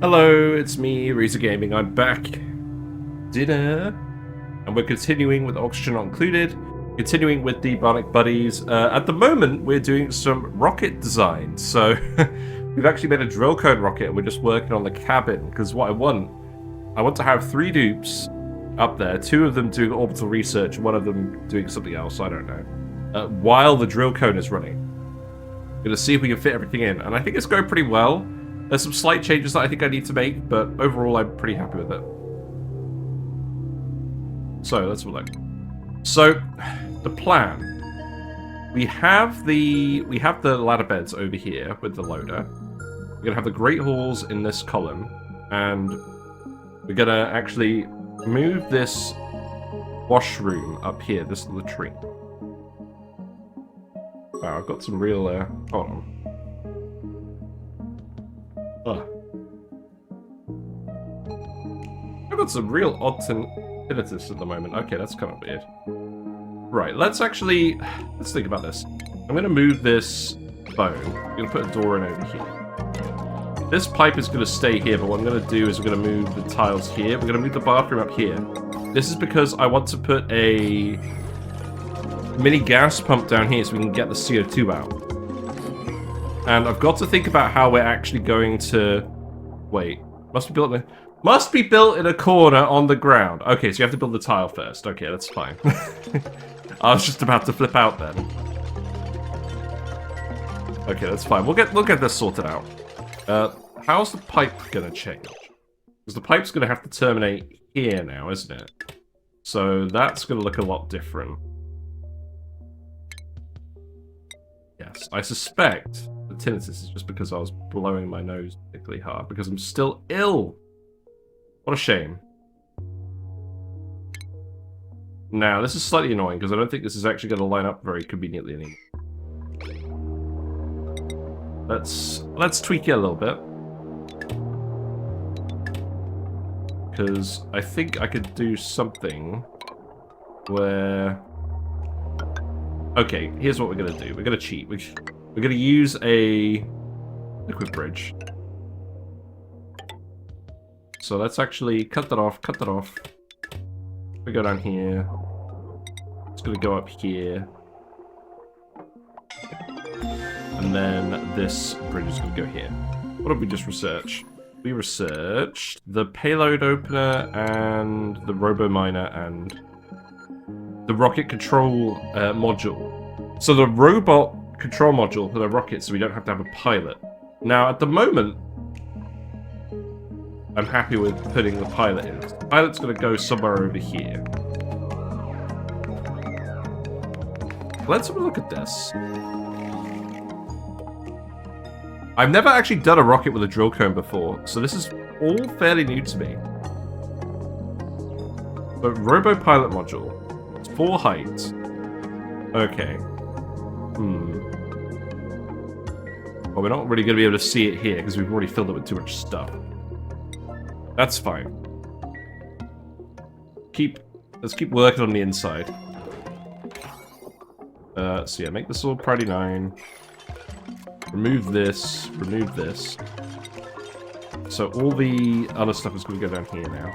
Hello, it's me, Reza Gaming. I'm back. Dinner. And we're continuing with Oxygen Not Included. Continuing with the Bionic Buddies. At the moment, we're doing some rocket design. So, we've actually made a Drillcone rocket and we're just working on the cabin. Because what I want to have 3 dupes up there. 2 of them doing orbital research, 1 of them doing something else, I don't know. While the Drillcone is running. I'm going to see if we can fit everything in. And I think it's going pretty well. There's some slight changes that I think I need to make, but overall I'm pretty happy with it. So, let's have a look. So, the plan. We have the ladder beds over here with the loader. We're going to have the Great Halls in this column, and we're going to actually move this washroom up here, this latrine. Wow, I've got some real, hold on. I've got some real odd tinnitus at the moment. Okay, that's kind of weird. Right, let's think about this. I'm going to move this bone. I'm going to put a door in over here. This pipe is going to stay here, but what I'm going to do is we're going to move the tiles here. We're going to move the bathroom up here. This is because I want to put a mini gas pump down here so we can get the CO2 out. And I've got to think about how we're actually going to... Wait. Must be built in a corner on the ground. Okay, so you have to build the tile first. Okay, that's fine. I was just about to flip out then. Okay, that's fine. We'll get this sorted out. How's the pipe gonna change? Because the pipe's gonna have to terminate here now, isn't it? So that's gonna look a lot different. Yes, I suspect the tinnitus is just because I was blowing my nose particularly hard because I'm still ill. What a shame. Now, this is slightly annoying because I don't think this is actually going to line up very conveniently anymore. Let's tweak it a little bit. Because I think I could do something where... Okay, here's what we're going to do. We're going to cheat. We're going to use a liquid bridge. So let's actually cut that off, We go down here. It's going to go up here. And then this bridge is going to go here. What did we just research? We researched the payload opener and the robo miner and the rocket control module. So the robot control module for the rocket, so we don't have to have a pilot. Now, at the moment, I'm happy with putting the pilot in. The pilot's going to go somewhere over here. Let's have a look at this. I've never actually done a rocket with a Drillcone before, so this is all fairly new to me. But Robo Pilot module. It's 4 height. Okay. Well, we're not really going to be able to see it here because we've already filled it with too much stuff. That's fine. Let's keep working on the inside. So yeah, make this all priority 9. Remove this. Remove this. So all the other stuff is going to go down here now.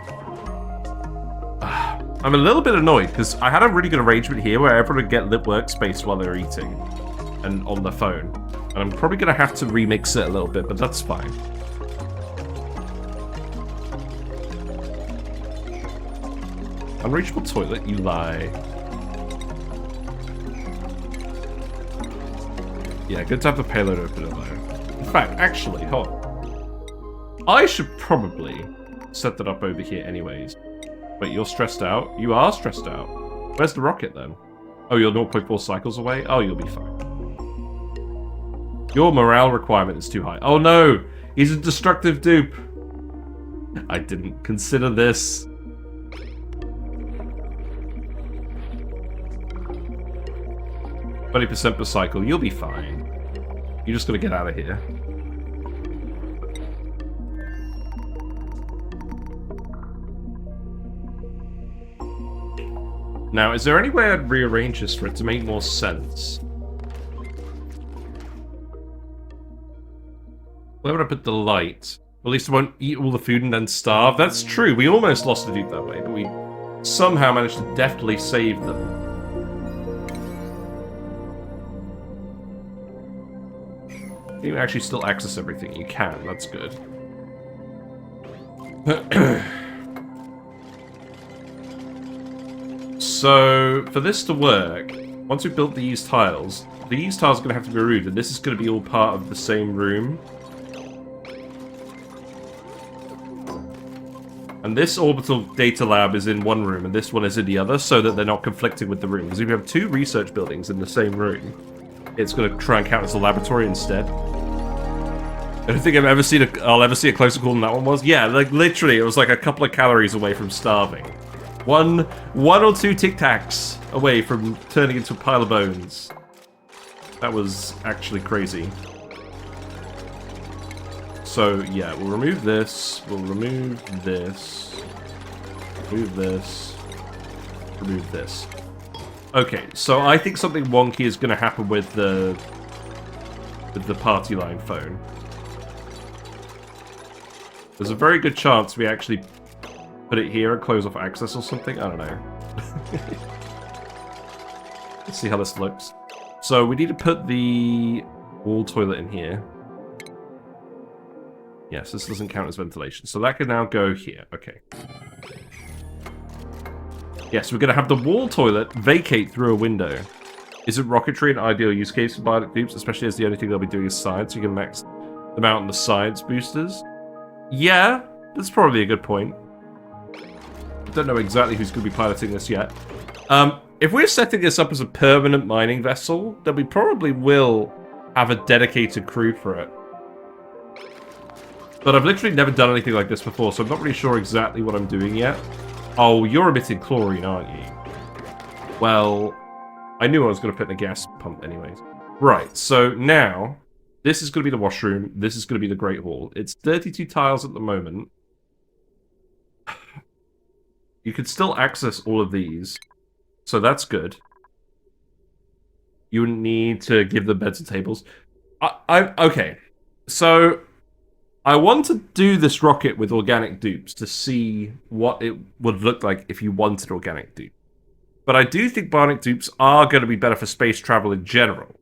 I'm a little bit annoyed because I had a really good arrangement here where everyone would get lit workspace while they're eating and on their phone. And I'm probably going to have to remix it a little bit, but that's fine. Unreachable toilet, you lie. Yeah, good to have the payload opener though. In fact, actually, hold on. I should probably set that up over here anyways. Wait, you're stressed out? You are stressed out. Where's the rocket then? Oh, you're 0.4 cycles away? Oh, you'll be fine. Your morale requirement is too high. Oh no! He's a destructive dupe! I didn't consider this. 20% per cycle, you'll be fine. You're just gonna get out of here. Now, is there any way I'd rearrange this for it to make more sense? Where would I put the light? At least I won't eat all the food and then starve. That's true. We almost lost a dupe that way, but we somehow managed to deftly save them. You can actually still access everything. You can. That's good. So, for this to work, once we've built these tiles are going to have to be removed, and this is going to be all part of the same room. And this orbital data lab is in one room, and this one is in the other, so that they're not conflicting with the room. Because if you have two research buildings in the same room, it's going to try and count as a laboratory instead. I don't think I'll ever see a closer call than that one was. Yeah, like literally, it was like a couple of calories away from starving. One or two Tic Tacs away from turning into a pile of bones. That was actually crazy. So, yeah, we'll remove this, remove this, remove this. Okay, so I think something wonky is going to happen with the party line phone. There's a very good chance we actually put it here and close off access or something. I don't know. Let's see how this looks. So we need to put the wall toilet in here. Yes, this doesn't count as ventilation. So that can now go here. Okay. Yes, we're going to have the wall toilet vacate through a window. Isn't rocketry an ideal use case for Bionic dupes, especially as the only thing they'll be doing is science? So you can max them out on the science boosters? Yeah, that's probably a good point. I don't know exactly who's going to be piloting this yet. If we're setting this up as a permanent mining vessel, then we probably will have a dedicated crew for it. But I've literally never done anything like this before, so I'm not really sure exactly what I'm doing yet. Oh, you're emitting chlorine, aren't you? Well, I knew I was going to put in a gas pump anyways. Right, so now, this is going to be the washroom, this is going to be the Great Hall. It's 32 tiles at the moment. You can still access all of these, so that's good. You wouldn't need to give them beds and tables. Okay, so I want to do this rocket with organic dupes to see what it would look like if you wanted organic dupe. But I do think bionic dupes are going to be better for space travel in general,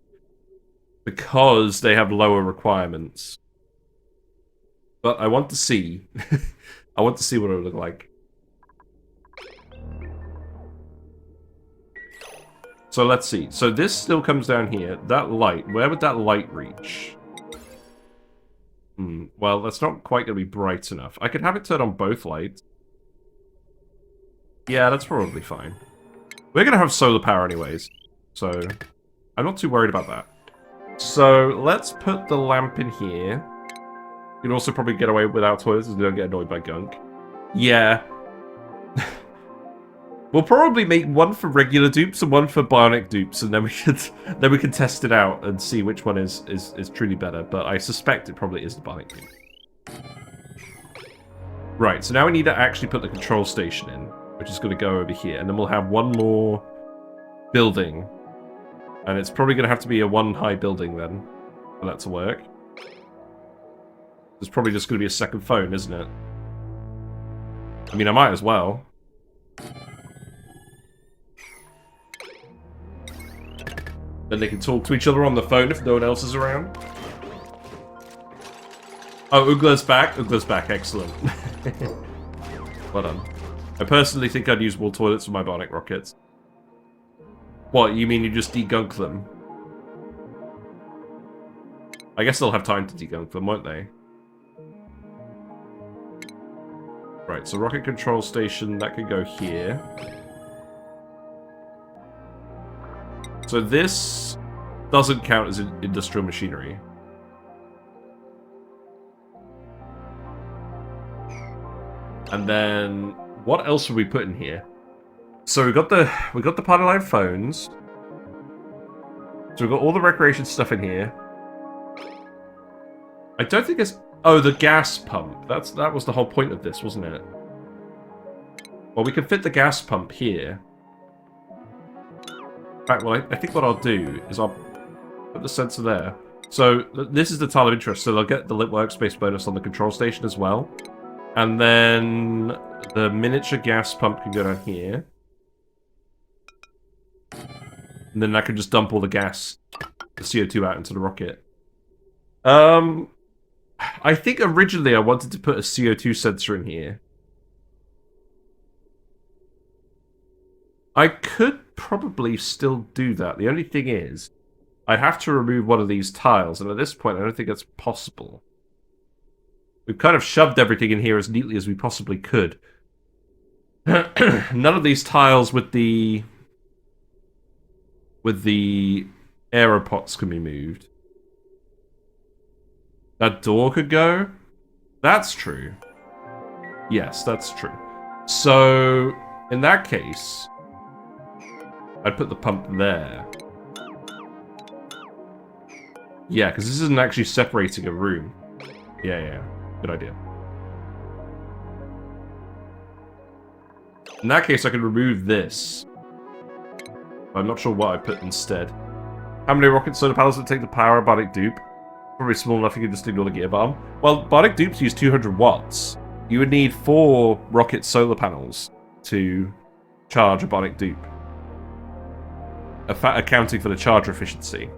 because they have lower requirements. But I want to see. I want to see what it would look like. So let's see. So this still comes down here. That light, where would that light reach? Well, that's not quite going to be bright enough. I could have it turn on both lights. Yeah, that's probably fine. We're going to have solar power anyways, so I'm not too worried about that. So let's put the lamp in here. You can also probably get away without toilets as we don't get annoyed by gunk. Yeah. We'll probably make one for regular dupes and one for bionic dupes, and then we can test it out and see which one is truly better. But I suspect it probably is the bionic dupe. Right, so now we need to actually put the control station in, which is going to go over here, and then we'll have one more building, and it's probably going to have to be a one high building then for that to work. There's probably just going to be a second phone, isn't it? I mean, I might as well. Then they can talk to each other on the phone if no one else is around. Oh, Ugla's back. Ugla's back. Excellent. Well done. I personally think I'd use wall toilets for my bionic rockets. What, you mean you just degunk them? I guess they'll have time to degunk them, won't they? Right, so rocket control station, that could go here. So this doesn't count as industrial machinery. And then what else would we put in here? So we got the party line phones. So we've got all the recreation stuff in here. I don't think it's... Oh, the gas pump. That was the whole point of this, wasn't it? Well, we can fit the gas pump here. In fact, well, I think what I'll do is I'll put the sensor there. So this is the tile of interest. So they'll get the lit workspace bonus on the control station as well. And then the miniature gas pump can go down here. And then I can just dump all the gas, the CO2 out into the rocket. I think originally I wanted to put a CO2 sensor in here. I could probably still do that. The only thing is, I'd have to remove one of these tiles, and at this point I don't think that's possible. We've kind of shoved everything in here as neatly as we possibly could. None of these tiles with the aeropods can be moved. That door could go? That's true. Yes, that's true. So, in that case, I'd put the pump there. Yeah, because this isn't actually separating a room. Yeah. Good idea. In that case, I could remove this. I'm not sure what I put instead. How many rocket solar panels would it take to power a Bionic dupe? Probably small enough you can just ignore the gear bomb. Well, Bionic dupes use 200 watts. You would need 4 rocket solar panels to charge a Bionic dupe. Accounting for the charger efficiency.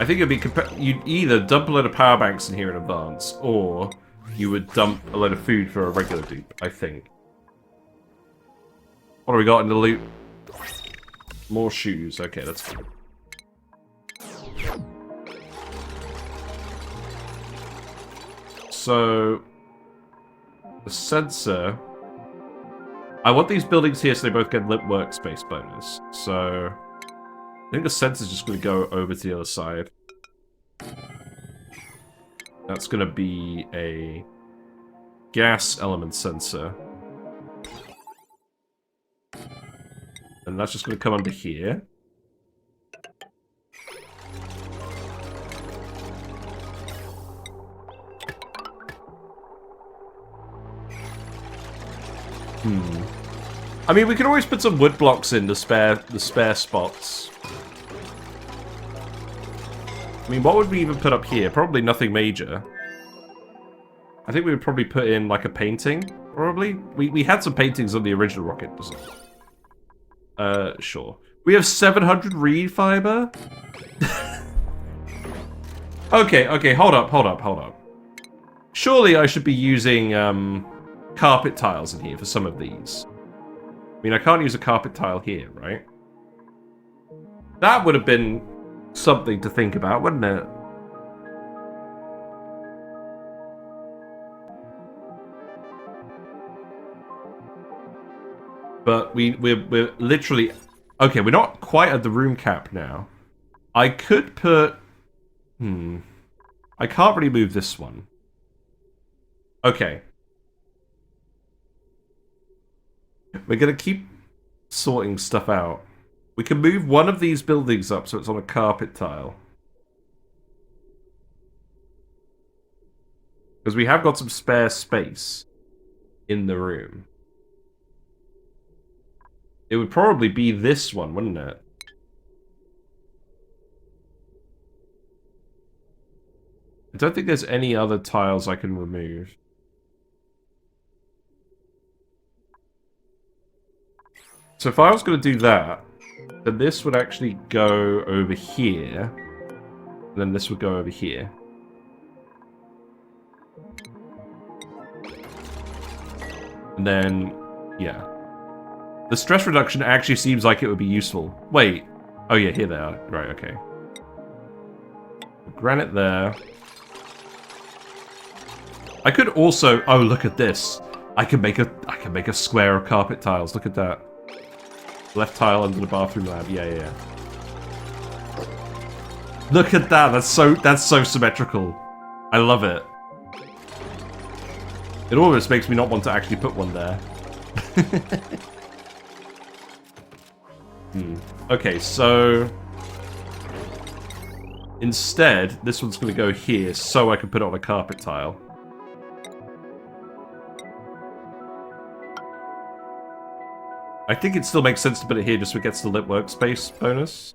I think it'd be you'd either dump a load of power banks in here in advance, or you would dump a load of food for a regular dupe, I think. What do we got in the loot? More shoes. Okay, that's good. So, the sensor... I want these buildings here so they both get lit workspace bonus. So, I think the sensor's just going to go over to the other side. That's going to be a gas element sensor. And that's just going to come under here. I mean, we could always put some wood blocks in the spare spots. I mean, what would we even put up here? Probably nothing major. I think we would probably put in, like, a painting, probably. We had some paintings on the original rocket, wasn't it? Sure. We have 700 reed fiber? Okay, hold up. Surely I should be using, carpet tiles in here for some of these. I mean, I can't use a carpet tile here, right? That would have been something to think about, wouldn't it? But we're literally... Okay, we're not quite at the room cap now. I could put... I can't really move this one. Okay. We're going to keep sorting stuff out. We can move one of these buildings up so it's on a carpet tile. Because we have got some spare space in the room. It would probably be this one, wouldn't it? I don't think there's any other tiles I can remove. So if I was going to do that, then this would actually go over here. And then this would go over here. And then, yeah. The stress reduction actually seems like it would be useful. Wait. Oh yeah, here they are. Right, okay. Granite there. I could also... Oh, look at this. I can make a square of carpet tiles. Look at that. Left tile under the bathroom lab. Yeah. Look at that. That's so symmetrical. I love it. It almost makes me not want to actually put one there. Okay, so instead, this one's going to go here so I can put it on a carpet tile. I think it still makes sense to put it here just so it gets the lit workspace bonus.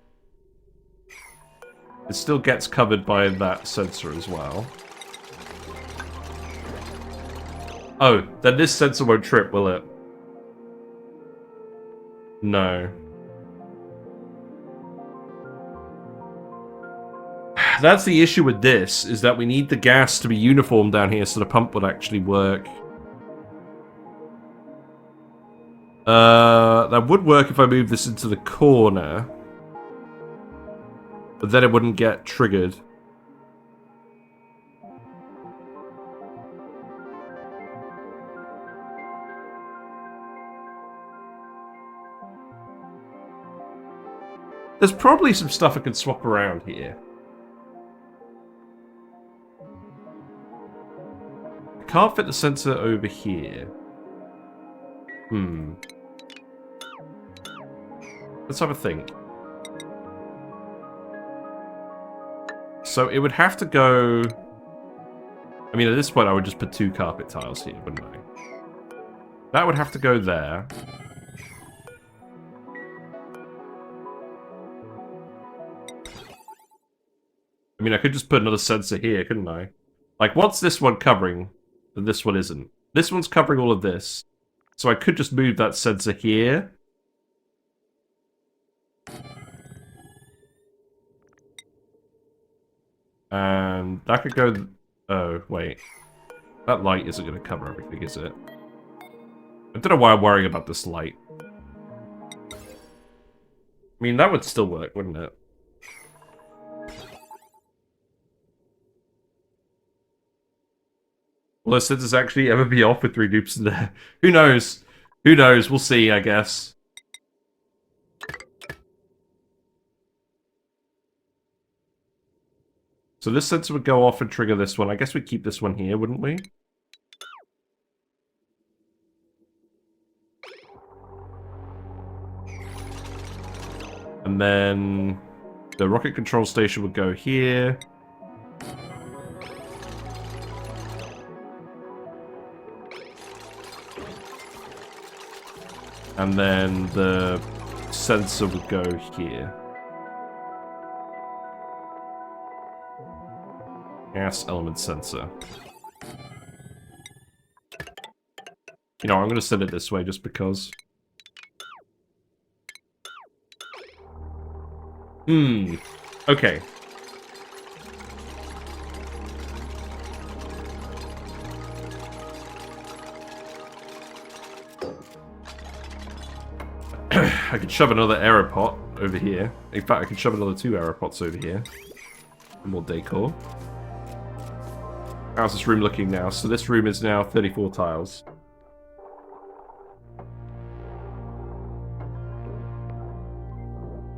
It still gets covered by that sensor as well. Oh, then this sensor won't trip, will it? No. That's the issue with this, is that we need the gas to be uniform down here so the pump would actually work. That would work if I move this into the corner. But then it wouldn't get triggered. There's probably some stuff I can swap around here. I can't fit the sensor over here. Let's have a think. So it would have to go... I mean, at this point I would just put 2 carpet tiles here, wouldn't I? That would have to go there. I mean, I could just put another sensor here, couldn't I? Like, what's this one covering that this one isn't? This one's covering all of this. So I could just move that sensor here. And that could go... Oh, wait. That light isn't going to cover everything, is it? I don't know why I'm worrying about this light. I mean, that would still work, wouldn't it? Will those sensors actually ever be off with 3 dupes in there? Who knows? Who knows? We'll see, I guess. So this sensor would go off and trigger this one. I guess we'd keep this one here, wouldn't we? And then the rocket control station would go here. And then the sensor would go here. Gas element sensor. You know, I'm going to send it this way just because. Okay. I could shove another aeropod over here. In fact, I could shove another 2 aeropods over here. More decor. How's this room looking now? So this room is now 34 tiles.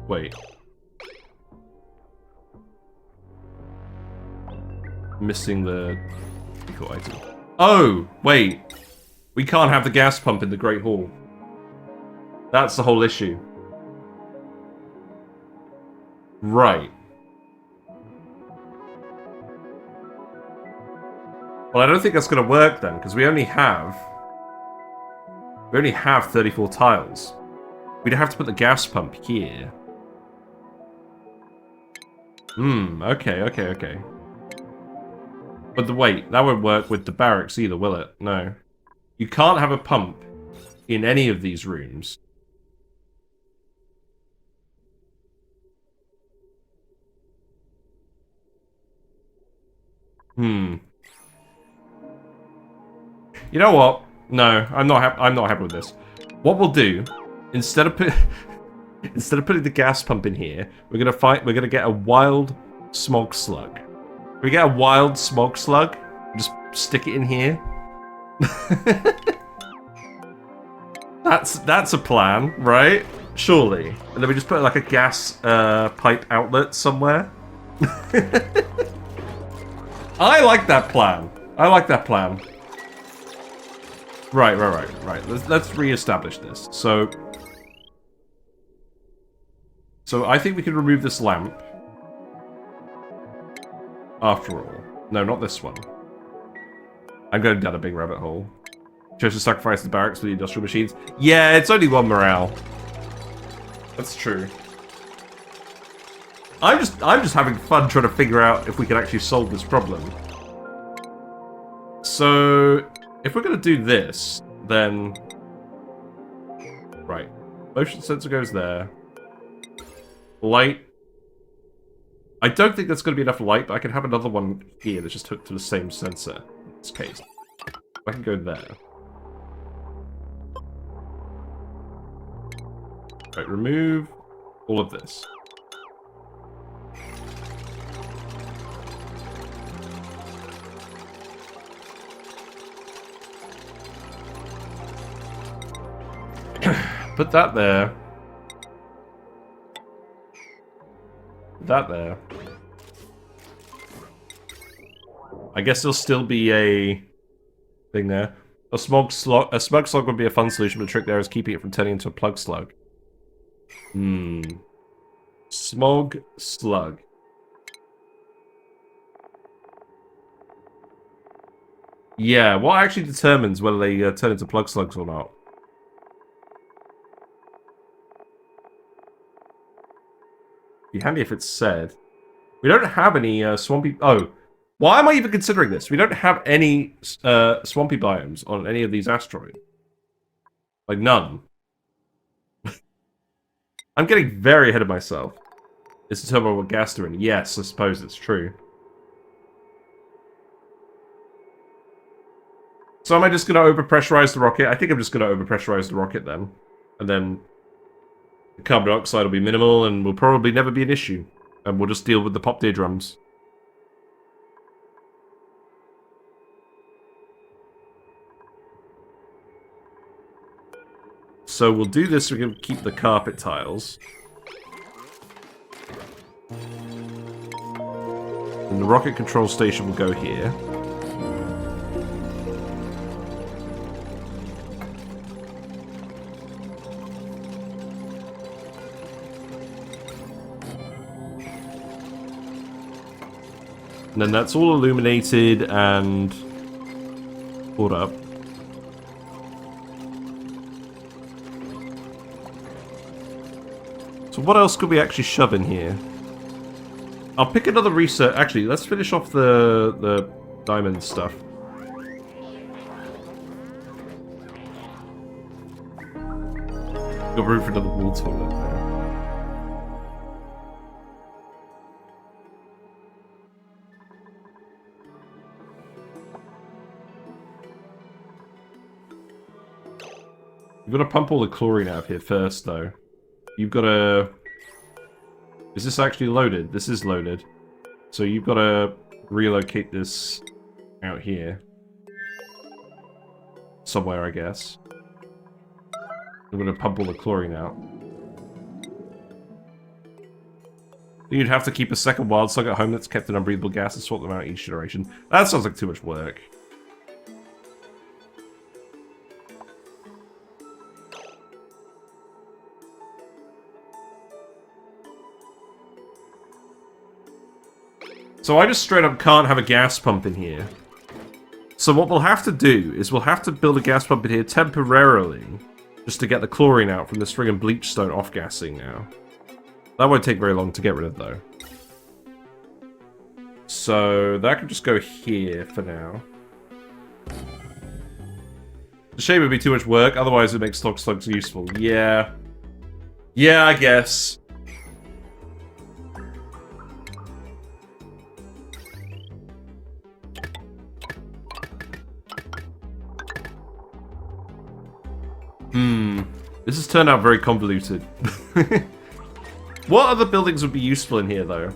Wait. Missing the decor item. Oh, wait. We can't have the gas pump in the Great Hall. That's the whole issue. Right. Well, I don't think that's going to work then, because we only have 34 tiles. We'd have to put the gas pump here. Okay. But wait, that won't work with the barracks either, will it? No. You can't have a pump in any of these rooms. You know what? No, I'm not happy with this. What we'll do, instead of putting the gas pump in here, we're gonna get a wild smog slug. We get a wild smog slug, just stick it in here. That's a plan, right? Surely. And then we just put like a gas pipe outlet somewhere. I like that plan. Right. Let's re-establish this. So I think we can remove this lamp. After all. No, not this one. I'm going down a big rabbit hole. Chose to sacrifice the barracks for the industrial machines. Yeah, it's only 1 morale. That's true. I'm just having fun trying to figure out if we can actually solve this problem. So, if we're going to do this, then... Right. Motion sensor goes there. Light. I don't think that's going to be enough light, but I can have another one here that's just hooked to the same sensor. In this case. I can go there. Right, remove all of this. Put that there. That there. I guess there'll still be a thing there. A smug slug would be a fun solution, but the trick there is keeping it from turning into a plug slug. Smog slug. Yeah, what actually determines whether they turn into plug slugs or not? Be handy if it's said. We don't have any swampy... Oh, why am I even considering this? We don't have any swampy biomes on any of these asteroids. Like, none. I'm getting very ahead of myself. It's determined what gas they're in. Yes, I suppose it's true. So am I just going to overpressurize the rocket? I think I'm just going to overpressurize the rocket then. And then... the carbon dioxide will be minimal and will probably never be an issue. And we'll just deal with the pop eardrums. So we'll do this, we can keep the carpet tiles. And the rocket control station will go here. And then that's all illuminated and pulled up. So what else could we actually shove in here? I'll pick another research. Actually, let's finish off the diamond stuff. Got room for another wall toilet there. You've got to pump all the chlorine out of here first, though. You've got to... Is this actually loaded? This is loaded. So you've got to relocate this out here. Somewhere, I guess. I'm going to pump all the chlorine out. You'd have to keep a second wild slug at home that's kept in unbreathable gas and sort them out each generation. That sounds like too much work. So I just straight up can't have a gas pump in here. So what we'll have to do is we'll have to build a gas pump in here temporarily, just to get the chlorine out from this friggin' bleach stone off-gassing now. That won't take very long to get rid of, though. So that can just go here for now. The shame would be too much work, otherwise it makes stock slugs useful. Yeah. Yeah, I guess. This has turned out very convoluted. What other buildings would be useful in here, though?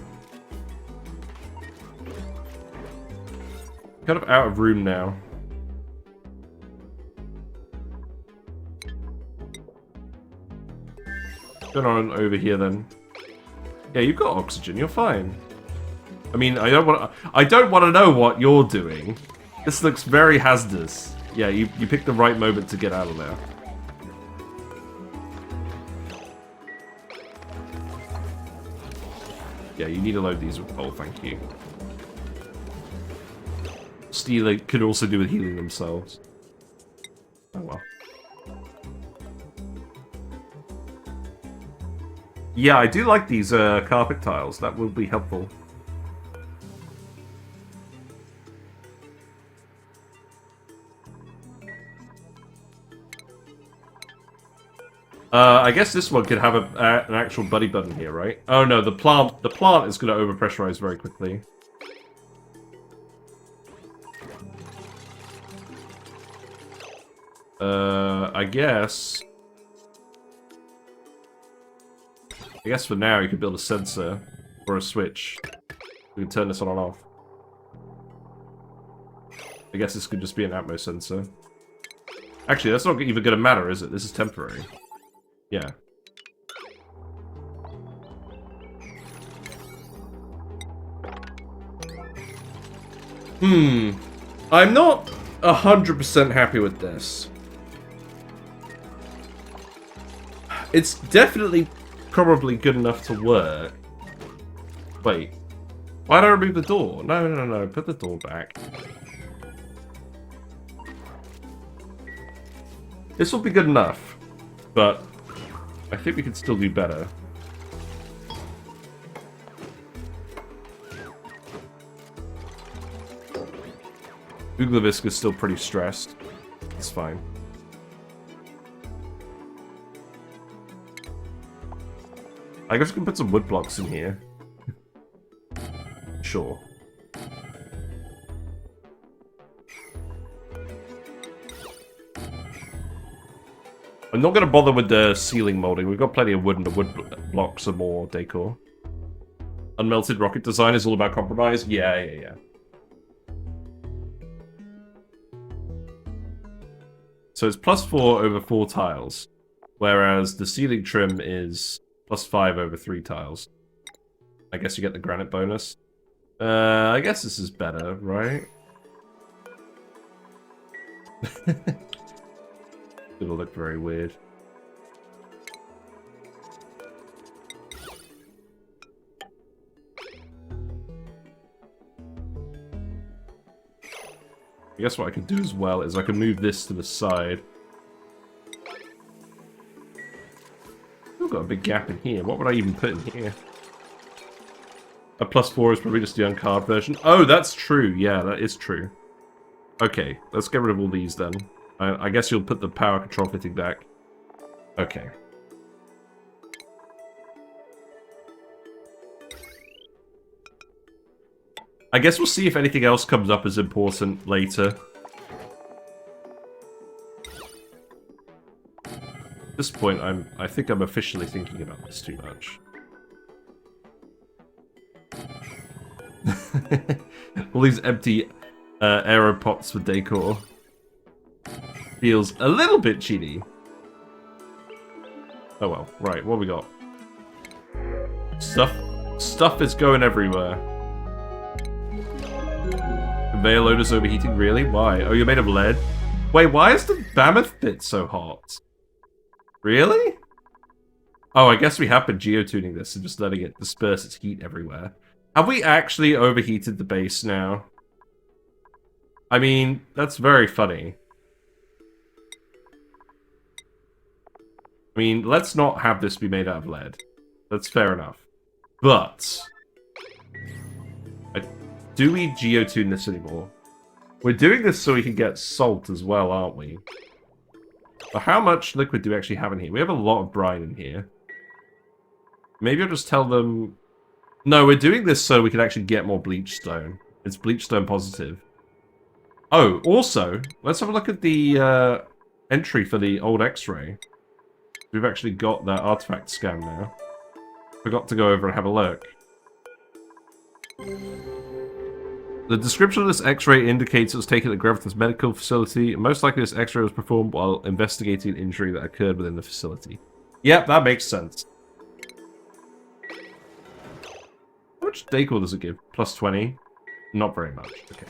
Kind of out of room now. Going on over here, then. Yeah, you've got oxygen. You're fine. I mean, I don't want to know what you're doing. This looks very hazardous. Yeah, you picked the right moment to get out of there. Yeah, you need to load these with coal, thank you. Steel could also do with healing themselves. Oh well. Yeah, I do like these carpet tiles. That will be helpful. I guess this one could have an actual buddy button here, right? Oh no, the plant is going to overpressurize very quickly. I guess for now you could build a sensor or a switch. We can turn this on and off. I guess this could just be an Atmos sensor. Actually, that's not even going to matter, is it? This is temporary. Yeah. I'm not 100% happy with this. It's definitely probably good enough to work. Wait. Why did I remove the door? No. Put the door back. This will be good enough. But I think we could still do better. Uglavisk is still pretty stressed. It's fine. I guess we can put some wood blocks in here. Sure. I'm not going to bother with the ceiling molding. We've got plenty of wood, and the wood blocks are more decor. Unmelted rocket design is all about compromise? Yeah. So it's +4 over 4 tiles, whereas the ceiling trim is +5 over 3 tiles. I guess you get the granite bonus. I guess this is better, right? It'll look very weird. I guess what I could do as well is I can move this to the side. We've got a big gap in here. What would I even put in here? A +4 is probably just the uncarved version. Oh, that's true. Yeah, that is true. Okay, let's get rid of all these then. I guess you'll put the power control fitting back. Okay. I guess we'll see if anything else comes up as important later. At this point, I think I'm officially thinking about this too much. All these empty aero pots for decor. Feels a little bit cheaty. Oh well, right, what we got? Stuff is going everywhere. Conveyor loader's overheating, really? Why? Oh, you're made of lead? Wait, why is the mammoth bit so hot? Really? Oh, I guess we have been geotuning this and just letting it disperse its heat everywhere. Have we actually overheated the base now? I mean, that's very funny. I mean, let's not have this be made out of lead. That's fair enough. But do we geotune this anymore? We're doing this so we can get salt as well, aren't we? But how much liquid do we actually have in here? We have a lot of brine in here. Maybe I'll just tell them... No, we're doing this so we can actually get more bleach stone. It's bleach stone positive. Oh, also, let's have a look at the entry for the old X-ray. We've actually got that artifact scan now. Forgot to go over and have a look. The description of this X-ray indicates it was taken at Gravitas Medical Facility. Most likely this X-ray was performed while investigating an injury that occurred within the facility. Yep, that makes sense. How much decor does it give? +20? Not very much. Okay.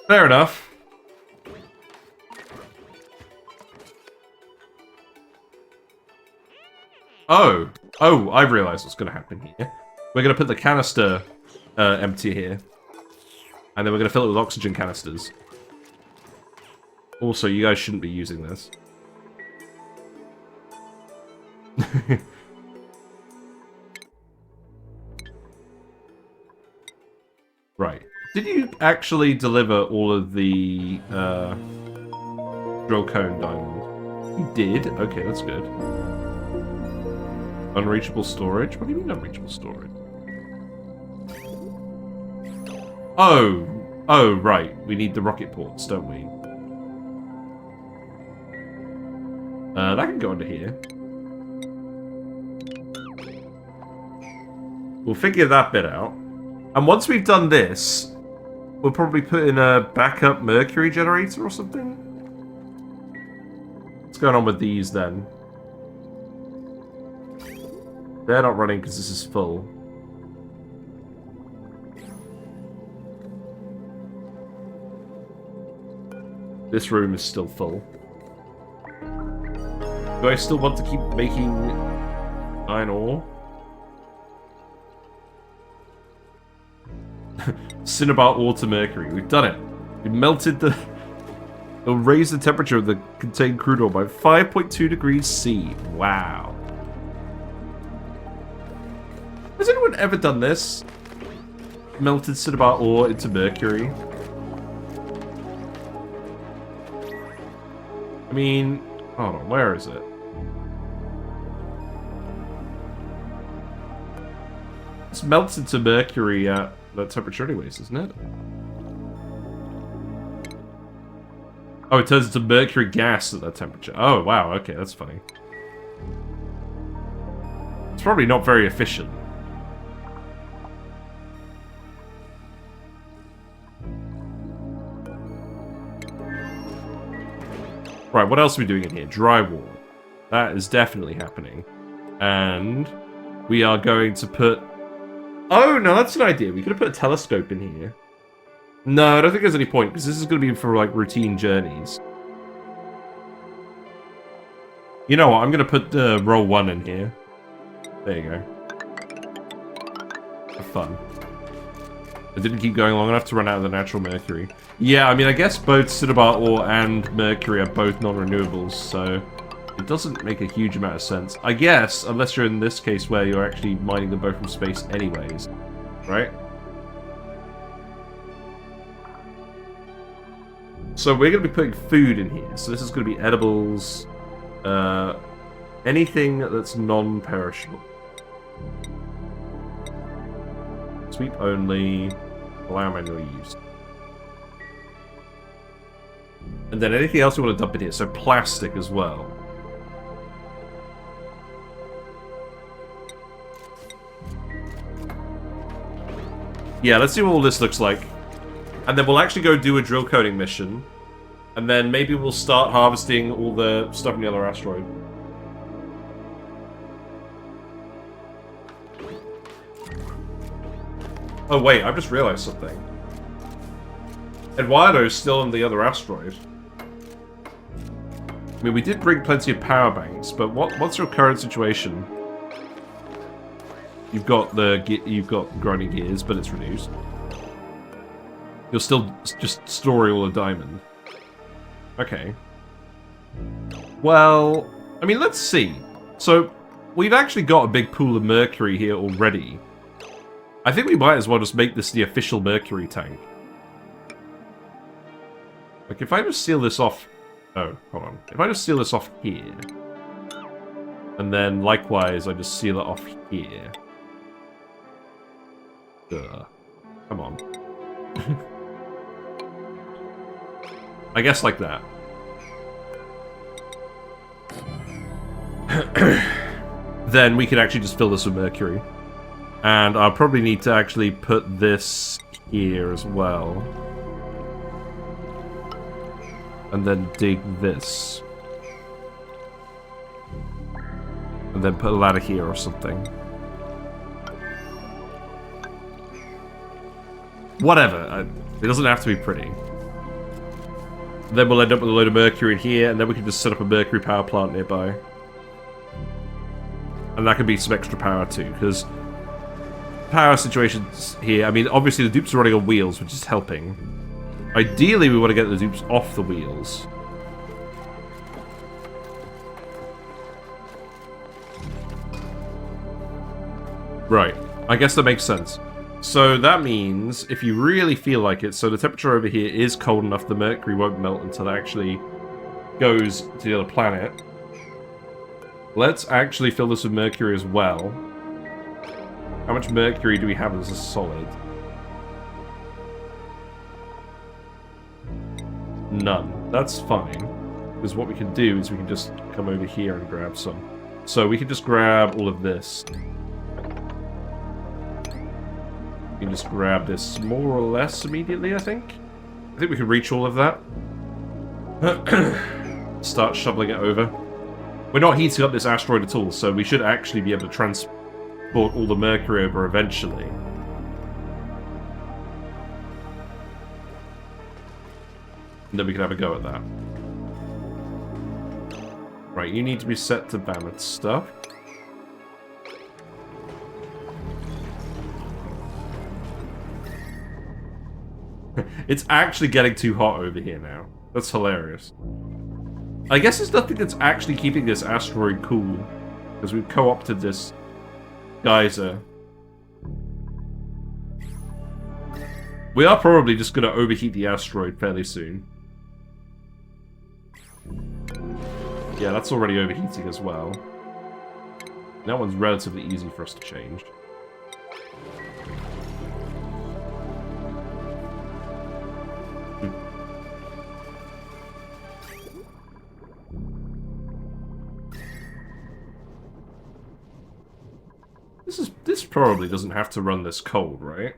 Fair enough. Oh, I've realised what's going to happen here. We're going to put the canister empty here. And then we're going to fill it with oxygen canisters. Also, you guys shouldn't be using this. Right. Did you actually deliver all of the Drillcone diamond? You did? Okay, that's good. Unreachable storage? What do you mean unreachable storage? Oh! Oh, right. We need the rocket ports, don't we? That can go under here. We'll figure that bit out. And once we've done this, we'll probably put in a backup Mercury generator or something? What's going on with these, then? They're not running because this is full. This room is still full. Do I still want to keep making iron ore? Cinnabar ore to Mercury. We've done it. We melted the... It'll raise the temperature of the contained crude oil by 5.2 degrees C. Wow. Has anyone ever done this? Melted Cinnabar ore into Mercury? I mean... Hold on, where is it? It's melted into Mercury at that temperature anyways, isn't it? Oh, it turns into mercury gas at that temperature. Oh, wow, okay, that's funny. It's probably not very efficient. Right, what else are we doing in here? Drywall. That is definitely happening. And we are going to put... Oh, no, that's an idea. We could have put a telescope in here. No, I don't think there's any point, because this is going to be for, like, routine journeys. You know what? I'm going to put roll 1 in here. There you go. Have fun. I didn't keep going long enough to run out of the natural mercury. Yeah, I mean, I guess both Cinnabar ore and mercury are both non-renewables, so it doesn't make a huge amount of sense. I guess, unless you're in this case where you're actually mining them both from space anyways. Right? So we're going to be putting food in here. So this is going to be edibles, anything that's non-perishable. Sweep only, allow manual use. And then anything else we want to dump in here, so plastic as well. Yeah, let's see what all this looks like. And then we'll actually go do a drill coding mission. And then maybe we'll start harvesting all the stuff in the other asteroid. Oh wait, I've just realized something. Eduardo's still on the other asteroid. I mean, we did bring plenty of power banks, but what's your current situation? You've got grinding gears, but it's reduced. You're still just storing all the diamond. Okay. Well, I mean, let's see. So, we've actually got a big pool of mercury here already. I think we might as well just make this the official mercury tank. Like, if I just seal this off... Oh, hold on. If I just seal this off here... And then, likewise, I just seal it off here... Duh. Come on. I guess like that. Then we can actually just fill this with mercury. And I'll probably need to actually put this here as well. And then dig this. And then put a ladder here or something. Whatever. It doesn't have to be pretty. Then we'll end up with a load of mercury in here, and then we can just set up a mercury power plant nearby. And that could be some extra power too, because power situations here, I mean, obviously the dupes are running on wheels, which is helping. Ideally, we want to get the dupes off the wheels. Right. I guess that makes sense. So that means, if you really feel like it, so the temperature over here is cold enough the Mercury won't melt until it actually goes to the other planet. Let's actually fill this with Mercury as well. How much Mercury do we have as a solid? None. That's fine. Because what we can do is we can just come over here and grab some. So we can just grab all of this. We can just grab this more or less immediately, I think. I think we can reach all of that. Start shoveling it over. We're not heating up this asteroid at all, so we should actually be able to transport all the Mercury over eventually. And then we can have a go at that. Right, you need to be set to Mammoth stuff. It's actually getting too hot over here now. That's hilarious. I guess there's nothing that's actually keeping this asteroid cool. Because we've co-opted this geyser. We are probably just going to overheat the asteroid fairly soon. Yeah, that's already overheating as well. That one's relatively easy for us to change. This probably doesn't have to run this cold, right?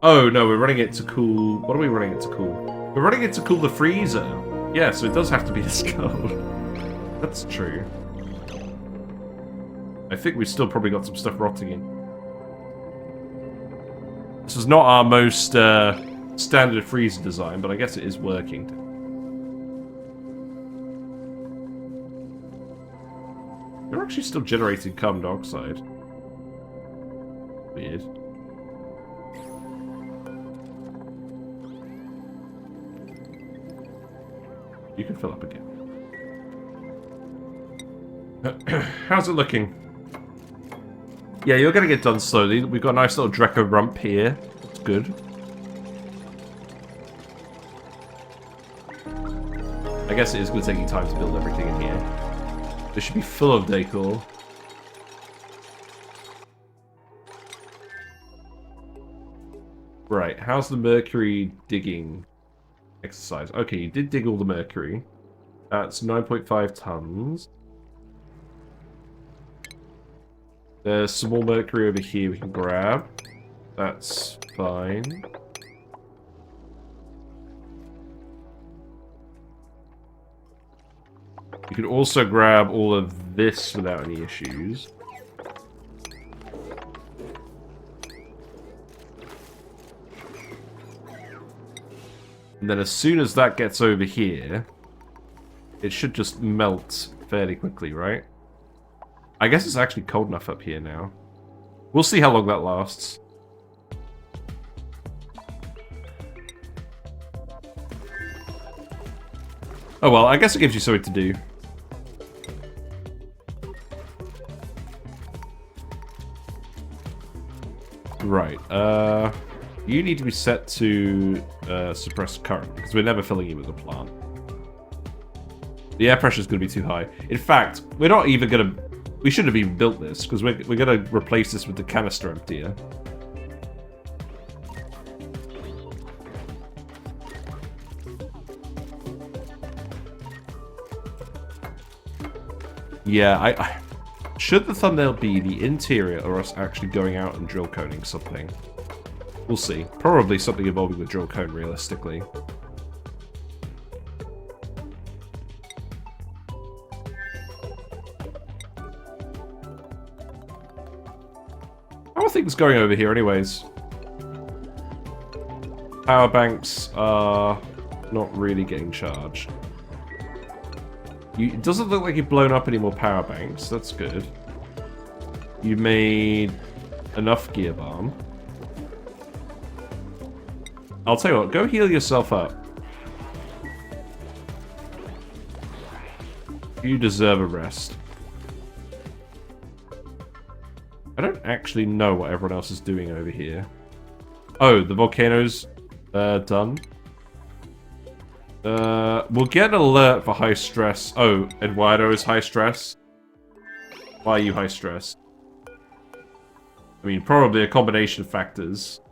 Oh, no, we're running it to cool... What are we running it to cool? We're running it to cool the freezer. Yeah, so it does have to be this cold. That's true. I think we've still probably got some stuff rotting in. This is not our most standard freezer design, but I guess it is working. They're actually still generating carbon dioxide. Weird. You can fill up again. How's it looking? Yeah, you're gonna get done slowly. We've got a nice little Dreco rump here. That's good. I guess it is going to take you time to build everything in here. This should be full of decor. Right, how's the Mercury digging exercise? Okay, you did dig all the Mercury. That's 9.5 tons. There's some more Mercury over here we can grab. That's fine. You can also grab all of this without any issues. And then as soon as that gets over here, it should just melt fairly quickly, right? I guess it's actually cold enough up here now. We'll see how long that lasts. Oh well, I guess it gives you something to do. Right, you need to be set to suppress current, because we're never filling you with a plant. The air pressure is going to be too high. In fact, we're not even going to... We shouldn't have even built this, because we're going to replace this with the canister emptier. Yeah, should the thumbnail be the interior or us actually going out and drill coning something? We'll see. Probably something involving the drill cone, realistically. How are things going over here, anyways? Power banks are not really getting charged. It doesn't look like you've blown up any more power banks. That's good. You made enough gear bomb. I'll tell you what, go heal yourself up. You deserve a rest. I don't actually know what everyone else is doing over here. Oh, the volcano's done. We'll get an alert for high stress. Oh, Eduardo is high stress. Why are you high stress? I mean, probably a combination of factors.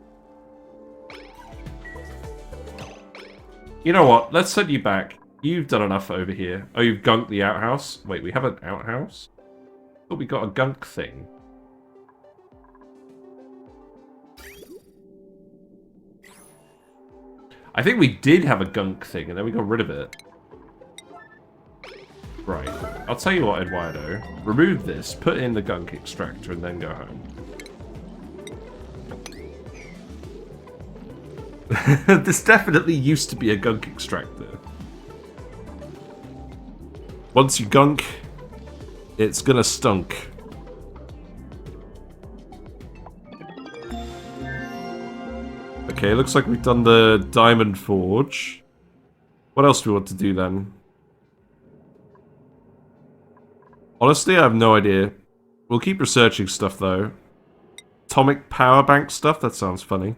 You know what? Let's send you back. You've done enough over here. Oh, you've gunked the outhouse? Wait, we have an outhouse? I thought we got a gunk thing. I think we did have a gunk thing, and then we got rid of it. Right. I'll tell you what, Eduardo. Remove this, put in the gunk extractor, and then go home. This definitely used to be a gunk extractor. Once you gunk, it's gonna stunk. Okay, looks like we've done the diamond forge. What else do we want to do then? Honestly, I have no idea. We'll keep researching stuff though. Atomic power bank stuff? That sounds funny.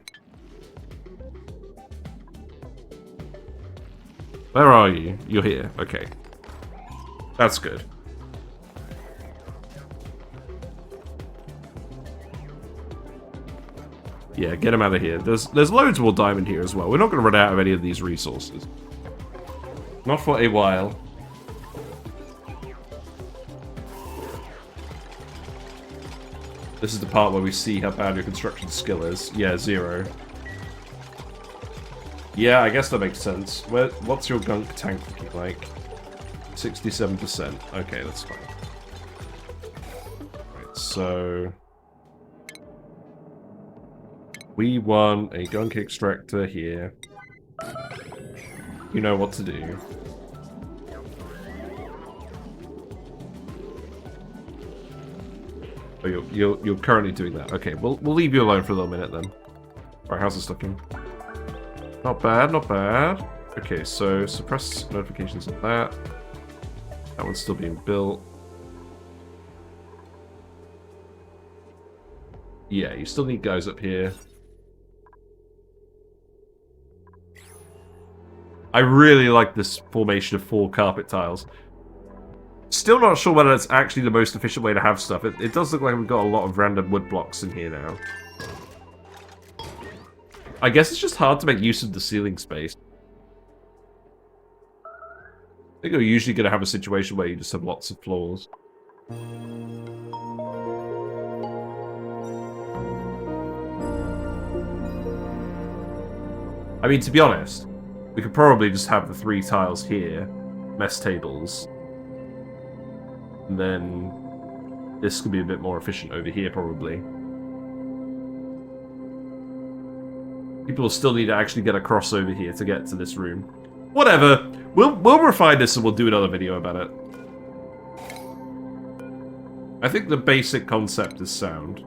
Where are you? You're here. Okay. That's good. Yeah, get him out of here. There's loads more diamond here as well. We're not going to run out of any of these resources. Not for a while. This is the part where we see how bad your construction skill is. Yeah, 0. Yeah, I guess that makes sense. What's your gunk tank looking like? 67%. Okay, that's fine. Right, so... we want a gunk extractor here. You know what to do. Oh, you're currently doing that. Okay, we'll leave you alone for a little minute then. Alright, how's this looking? Not bad, not bad. Okay, so suppress notifications of that. That one's still being built. Yeah, you still need guys up here. I really like this formation of 4 carpet tiles. Still not sure whether it's actually the most efficient way to have stuff. It does look like we've got a lot of random wood blocks in here now. I guess it's just hard to make use of the ceiling space. I think you're usually going to have a situation where you just have lots of floors. I mean, to be honest, we could probably just have the 3 tiles here, mess tables, and then this could be a bit more efficient over here, probably. People will still need to actually get across over here to get to this room. Whatever. We'll refine this and we'll do another video about it. I think the basic concept is sound.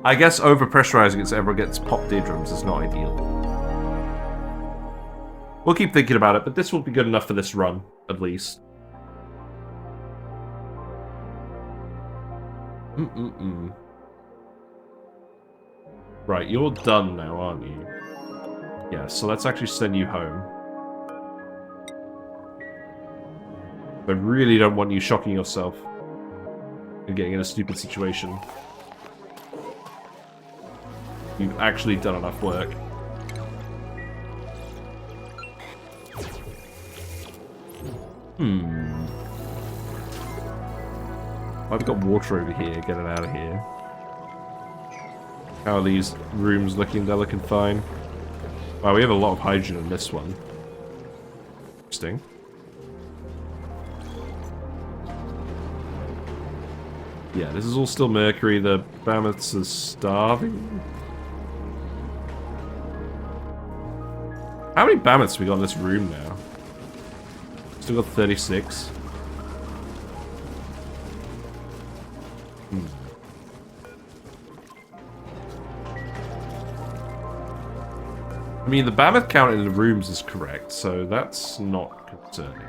I guess overpressurizing it so everyone gets popped eardrums is not ideal. We'll keep thinking about it, but this will be good enough for this run, at least. Right, you're done now, aren't you? Yeah, so let's actually send you home. I really don't want you shocking yourself and getting in a stupid situation. You've actually done enough work. I've got water over here. Get it out of here. How are these rooms looking? They're looking fine. Wow, we have a lot of hydrogen in this one. Interesting. Yeah, this is all still Mercury. The mammoths are starving. How many mammoths we got in this room now? Still got 36. I mean, the mammoth count in the rooms is correct, so that's not concerning.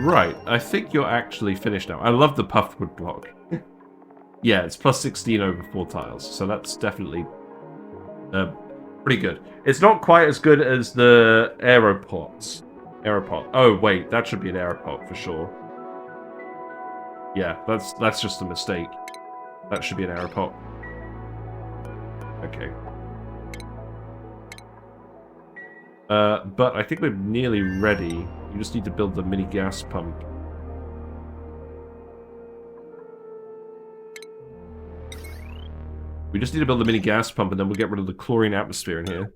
Right, I think you're actually finished now. I love the puffed wood block. Yeah, it's plus 16 over 4 tiles, so that's definitely pretty good. It's not quite as good as the aeropods. Aeropod. Oh, wait, that should be an aeropod for sure. Yeah, that's just a mistake. That should be an aeropod. Okay. But I think we're nearly ready. You just need to build the mini gas pump. We just need to build the mini gas pump, and then we'll get rid of the chlorine atmosphere in here.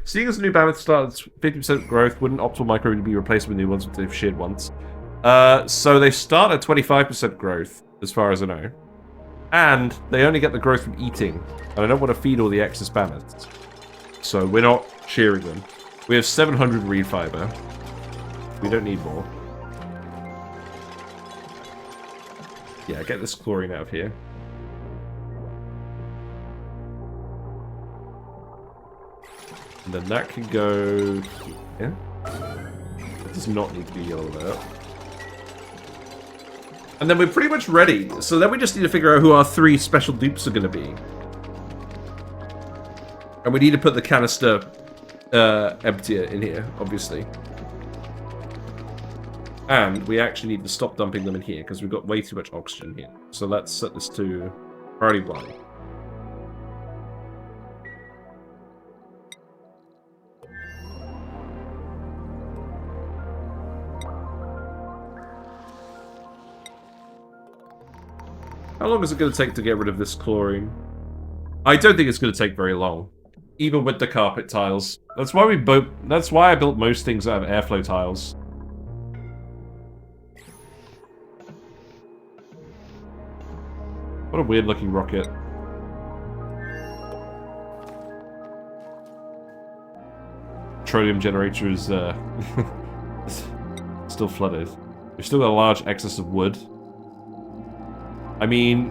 Seeing as the new balance starts 50% growth, wouldn't optimal micro be replaced with new ones if they've shared once? So they start at 25% growth, as far as I know. And they only get the growth from eating. And I don't want to feed all the excess balance. So we're not shearing them. We have 700 reed fiber. We don't need more. Yeah, get this chlorine out of here. And then that can go here. It does not need to be yellow there. And then we're pretty much ready. So then we just need to figure out who our 3 special dupes are going to be. And we need to put the canister emptier in here, obviously. And we actually need to stop dumping them in here, because we've got way too much oxygen here. So let's set this to priority 1. How long is it going to take to get rid of this chlorine? I don't think it's going to take very long. Even with the carpet tiles. That's why I built most things out of airflow tiles. What a weird looking rocket. Petroleum generator is still flooded. We've still got a large excess of wood. I mean,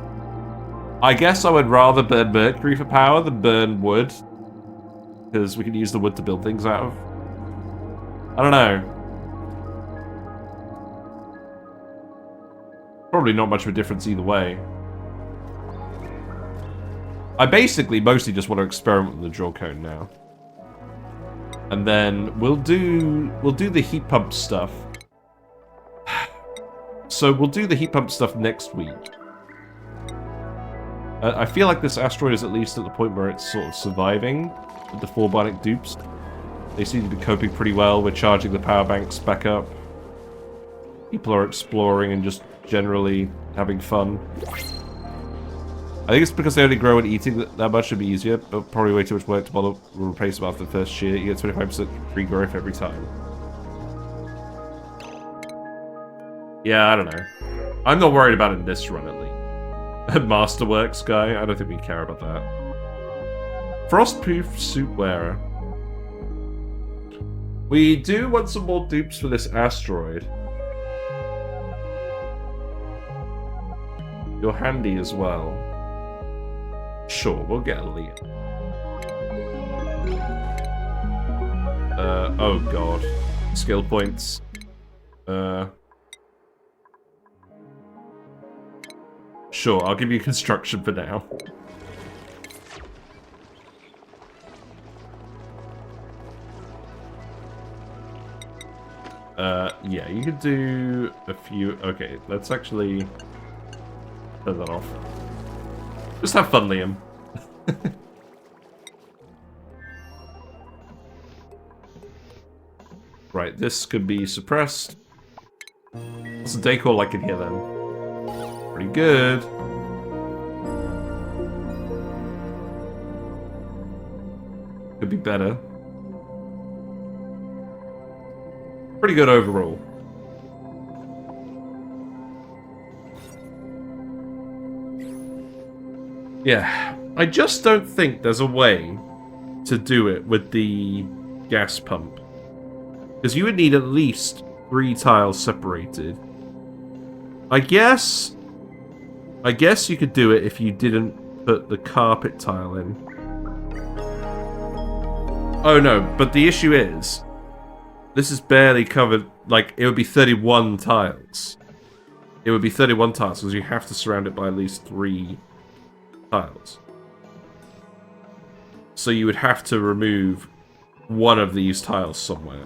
I guess I would rather burn Mercury for power than burn wood. Because we can use the wood to build things out of. I don't know. Probably not much of a difference either way. I basically mostly just want to experiment with the Drillcone now. And then we'll do the heat pump stuff. So we'll do the heat pump stuff next week. I feel like this asteroid is at least at the point where it's sort of surviving with the 4 Bionic dupes. They seem to be coping pretty well. We're charging the power banks back up. People are exploring and just generally having fun. I think it's because they only grow and eating that much should be easier, but probably way too much work to bother replace them after the first shear. You get 25% free growth every time. Yeah, I don't know. I'm not worried about it in this run, at least. Masterworks guy, I don't think we care about that. Frostproof suit wearer. We do want some more dupes for this asteroid. You're handy as well. Sure, we'll get a lead. Oh god. Skill points. Sure, I'll give you construction for now. Yeah, you could do a few... Okay, let's actually turn that off. Just have fun, Liam. Right, this could be suppressed. What's the decor like in here, then? Pretty good. Could be better. Pretty good overall. Yeah, I just don't think there's a way to do it with the gas pump. Because you would need at least 3 tiles separated. I guess you could do it if you didn't put the carpet tile in. Oh no, but the issue is, this is barely covered, like, it would be 31 tiles. It would be 31 tiles, because you have to surround it by at least 3 tiles. So you would have to remove one of these tiles somewhere.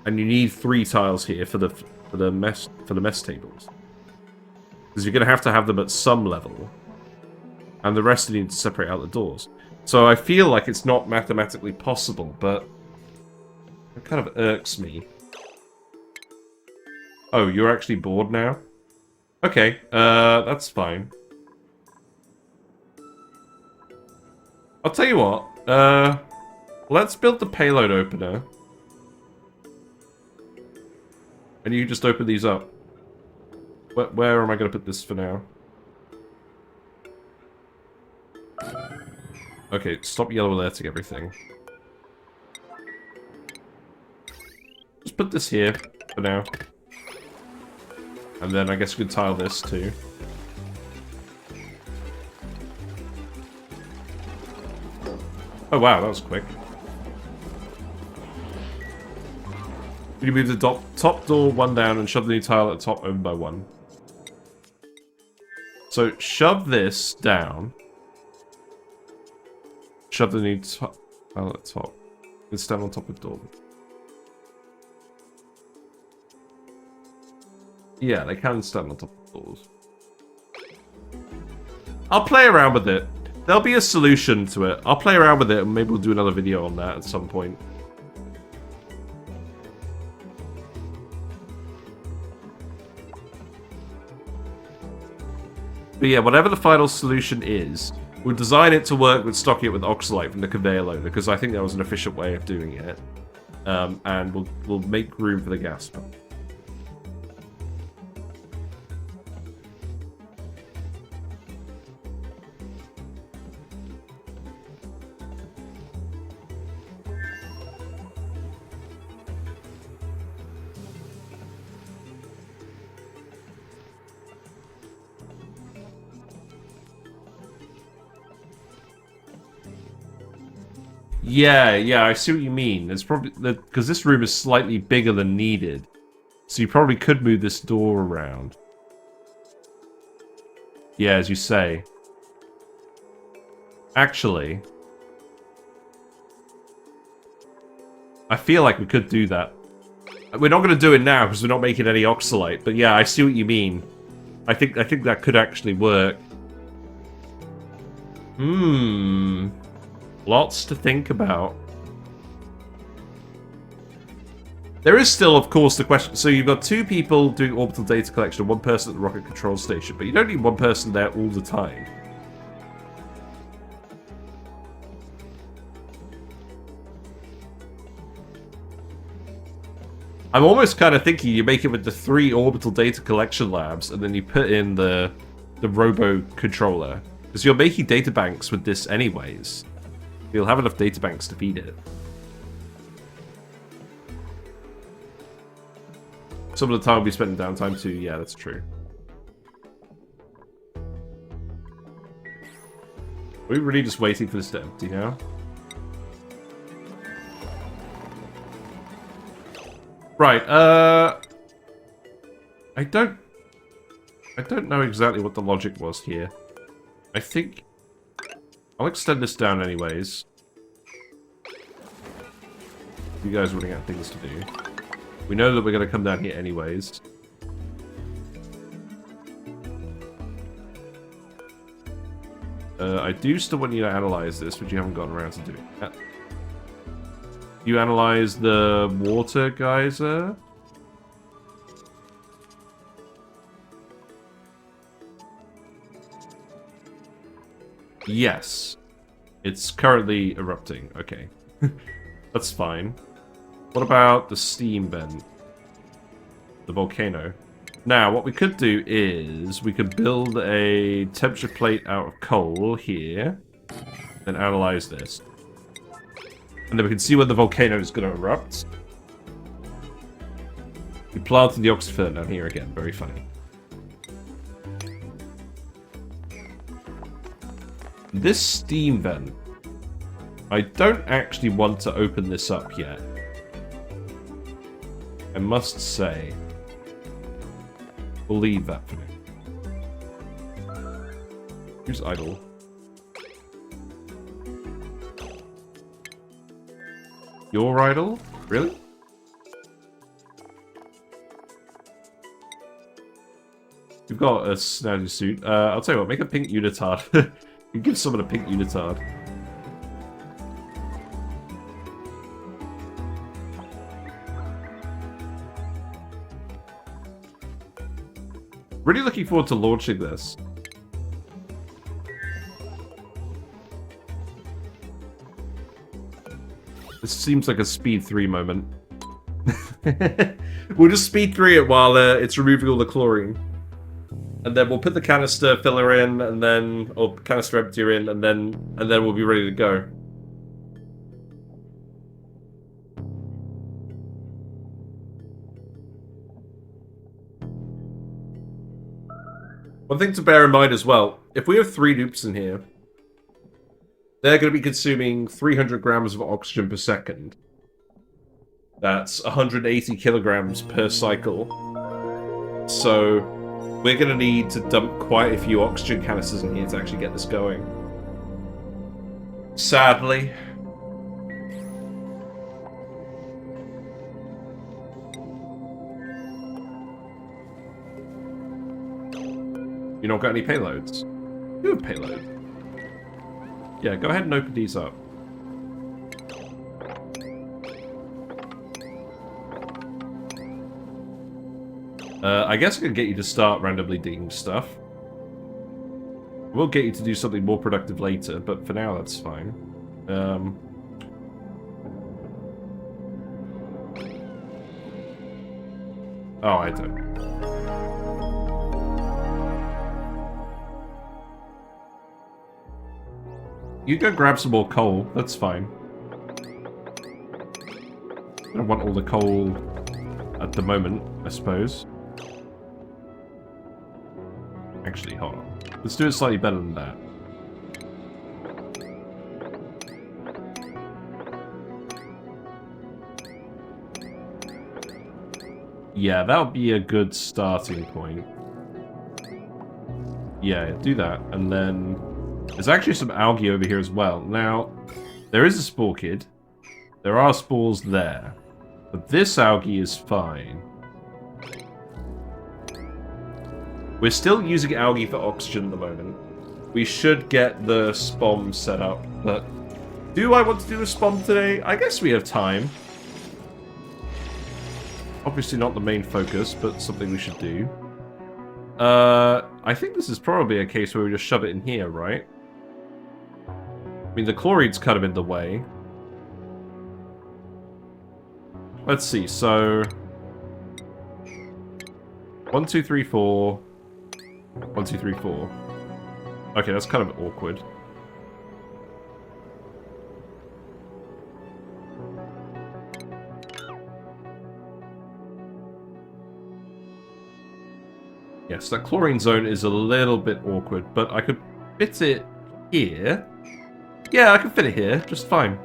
And you need 3 tiles here for the mess tables. Because you're going to have them at some level. And the rest you need to separate out the doors. So I feel like it's not mathematically possible, but it kind of irks me. Oh, you're actually bored now? Okay, that's fine. I'll tell you what, let's build the payload opener. And you just open these up. Where am I going to put this for now? Okay, stop yellow alerting everything. Just put this here for now. And then I guess we could tile this too. Oh wow, that was quick. You move the top door 1 down and shove the new tile at the top over by 1. So shove this down. Shove the new tile at the top. And stand on top of the door. Yeah, they can stand on top of doors. I'll play around with it. There'll be a solution to it. I'll play around with it and maybe we'll do another video on that at some point. But yeah, whatever the final solution is, we'll design it to work with stocking it with oxalite from the conveyor loader, because I think that was an efficient way of doing it. And we'll make room for the gas pump. Yeah, I see what you mean. It's probably because this room is slightly bigger than needed, so you probably could move this door around. Yeah, as you say. Actually, I feel like we could do that. We're not going to do it now because we're not making any oxalite. But yeah, I see what you mean. I think that could actually work. Lots to think about. There is still, of course, the question. So you've got 2 people doing orbital data collection and 1 person at the rocket control station, but you don't need 1 person there all the time. I'm almost kind of thinking you make it with the 3 orbital data collection labs, and then you put in the robo controller, because you're making data banks with this anyways. You'll have enough data banks to feed it. Some of the time will be spent in downtime too. Yeah, that's true. Are we really just waiting for this to empty now? Right, I don't know exactly what the logic was here. I think I'll extend this down anyways. You guys are running out of things to do. We know that we're going to come down here anyways. I do still want you to analyze this, but you haven't gotten around to doing that. You analyze the water geyser? Yes. It's currently erupting. Okay. That's fine. What about the steam vent? The volcano. Now, what we could do is we could build a temperature plate out of coal here and analyze this. And then we can see when the volcano is going to erupt. We planted the oxygen down here again. Very funny. This steam vent, I don't actually want to open this up yet. I must say. We'll leave that for now. Who's idle? You're idle? Really? You've got a snazzy suit. I'll tell you what, make a pink unitard. You give someone a pink unitard. Really looking forward to launching this. This seems like a speed 3 moment. We'll just speed 3 it while it's removing all the chlorine. And then we'll put the canister filler in, and then, or canister emptier in, and then we'll be ready to go. One thing to bear in mind as well, if we have 3 dupes in here, they're going to be consuming 300 grams of oxygen per second. That's 180 kilograms per cycle. So we're going to need to dump quite a few oxygen canisters in here to actually get this going. Sadly. You not got any payloads? You have payload. Yeah, go ahead and open these up. I guess I can get you to start randomly digging stuff. We'll get you to do something more productive later, but for now that's fine. Oh, I don't. You go grab some more coal, that's fine. I don't want all the coal at the moment, I suppose. Actually, hold on. Let's do it slightly better than that. Yeah, that would be a good starting point. Yeah, do that, and then... There's actually some algae over here as well. Now, there is a spore kid. There are spores there. But this algae is fine. We're still using algae for oxygen at the moment. We should get the SPOM set up. But do I want to do a SPOM today? I guess we have time. Obviously not the main focus, but something we should do. I think this is probably a case where we just shove it in here, right? I mean, the chlorine's kind of in the way. Let's see, so... 1, 2, 3, 4... 1, 2, 3, 4. Okay, that's kind of awkward. Yes, that chlorine zone is a little bit awkward, but I could fit it here. Yeah, I can fit it here, just fine.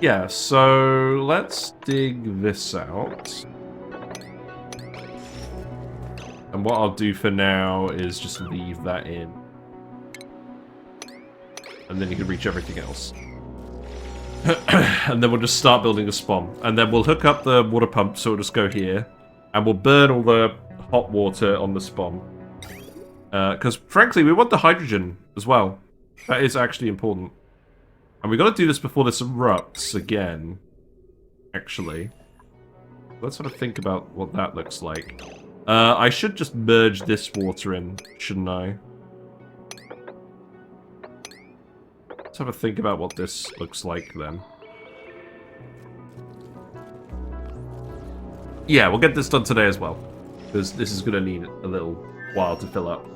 Yeah, so let's dig this out. And what I'll do for now is just leave that in. And then you can reach everything else. And then we'll just start building a SPOM. And then we'll hook up the water pump, so it'll just go here. And we'll burn all the hot water on the SPOM. Because, frankly, we want the hydrogen as well. That is actually important. And we've got to do this before this erupts again. Actually. Let's sort of think about what that looks like. I should just merge this water in, shouldn't I? Let's have a think about what this looks like then. Yeah, we'll get this done today as well. Because this is going to need a little while to fill up.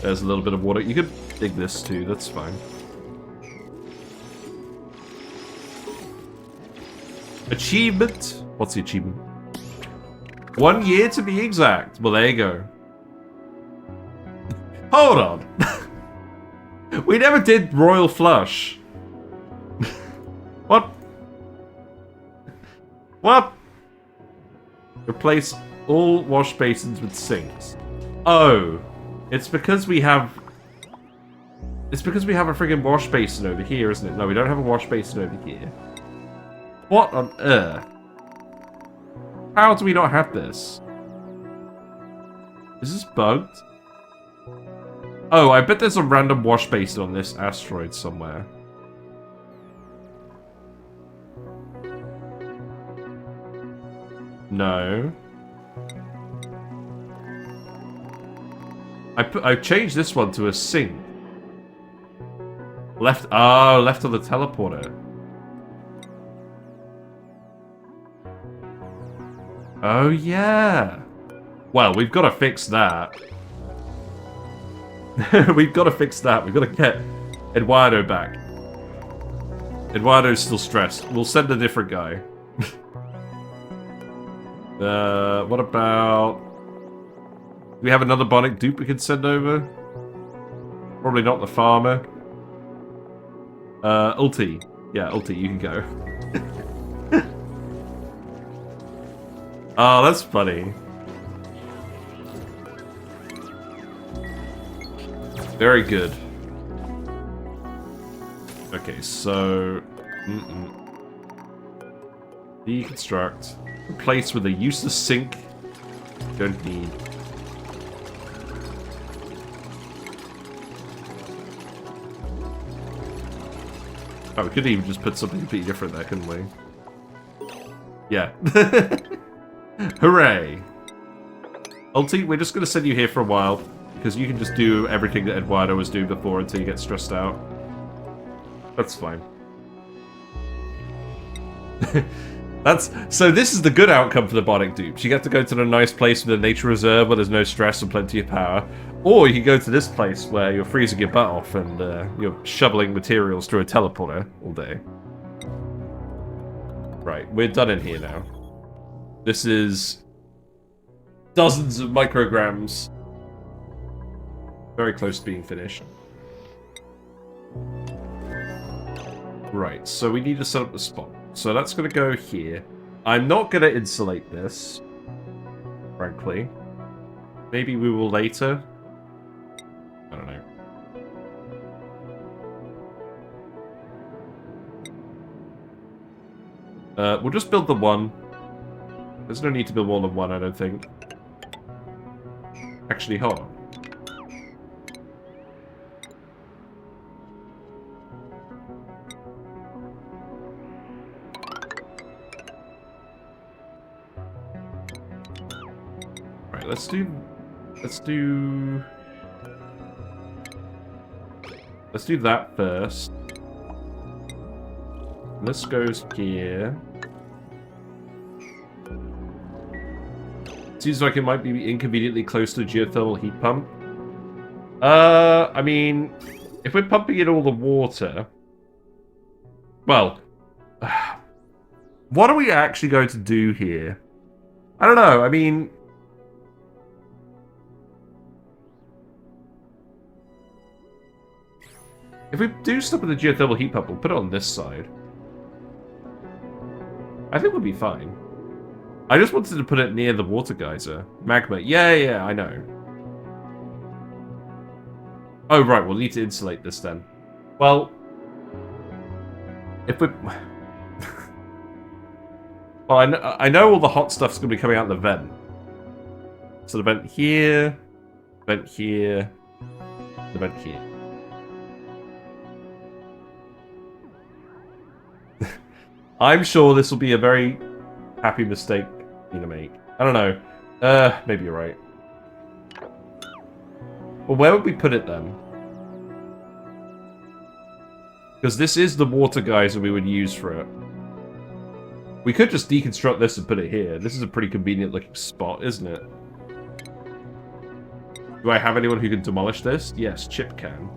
There's a little bit of water. You could dig this too, that's fine. Achievement! What's the achievement? 1 year to be exact. Well, there you go. Hold on. We never did Royal Flush. What? What? Replace all wash basins with sinks. Oh, it's because we have... It's because we have a friggin' wash basin over here, isn't it? No, we don't have a wash basin over here. What on earth? How do we not have this? Is this bugged? Oh, I bet there's a random wash basin on this asteroid somewhere. No. I changed this one to a sink. Left on the teleporter. Oh yeah. Well, we've got to fix that. We've got to fix that. We've got to get Eduardo back. Eduardo's still stressed. We'll send a different guy. What about... Do we have another Bionic Dupe we can send over? Probably not the farmer. Ulti. Yeah, Ulti, you can go. Oh, that's funny. Very good. Okay, so... Deconstruct. Replace with a useless sink. Don't need. Oh, we could even just put something completely different there, couldn't we? Yeah. Hooray! Ulti, we're just going to send you here for a while, because you can just do everything that Eduardo was doing before until you get stressed out. That's fine. So this is the good outcome for the Bionic Dupes. You get to go to a nice place with a nature reserve where there's no stress and plenty of power. Or you can go to this place where you're freezing your butt off and you're shoveling materials through a teleporter all day. Right, we're done in here now. This is dozens of micrograms. Very close to being finished. Right, so we need to set up the spot. So that's going to go here. I'm not going to insulate this, frankly. Maybe we will later. I don't know. We'll just build the one. There's no need to build more than one, I don't think. Actually, hold on. Right, let's do that first. This goes here. Seems like it might be inconveniently close to the geothermal heat pump. I mean, if we're pumping in all the water... Well... What are we actually going to do here? I don't know, I mean... If we do stuff with the geothermal heat pump, we'll put it on this side. I think we'll be fine. I just wanted to put it near the water geyser. Magma. Yeah, I know. Oh, right. We'll need to insulate this then. Well, if we... Well, I know all the hot stuff's going to be coming out the vent. So the vent here, the vent here. I'm sure this will be a very happy mistake for you to make. I don't know. Maybe you're right. Well, where would we put it then? Because this is the water geyser we would use for it. We could just deconstruct this and put it here. This is a pretty convenient looking spot, isn't it? Do I have anyone who can demolish this? Yes, Chip can.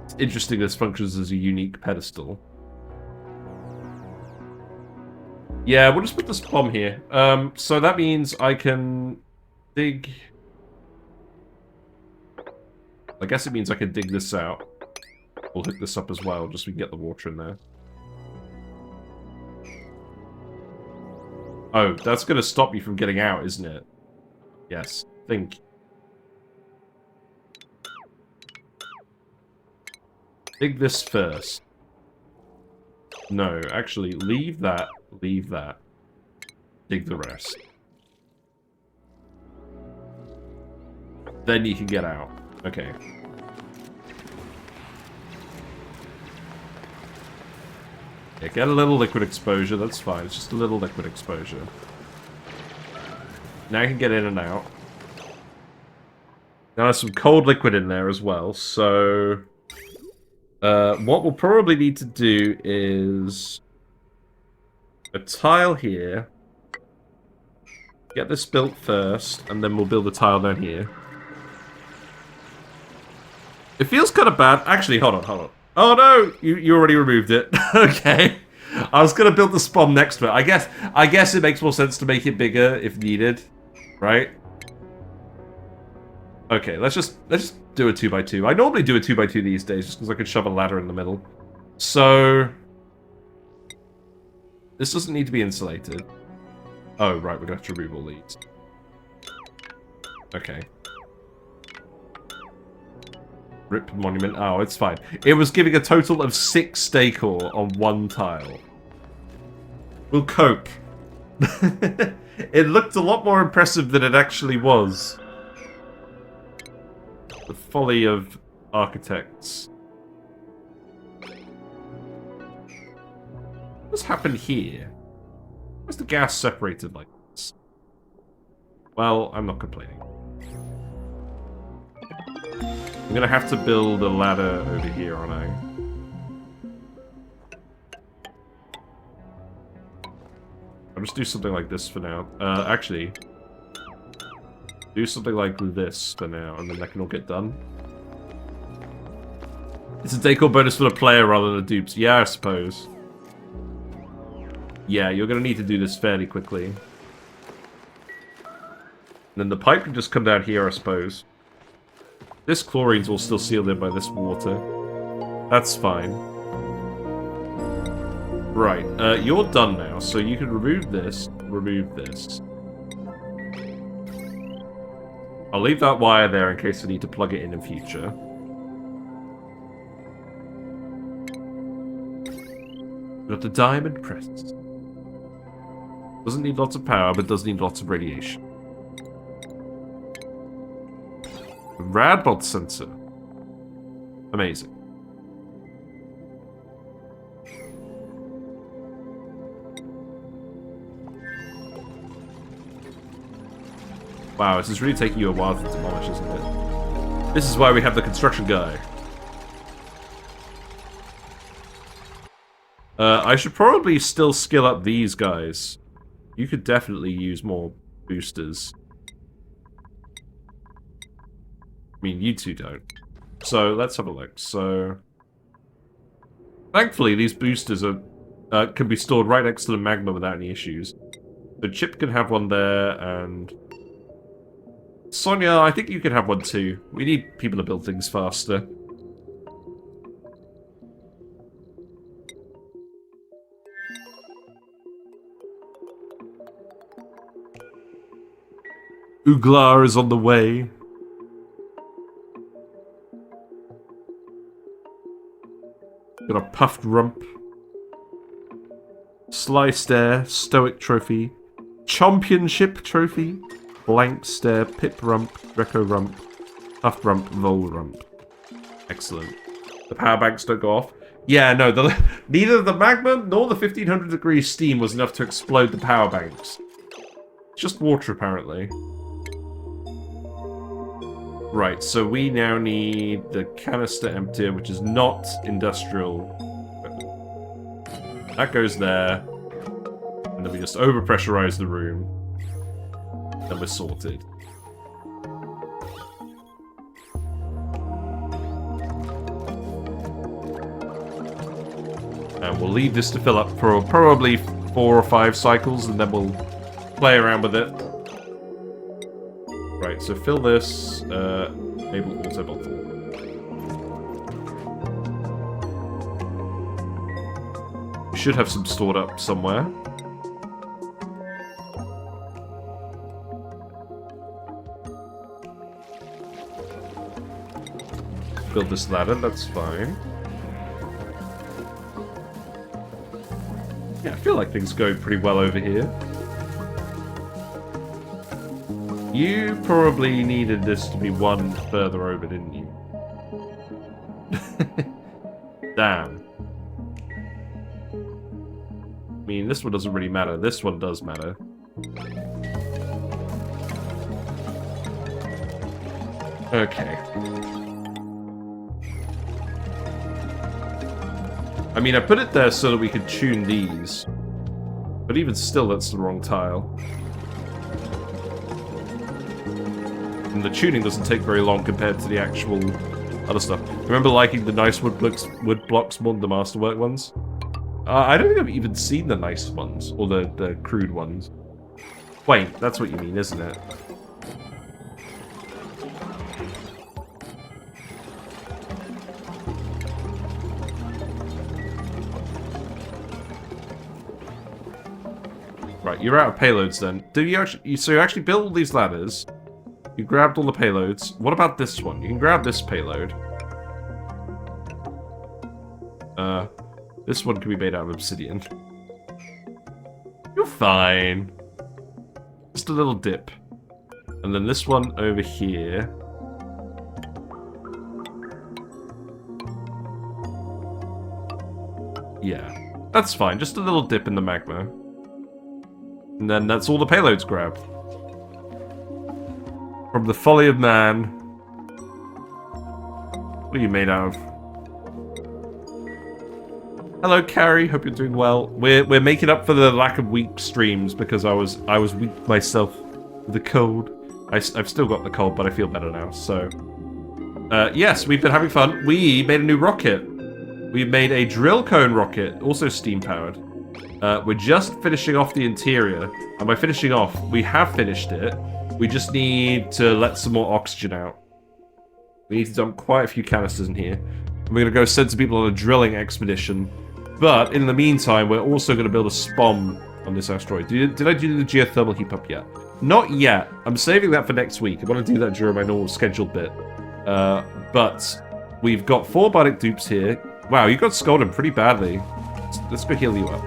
It's interesting this functions as a unique pedestal. Yeah, we'll just put this bomb here. So that means I can dig... I guess it means I can dig this out. We'll hook this up as well, just so we can get the water in there. Oh, that's going to stop you from getting out, isn't it? Yes, think. Dig this first. No, actually, leave that. Leave that. Dig the rest. Then you can get out. Okay. Yeah, get a little liquid exposure, that's fine. It's just a little liquid exposure. Now you can get in and out. Now there's some cold liquid in there as well, so... what we'll probably need to do is... a tile here. Get this built first, and then we'll build a tile down here. It feels kind of bad. Actually, hold on. Oh no! You already removed it. Okay. I was gonna build the spawn next to it. I guess it makes more sense to make it bigger if needed. Right? Okay, let's just do a 2x2. I normally do a 2x2 these days just because I can shove a ladder in the middle. So this doesn't need to be insulated. Oh right, we're gonna have to remove all these. Okay. Rip monument. Oh, it's fine. It was giving a total of 6 decor on one tile. We'll cope. It looked a lot more impressive than it actually was. The folly of architects. What's happened here? Why's the gas separated like this? Well, I'm not complaining. I'm gonna have to build a ladder over here, aren't I? I'll just do something like this for now. Actually, do something like this for now, and then that can all get done. It's a decor bonus for the player rather than the dupes. Yeah, I suppose. Yeah, you're gonna need to do this fairly quickly. And then the pipe can just come down here, I suppose. This chlorine's all still sealed in by this water. That's fine. Right, you're done now, so you can remove this, remove this. I'll leave that wire there in case I need to plug it in future. Got the diamond press. Doesn't need lots of power, but does need lots of radiation. Radbot sensor. Amazing. Wow, this is really taking you a while to demolish, isn't it? This is why we have the construction guy. I should probably still skill up these guys. You could definitely use more boosters. I mean, you two don't. So, let's have a look. So, thankfully, these boosters are can be stored right next to the magma without any issues. So, Chip can have one there, and... Sonia, I think you can have one too. We need people to build things faster. Uglar is on the way. Got a puffed rump. Sly stare, stoic trophy, championship trophy, blank stare, pip rump, Greco rump, puffed rump, vol rump. Excellent. The power banks don't go off. Yeah, no, neither the magma nor the 1500 degrees steam was enough to explode the power banks. It's just water, apparently. Right, so we now need the canister emptier, which is not industrial. That goes there. And then we just overpressurize the room. Then we're sorted. And we'll leave this to fill up for probably 4 or 5 cycles, and then we'll play around with it. Right, so fill this, enable auto bottle. We should have some stored up somewhere. Build this ladder, that's fine. Yeah, I feel like things go pretty well over here. You probably needed this to be one further over, didn't you? Damn. I mean, this one doesn't really matter. This one does matter. Okay. I mean, I put it there so that we could tune these. But even still, that's the wrong tile. And the tuning doesn't take very long compared to the actual other stuff. Remember liking the nice wood blocks more than the masterwork ones? I don't think I've even seen the nice ones, or the crude ones. Wait, that's what you mean, isn't it? Right, you're out of payloads then. Do you actually? So you actually built all these ladders. You grabbed all the payloads. What about this one? You can grab this payload. This one can be made out of obsidian. You're fine. Just a little dip. And then this one over here. Yeah, that's fine. Just a little dip in the magma. And then that's all the payloads grabbed. From the folly of man. What are you made out of? Hello, Carrie. Hope you're doing well. We're making up for the lack of weak streams because I was weak myself with the cold. I've still got the cold, but I feel better now. So, yes, we've been having fun. We made a new rocket. We made a Drillcone rocket, also steam powered. We're just finishing off the interior, and by finishing off, we have finished it. We just need to let some more oxygen out. We need to dump quite a few canisters in here. And we're going to go send some people on a drilling expedition. But in the meantime, we're also going to build a spawn on this asteroid. Did I do the geothermal heap up yet? Not yet. I'm saving that for next week. I want to do that during my normal scheduled bit. But we've got 4 Bionic dupes here. Wow, you got scolded pretty badly. Let's go heal you up.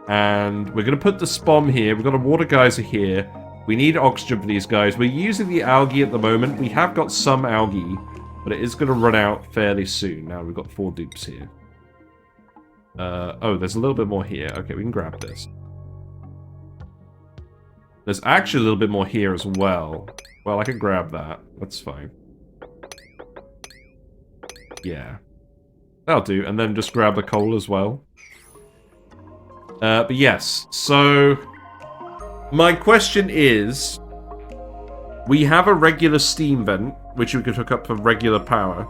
And we're going to put the spawn here. We've got a water geyser here. We need oxygen for these guys. We're using the algae at the moment. We have got some algae, but it is going to run out fairly soon. Now we've got 4 dupes here. Oh, there's a little bit more here. Okay, we can grab this. There's actually a little bit more here as well. Well, I can grab that. That's fine. Yeah. That'll do. And then just grab the coal as well. But yes, so my question is, we have a regular steam vent, which we could hook up for regular power.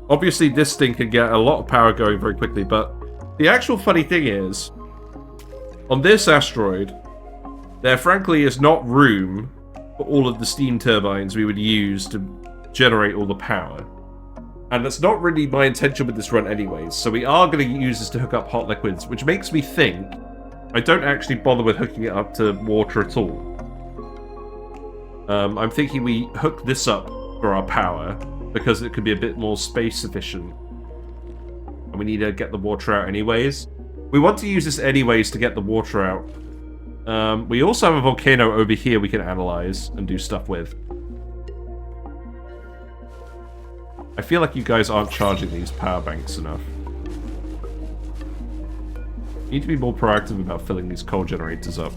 Obviously, this thing can get a lot of power going very quickly, but the actual funny thing is, on this asteroid, there frankly is not room for all of the steam turbines we would use to generate all the power. And that's not really my intention with this run anyways, so we are going to use this to hook up hot liquids, which makes me think I don't actually bother with hooking it up to water at all. I'm thinking we hook this up for our power, because it could be a bit more space efficient. And we need to get the water out anyways. We want to use this anyways to get the water out. We also have a volcano over here we can analyze and do stuff with. I feel like you guys aren't charging these power banks enough. You need to be more proactive about filling these coal generators up.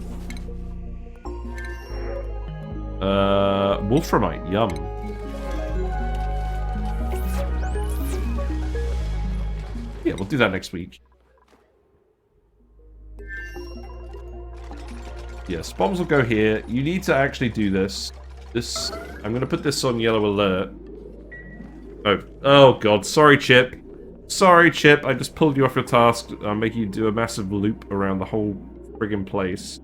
Wolframite, yum. Yeah, we'll do that next week. Yes, bombs will go here. You need to actually do this. I'm going to put this on yellow alert. Oh god, sorry, Chip. Sorry, Chip, I just pulled you off your task. I'm making you do a massive loop around the whole friggin' place.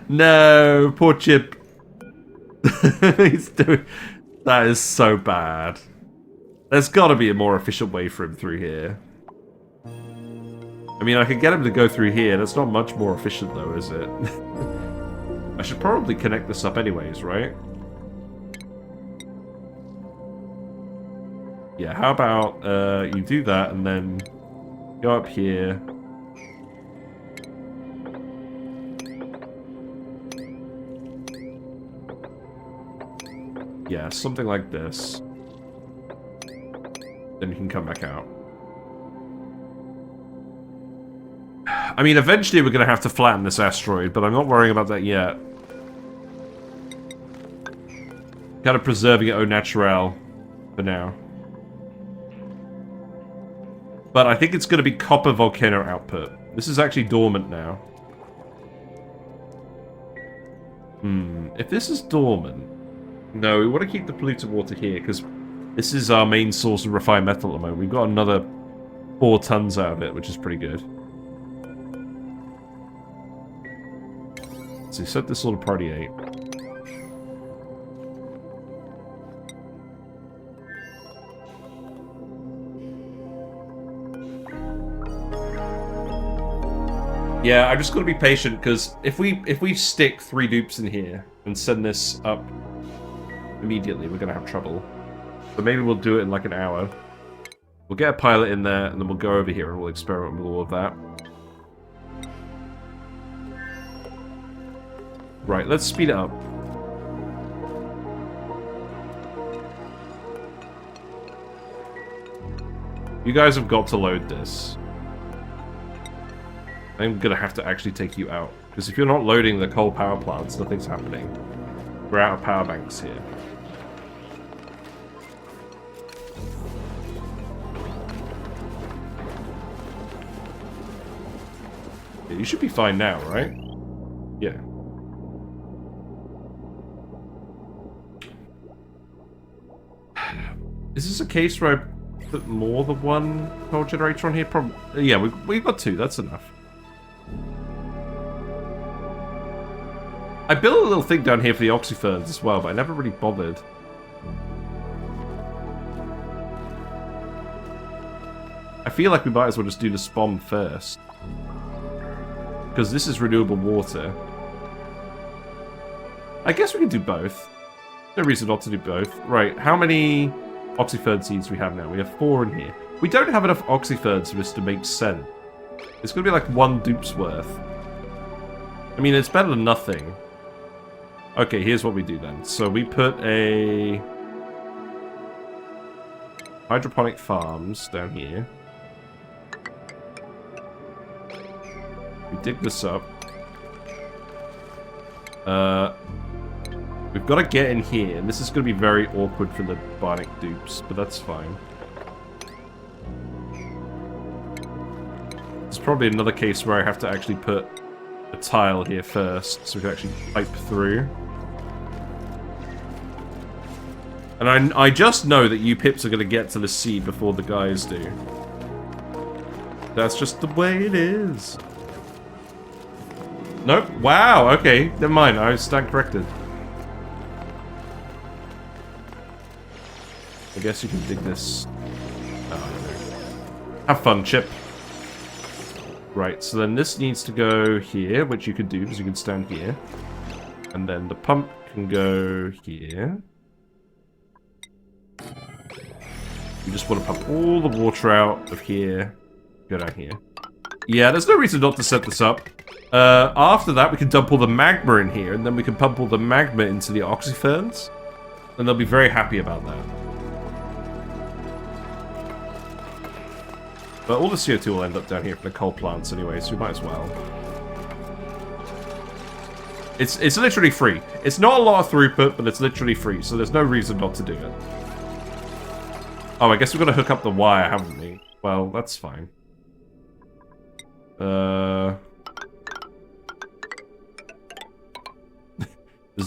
No, poor Chip. He's doing... That is so bad. There's gotta be a more efficient way for him through here. I mean, I could get him to go through here. That's not much more efficient, though, is it? I should probably connect this up anyways, right? Yeah, how about you do that and then go up here. Yeah, something like this. Then you can come back out. I mean, eventually we're going to have to flatten this asteroid, but I'm not worrying about that yet. Kind of preserving it au naturel for now. But I think it's going to be copper volcano output. This is actually dormant now. If this is dormant... No, we want to keep the polluted water here, because this is our main source of refined metal at the moment. We've got another 4 tons out of it, which is pretty good. So set this all to priority 8. Yeah, I'm just gonna be patient because if we stick 3 dupes in here and send this up immediately, we're gonna have trouble. But maybe we'll do it in like an hour. We'll get a pilot in there and then we'll go over here and we'll experiment with all of that. Right, let's speed it up. You guys have got to load this. I'm gonna have to actually take you out. Because if you're not loading the coal power plants, nothing's happening. We're out of power banks here. Yeah, you should be fine now, right? Yeah. Is this a case where I put more than 1 coal generator on here? Probably. Yeah, we've got 2. That's enough. I built a little thing down here for the oxyferns as well, but I never really bothered. I feel like we might as well just do the spawn first. Because this is renewable water. I guess we can do both. No reason not to do both. Right, how many oxyfern seeds we have now? We have 4 in here. We don't have enough oxyferns for this to make sense. It's going to be like 1 dupe's worth. I mean, it's better than nothing. Okay, here's what we do then. So we put a hydroponic farms down here. We dig this up. We've got to get in here, and this is going to be very awkward for the Bionic dupes, but that's fine. There's probably another case where I have to actually put a tile here first, so we can actually pipe through. And I just know that you pips are going to get to the sea before the guys do. That's just the way it is. Nope. Wow, okay. Never mind, I stand corrected. I guess you can dig this. Oh, have fun, Chip. Right, so then this needs to go here, which you could do, because you can stand here. And then the pump can go here. You just want to pump all the water out of here. Go down here. Yeah, there's no reason not to set this up. After that, we can dump all the magma in here, and then we can pump all the magma into the oxyferns. And they'll be very happy about that. But all the CO2 will end up down here for the coal plants anyway, so we might as well. It's literally free. It's not a lot of throughput, but it's literally free, so there's no reason not to do it. Oh, I guess we've got to hook up the wire, haven't we? Well, that's fine. There's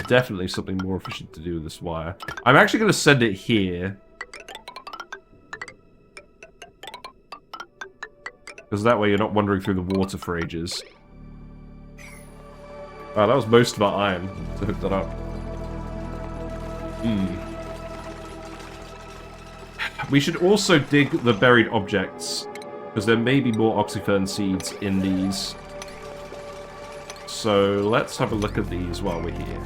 definitely something more efficient to do with this wire. I'm actually going to send it here. Because that way you're not wandering through the water for ages. Wow, that was most of our iron to hook that up. We should also dig the buried objects, because there may be more oxyfern seeds in these. So let's have a look at these while we're here.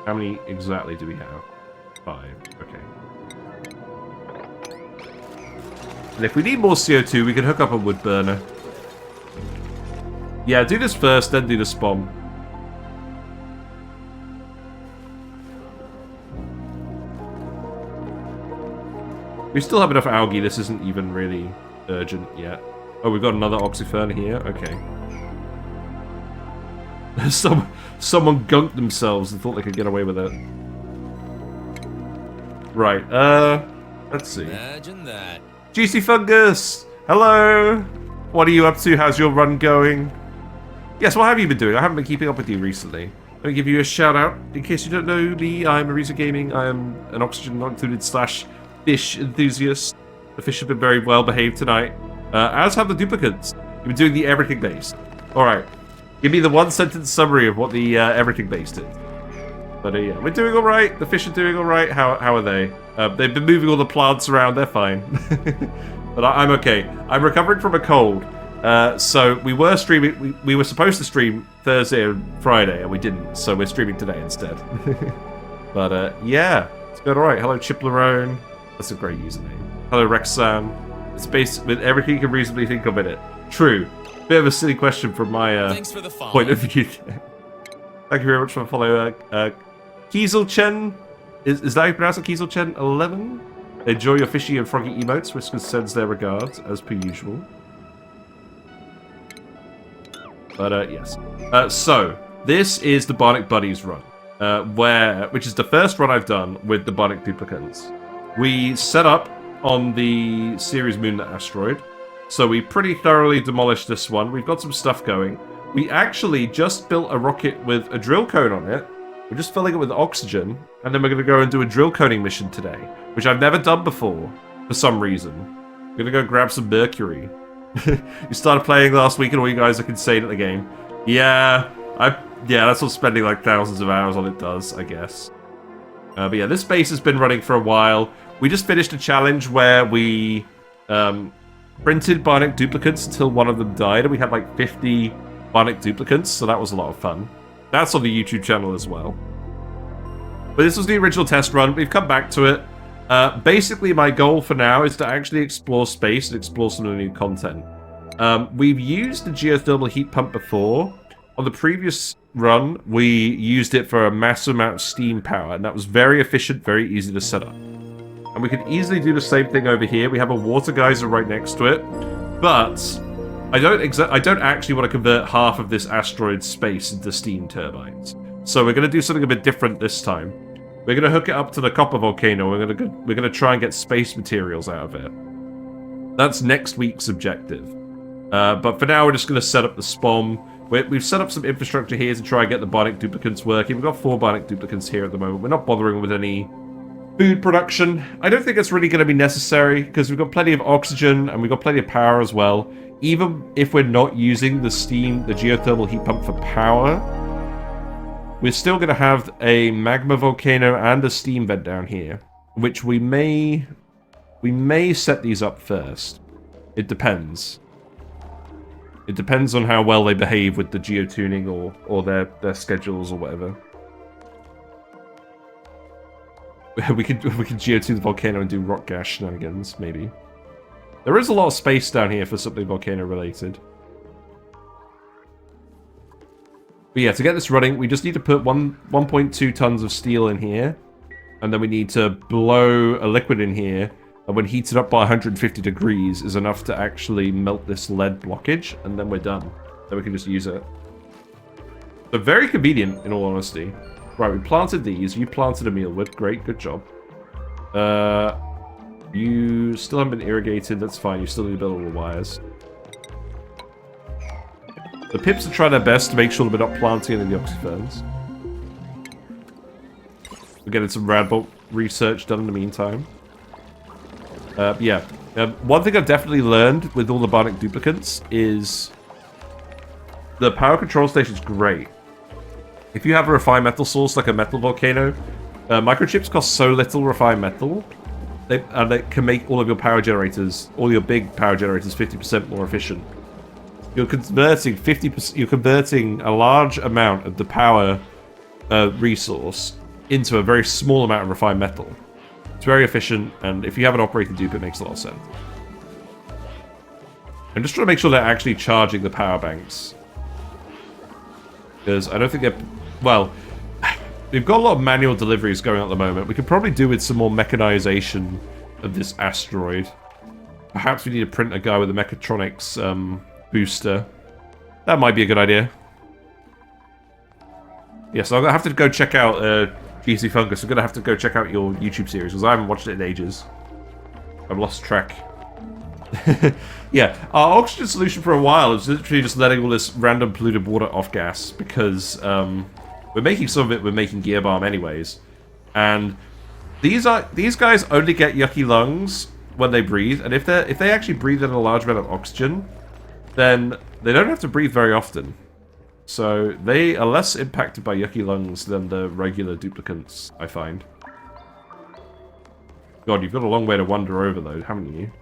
How many exactly do we have? 5. Okay. And if we need more CO2, we can hook up a wood burner. Yeah, do this first, then do the spawn. We still have enough algae, this isn't even really urgent yet. Oh, we've got another oxyfern here? Okay. Someone gunked themselves and thought they could get away with it. Right, let's see. Imagine that. Juicy Fungus! Hello! What are you up to? How's your run going? Yes, what have you been doing? I haven't been keeping up with you recently. Let me give you a shout out. In case you don't know me, I'm Arisa Gaming. I am an oxygen not included / fish enthusiast. The fish have been very well behaved tonight. As have the duplicants. You've been doing the everything based. Alright. Give me the 1-sentence summary of what the everything based is. But yeah, we're doing alright. The fish are doing alright. How are they? They've been moving all the plants around. They're fine. But I'm okay. I'm recovering from a cold. So we were streaming. We were supposed to stream Thursday and Friday, and we didn't. So we're streaming today instead. But yeah, it's going alright. Hello, Chiplerone. That's a great username. Hello, Rexan. It's based with everything you can reasonably think of in it. True. Bit of a silly question from my Thanks for the follow. point of view. Thank you very much for the follow. Kieselchen. Is that how you pronounce it? Kieselchen 11? Enjoy your fishy and froggy emotes. Whiskers sends their regards, as per usual. But, yes. So, this is the Bionic Buddies run. Which is the first run I've done with the Bionic Duplicants. We set up on the Ceres Moonlet asteroid. So we pretty thoroughly demolished this one. We've got some stuff going. We actually just built a rocket with a Drillcone on it. We're just filling it with oxygen. And then we're going to go and do a Drillconing mission today. Which I've never done before, for some reason. We're going to go grab some Mercury. You started playing last week and all you guys are insane at the game. Yeah, that's what spending like thousands of hours on it does, I guess. But yeah, this base has been running for a while. We just finished a challenge where we printed Bionic Duplicants until one of them died, and we had like 50 Bionic Duplicants, so that was a lot of fun. That's on the YouTube channel as well. But this was the original test run. We've come back to it. Basically, my goal for now is to actually explore space and explore some of the new content. We've used the geothermal heat pump before. On the previous run, we used it for a massive amount of steam power, and that was very efficient, very easy to set up. And we could easily do the same thing over here. We have a water geyser right next to it, but I don't actually want to convert half of this asteroid space into steam turbines. So we're going to do something a bit different this time. We're going to hook it up to the copper volcano. We're going to try and get space materials out of it. That's next week's objective. But for now, we're just going to set up the spawn. We've set up some infrastructure here to try and get the Bionic Duplicants working. We've got 4 Bionic Duplicants here at the moment. We're not bothering with any food production. I don't think it's really going to be necessary because we've got plenty of oxygen and we've got plenty of power as well. Even if we're not using the geothermal heat pump for power, we're still going to have a magma volcano and a steam vent down here, which we may set these up first. It depends. It depends on how well they behave with the geotuning or their schedules or whatever. We could geotune the volcano and do rock gas shenanigans, maybe. There is a lot of space down here for something volcano related. But yeah, to get this running, we just need to put 1.2 tons of steel in here. And then we need to blow a liquid in here. And when heated up by 150 degrees is enough to actually melt this lead blockage. And then we're done. Then we can just use it. So very convenient, in all honesty. Right, we planted these. You planted a mealwood. Great, good job. You still haven't been irrigated. That's fine. You still need to build all the wires. The pips are trying their best to make sure that we're not planting any of the oxyferns. We're getting some radbolt research done in the meantime. Yeah, One thing I've definitely learned with all the Bionic Duplicants is the power control station's great. If you have a refined metal source like a metal volcano, microchips cost so little refined metal, and they can make all of your power generators, all your big power generators, 50% more efficient. You're converting 50%. You're converting a large amount of the power resource into a very small amount of refined metal. It's very efficient, and if you have an operating dupe, it makes a lot of sense. I'm just trying to make sure they're actually charging the power banks, because I don't think they're... Well, we've got a lot of manual deliveries going on at the moment. We could probably do with some more mechanization of this asteroid. Perhaps we need to print a guy with a mechatronics booster. That might be a good idea. Yeah, so I'm gonna have to go check out GC Fungus. I'm gonna have to go check out your YouTube series because I haven't watched it in ages. I've lost track. Yeah, our oxygen solution for a while is literally just letting all this random polluted water off gas because we're making some of it. We're making gear balm anyways, and these guys only get yucky lungs when they breathe, and if they actually breathe in a large amount of oxygen, then they don't have to breathe very often. So they are less impacted by yucky lungs than the regular duplicants, I find. God, you've got a long way to wander over though, haven't you?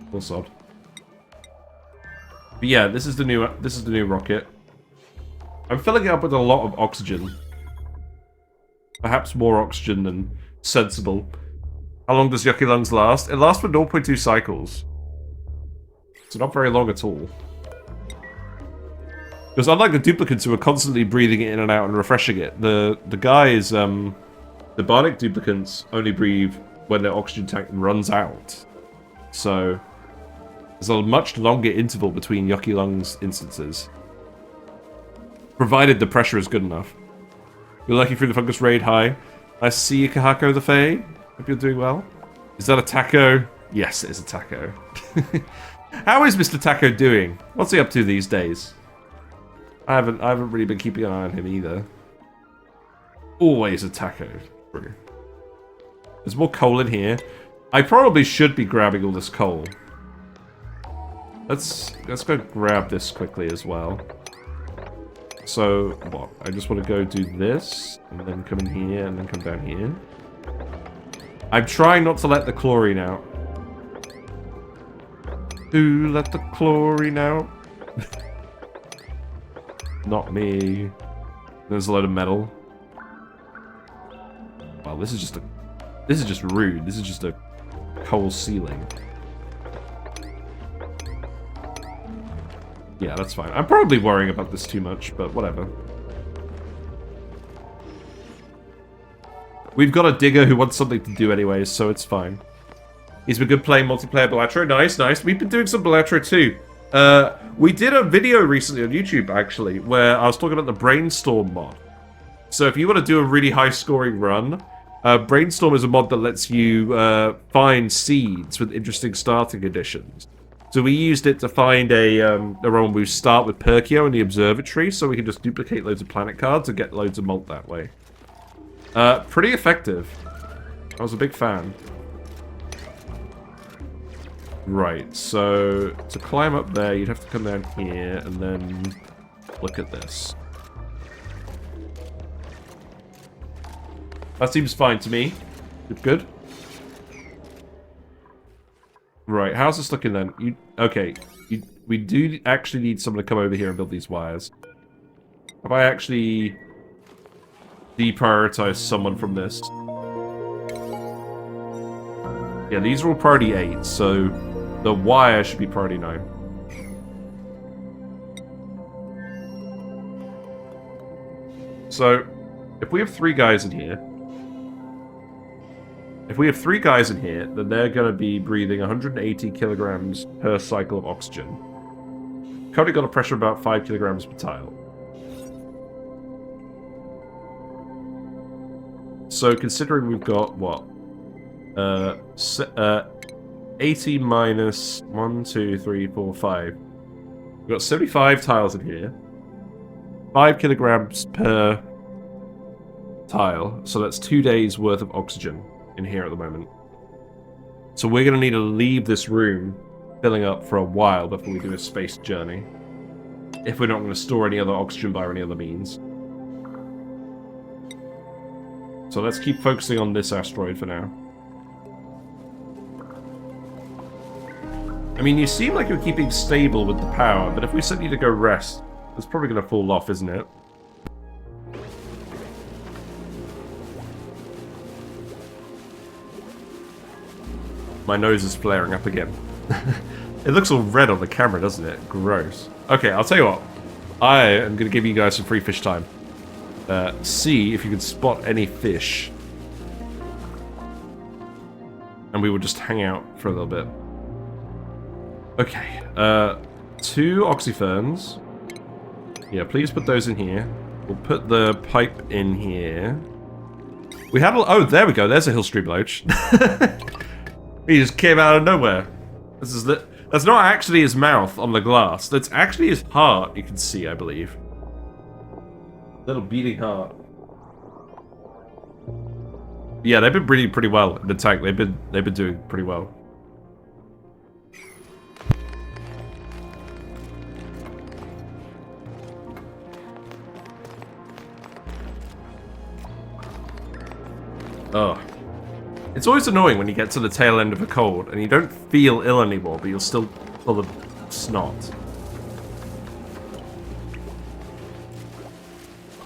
Full sod. But yeah, this is the new rocket. I'm filling it up with a lot of oxygen. Perhaps more oxygen than sensible. How long does yucky lungs last? It lasts for 0.2 cycles. So not very long at all. Because unlike the duplicants who are constantly breathing it in and out and refreshing it, the guys, the Bionic Duplicants only breathe when their oxygen tank runs out. So there's a much longer interval between yucky lungs instances. Provided the pressure is good enough. You're lucky through the fungus raid. Hi. Nice to see you, Kahako the Fae. Hope you're doing well. Is that a taco? Yes, it is a taco. How is Mr. Taco doing? What's he up to these days? I haven't really been keeping an eye on him either. Always a taco. There's more coal in here. I probably should be grabbing all this coal. Let's go grab this quickly as well. So what? I just want to go do this, and then come in here, and then come down here. I'm trying not to let the chlorine out. Who let the chlorine out? Not me. There's a load of metal. Wow, this is just rude. This is just a coal ceiling. Yeah, that's fine. I'm probably worrying about this too much, but whatever. We've got a digger who wants something to do anyways, so it's fine. He's been good playing multiplayer Bellatrix. Nice, nice. We've been doing some Bellatrix too. We did a video recently on YouTube, actually, where I was talking about the Brainstorm mod. So if you want to do a really high-scoring run, Brainstorm is a mod that lets you find seeds with interesting starting conditions. So we used it to find a run we start with Perkio in the observatory, so we can just duplicate loads of planet cards and get loads of malt that way. Pretty effective. I was a big fan. Right, so to climb up there, you'd have to come down here and then look at this. That seems fine to me. Good. Right, how's this looking then? We do actually need someone to come over here and build these wires. Have I actually deprioritized someone from this? Yeah, these are all priority 8, so the wire should be priority 9. So, if we have 3 guys in here, then they're going to be breathing 180 kilograms per cycle of oxygen. Currently got a pressure of about 5 kilograms per tile. So considering we've got, what? 80 minus 1, 2, 3, 4, 5. We've got 75 tiles in here. 5 kilograms per tile. So that's 2 days worth of oxygen in here at the moment. So we're going to need to leave this room filling up for a while before we do a space journey. If we're not going to store any other oxygen by any other means. So let's keep focusing on this asteroid for now. I mean, you seem like you're keeping stable with the power, but if we send you to go rest, it's probably going to fall off, isn't it? My nose is flaring up again. It looks all red on the camera, doesn't it? Gross. Okay, I'll tell you what. I am going to give you guys some free fish time. See if you can spot any fish. And we will just hang out for a little bit. Okay, 2 oxyferns. Yeah, please put those in here. We'll put the pipe in here. We had oh, there we go. There's a Hillstream Loach. He just came out of nowhere. This is that's not actually his mouth on the glass. That's actually his heart, you can see, I believe. Little beating heart. Yeah, they've been breeding pretty well in the tank. They've been doing pretty well. Oh. It's always annoying when you get to the tail end of a cold and you don't feel ill anymore, but you're still full of snot.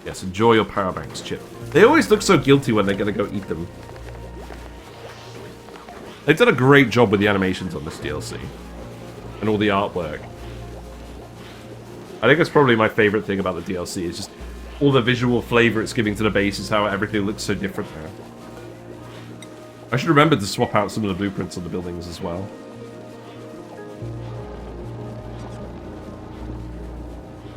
Yes, enjoy your power banks, Chip. They always look so guilty when they're going to go eat them. They've done a great job with the animations on this DLC. And all the artwork. I think that's probably my favorite thing about the DLC, is just all the visual flavor it's giving to the base, is how everything looks so different now. I should remember to swap out some of the blueprints on the buildings as well.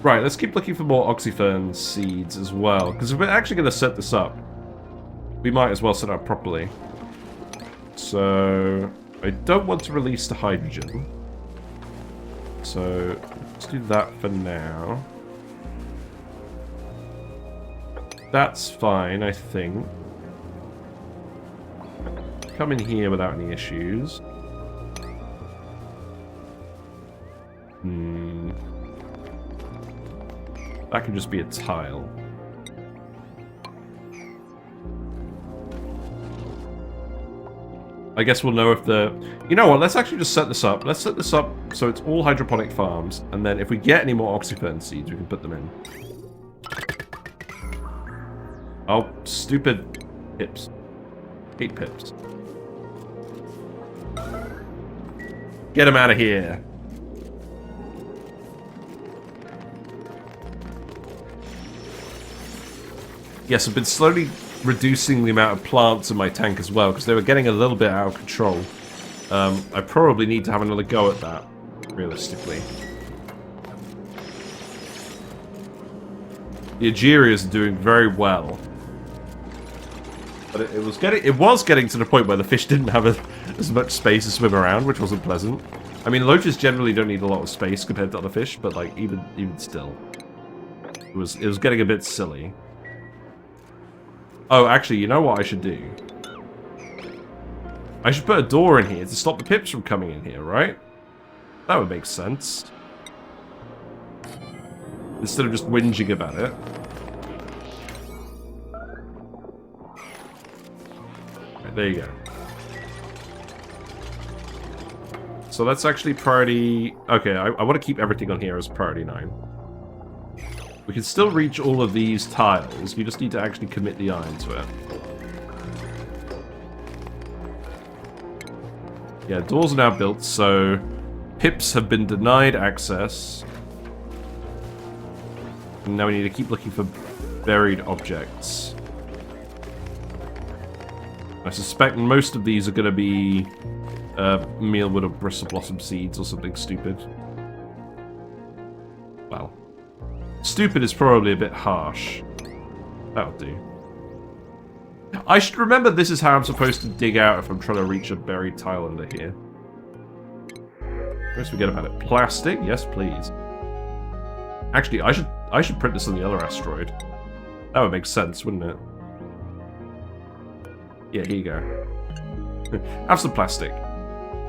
Right, let's keep looking for more oxyfern seeds as well, because if we're actually going to set this up, we might as well set it up properly. So, I don't want to release the hydrogen. So, let's do that for now. That's fine, I think. Come in here without any issues. That could just be a tile. I guess we'll know if the... You know what, let's actually just set this up. Let's set this up so it's all hydroponic farms, and then if we get any more oxyfern seeds, we can put them in. Oh, stupid pips. Hate pips. Get him out of here. Yes, I've been slowly reducing the amount of plants in my tank as well, because they were getting a little bit out of control. I probably need to have another go at that, realistically. The Agerias are doing very well. But it was getting to the point where the fish didn't have as much space to swim around, which wasn't pleasant. I mean, loaches generally don't need a lot of space compared to other fish, but like even still, it was getting a bit silly. Oh, actually, you know what I should do? I should put a door in here to stop the pips from coming in here, right? That would make sense. Instead of just whinging about it. Right, there you go. So that's actually priority... Okay, I want to keep everything on here as priority 9. We can still reach all of these tiles. You just need to actually commit the iron to it. Yeah, doors are now built, so pips have been denied access. And now we need to keep looking for buried objects. I suspect most of these are going to be mealwood or bristle blossom seeds or something stupid. Well, stupid is probably a bit harsh. That'll do. I should remember this is how I'm supposed to dig out if I'm trying to reach a buried tile under here. Let's forget about it. Plastic? Yes, please. Actually, I should print this on the other asteroid. That would make sense, wouldn't it? Yeah, here you go. Have some plastic.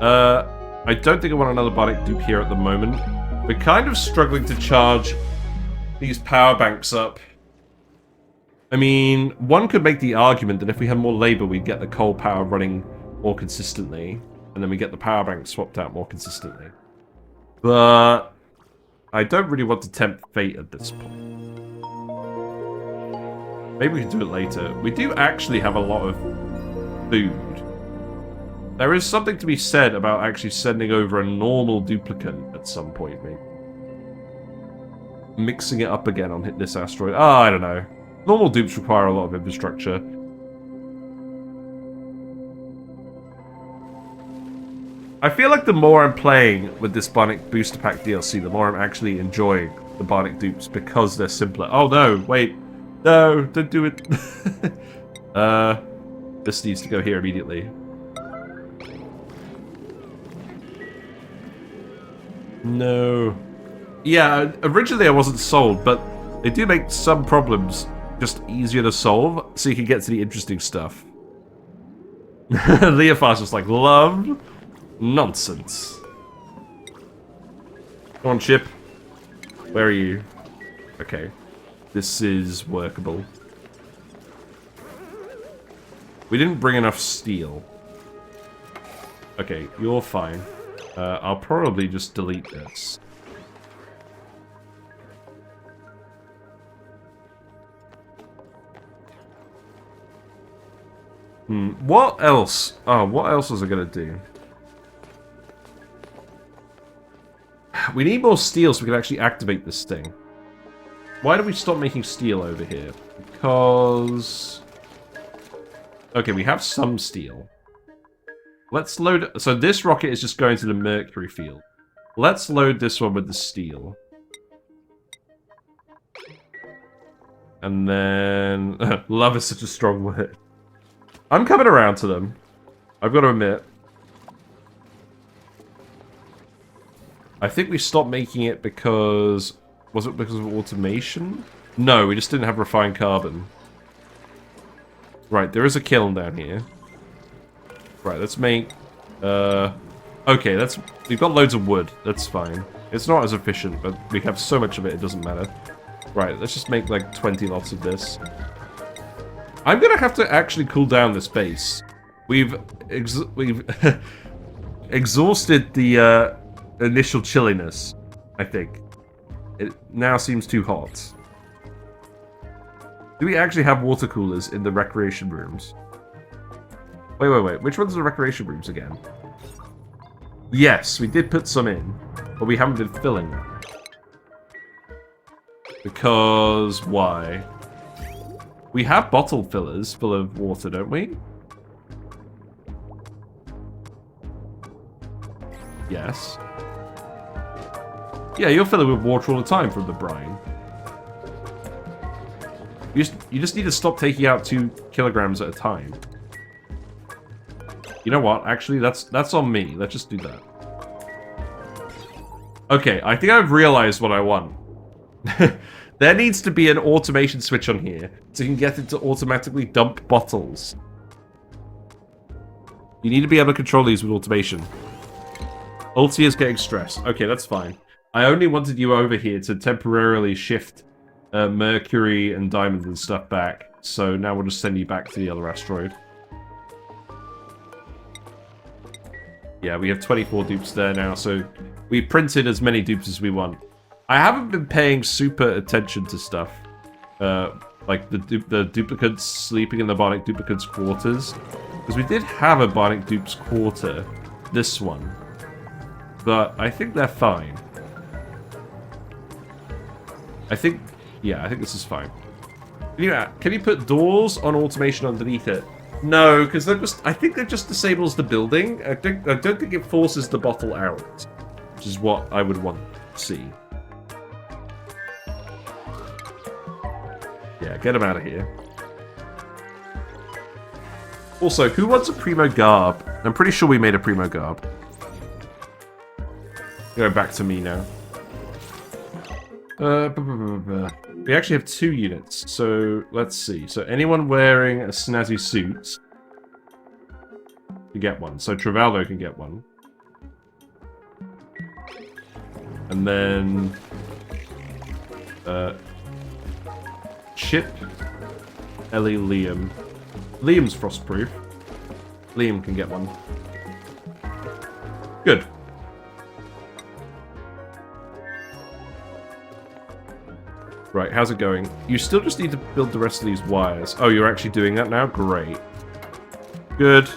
I don't think I want another Bionic dupe here at the moment. We're kind of struggling to charge these power banks up. I mean, one could make the argument that if we had more labor, we'd get the coal power running more consistently, and then we get the power bank swapped out more consistently. But I don't really want to tempt fate at this point. Maybe we can do it later. We do actually have a lot of food. There is something to be said about actually sending over a normal duplicant at some point, maybe. Mixing it up again on this asteroid. Oh, I don't know. Normal dupes require a lot of infrastructure. I feel like the more I'm playing with this Bionic Booster Pack DLC, the more I'm actually enjoying the Bionic dupes because they're simpler. Oh no, wait. No, don't do it. This needs to go here immediately. No. Yeah, originally I wasn't sold, but they do make some problems just easier to solve, so you can get to the interesting stuff. Leofar's just like, love? Nonsense. Come on, ship. Where are you? Okay. This is workable. We didn't bring enough steel. Okay, you're fine. I'll probably just delete this. What else? Oh, what else was I gonna do? We need more steel so we can actually activate this thing. Why do we stop making steel over here? Because... okay, we have some steel. Let's load... so this rocket is just going to the Mercury field. Let's load this one with the steel. And then... love is such a strong word. I'm coming around to them. I've got to admit. I think we stopped making it because... was it because of automation? No, we just didn't have refined carbon. Right, there is a kiln down here. Right, let's make... okay, that's... we've got loads of wood. That's fine. It's not as efficient, but we have so much of it, it doesn't matter. Right, let's just make like 20 lots of this. I'm gonna have to actually cool down this base. We've exhausted the initial chilliness, I think. It now seems too hot. Do we actually have water coolers in the recreation rooms? Wait. Which ones are the recreation rooms again? Yes, we did put some in, but we haven't been filling them. Because why? We have bottle fillers full of water, don't we? Yes. Yeah, you'll fill it with water all the time from the brine. You just need to stop taking out 2 kilograms at a time. You know what? Actually, that's on me. Let's just do that. Okay, I think I've realized what I want. There needs to be an automation switch on here so you can get it to automatically dump bottles. You need to be able to control these with automation. Ulti is getting stressed. Okay, that's fine. I only wanted you over here to temporarily shift Mercury and Diamond and stuff back. So now we'll just send you back to the other asteroid. Yeah, we have 24 dupes there now, so we printed as many dupes as we want. I haven't been paying super attention to stuff. Like the duplicants sleeping in the Bionic Duplicants quarters. Because we did have a Bionic Dupes quarter. This one. But I think they're fine. I think this is fine. Can you put doors on automation underneath it? No, because I think that just disables the building. I don't think it forces the bottle out. Which is what I would want to see. Yeah, get him out of here. Also, who wants a Primo Garb? I'm pretty sure we made a Primo Garb. Going back to me now. We actually have 2 units, so let's see. So anyone wearing a snazzy suit can get one. So Travaldo can get one. And then... Chip. Ellie, Liam. Liam's frostproof. Liam can get one. Good. Right, how's it going? You still just need to build the rest of these wires. Oh, you're actually doing that now? Great. Good.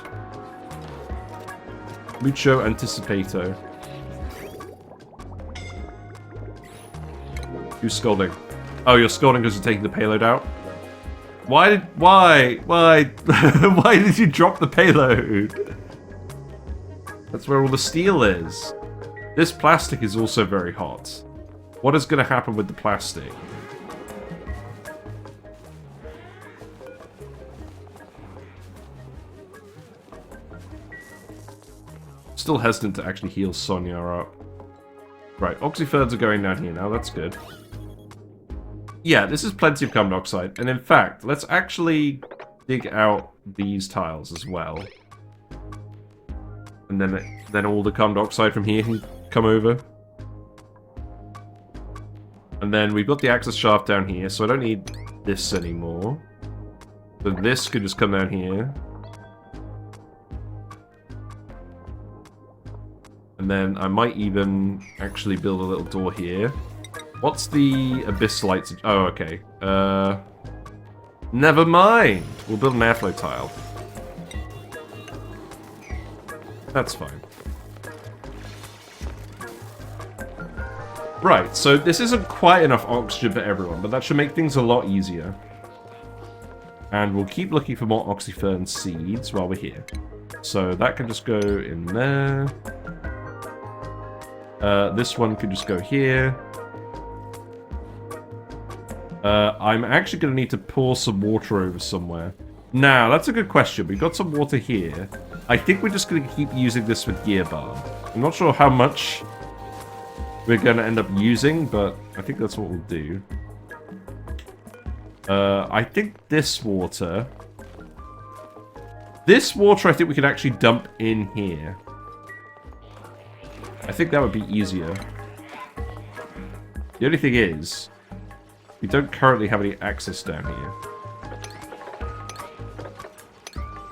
Mucho anticipato. Who's scolding? Oh, you're scolding because you're taking the payload out? Why? Why did you drop the payload? That's where all the steel is. This plastic is also very hot. What is going to happen with the plastic? Still hesitant to actually heal Sonya up. Right, oxyferns are going down here now, that's good. Yeah, this is plenty of carbon dioxide, and in fact, let's actually dig out these tiles as well. And then all the carbon dioxide from here can come over. And then we've got the access shaft down here, so I don't need this anymore. So this could just come down here. And then I might even actually build a little door here. What's the abyss lights? Oh, okay. Never mind. We'll build an airflow tile. That's fine. Right, so this isn't quite enough oxygen for everyone, but that should make things a lot easier. And we'll keep looking for more oxyfern seeds while we're here. So that can just go in there. This one could just go here. I'm actually going to need to pour some water over somewhere. Now, that's a good question. We've got some water here. I think we're just going to keep using this with gear bar. I'm not sure how much we're going to end up using, but I think that's what we'll do. I think this water... This water I think we can actually dump in here. I think that would be easier. The only thing is, we don't currently have any access down here.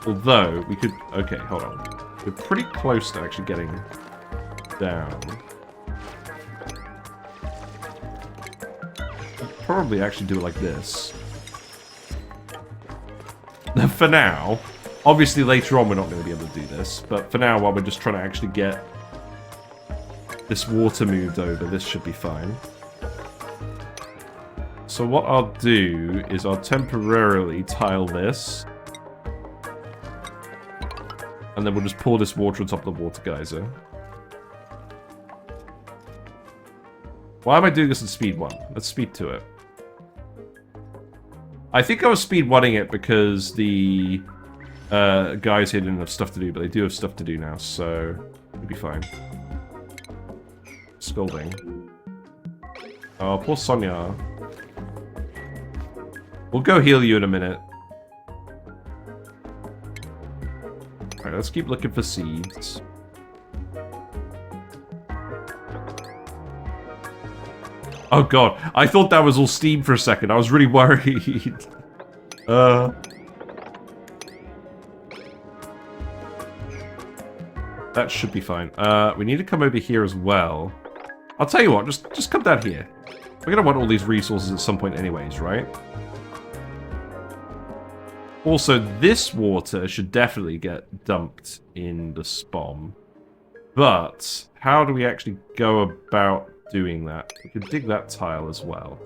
Although, we could... Okay, hold on. We're pretty close to actually getting down. Probably actually do it like this. For now. Obviously, later on we're not going to be able to do this. But for now, while we're just trying to actually get this water moved over, this should be fine. So what I'll do is I'll temporarily tile this. And then we'll just pour this water on top of the water geyser. Why am I doing this in speed 1? Let's speed 2 it. I think I was speed 1ing it because the guys here didn't have stuff to do, but they do have stuff to do now, so it'll be fine. Scolding. Oh, poor Sonya. We'll go heal you in a minute. Alright, let's keep looking for seeds. Oh god, I thought that was all steam for a second. I was really worried. That should be fine. We need to come over here as well. I'll tell you what, just come down here. We're gonna want all these resources at some point anyways, right? Also, this water should definitely get dumped in the spom. But, how do we actually go about doing that? We could dig that tile as well.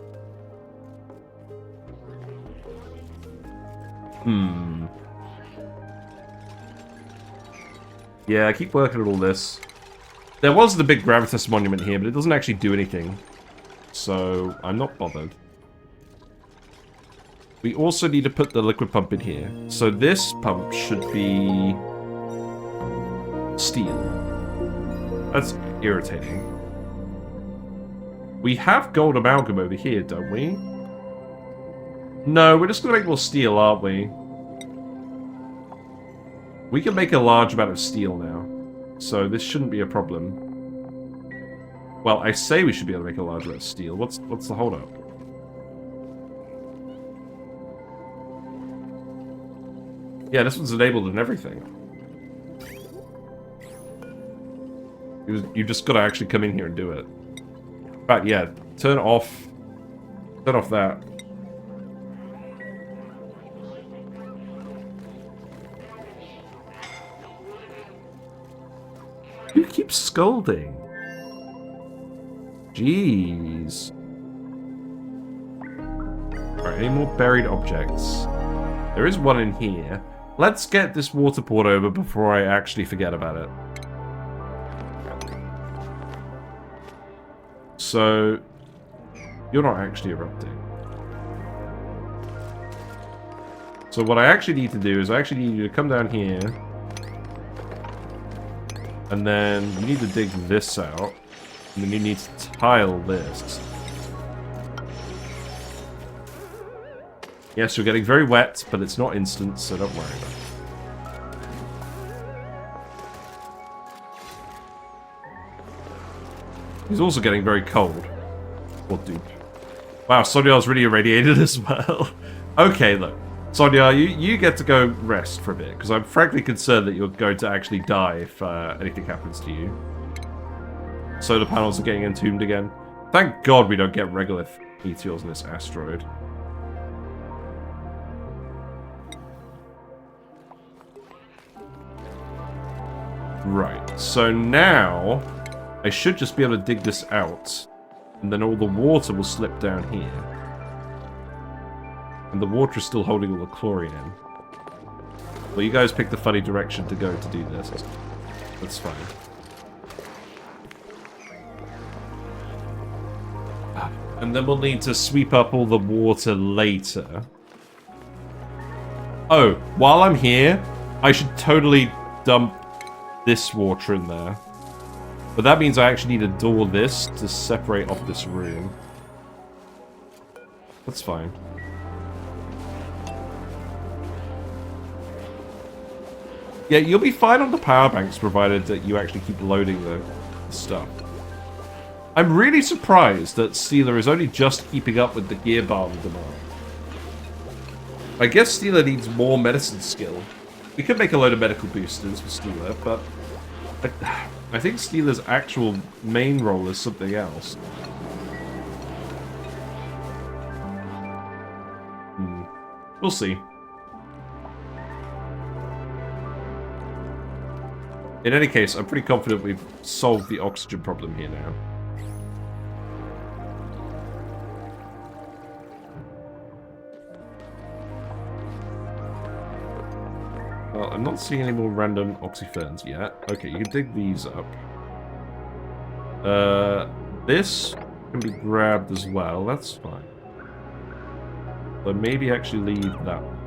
Yeah, I keep working on all this. There was the big Gravitas monument here, but it doesn't actually do anything. So, I'm not bothered. We also need to put the liquid pump in here. So this pump should be steel. That's irritating. We have gold amalgam over here, don't we? No, we're just going to make more steel, aren't we? We can make a large amount of steel now. So this shouldn't be a problem. Well, I say we should be able to make a large amount of steel. What's the holdup? Yeah, this one's enabled and everything. You just gotta actually come in here and do it. In fact, yeah, turn off that. You keep scolding. Jeez. Alright, any more buried objects? There is one in here. Let's get this water poured over before I actually forget about it. So, you're not actually erupting. So what I actually need to do is I actually need you to come down here. And then you need to dig this out. And then you need to tile this. Yes, you're getting very wet, but it's not instant, so don't worry about it. He's also getting very cold. Poor dude. Wow, Sonia's really irradiated as well. Okay, look. Sonia, you get to go rest for a bit, because I'm frankly concerned that you're going to actually die if anything happens to you. Solar panels are getting entombed again. Thank God we don't get regular meteors in this asteroid. Right, so now I should just be able to dig this out, and then all the water will slip down here. And the water is still holding all the chlorine in. Well, you guys picked the funny direction to go to do this. That's fine. And then we'll need to sweep up all the water later. Oh, while I'm here, I should totally dump this water in there. But that means I actually need to door this to separate off this room. That's fine. Yeah, you'll be fine on the power banks provided that you actually keep loading the stuff. I'm really surprised that Steeler is only just keeping up with the gear bomb demand. I guess Steeler needs more medicine skill. We could make a load of medical boosters for Steeler, but I think Steeler's actual main role is something else. We'll see. In any case, I'm pretty confident we've solved the oxygen problem here now. Well, I'm not seeing any more random oxyferns yet. Okay, you can dig these up. This can be grabbed as well. That's fine. But maybe actually leave that one.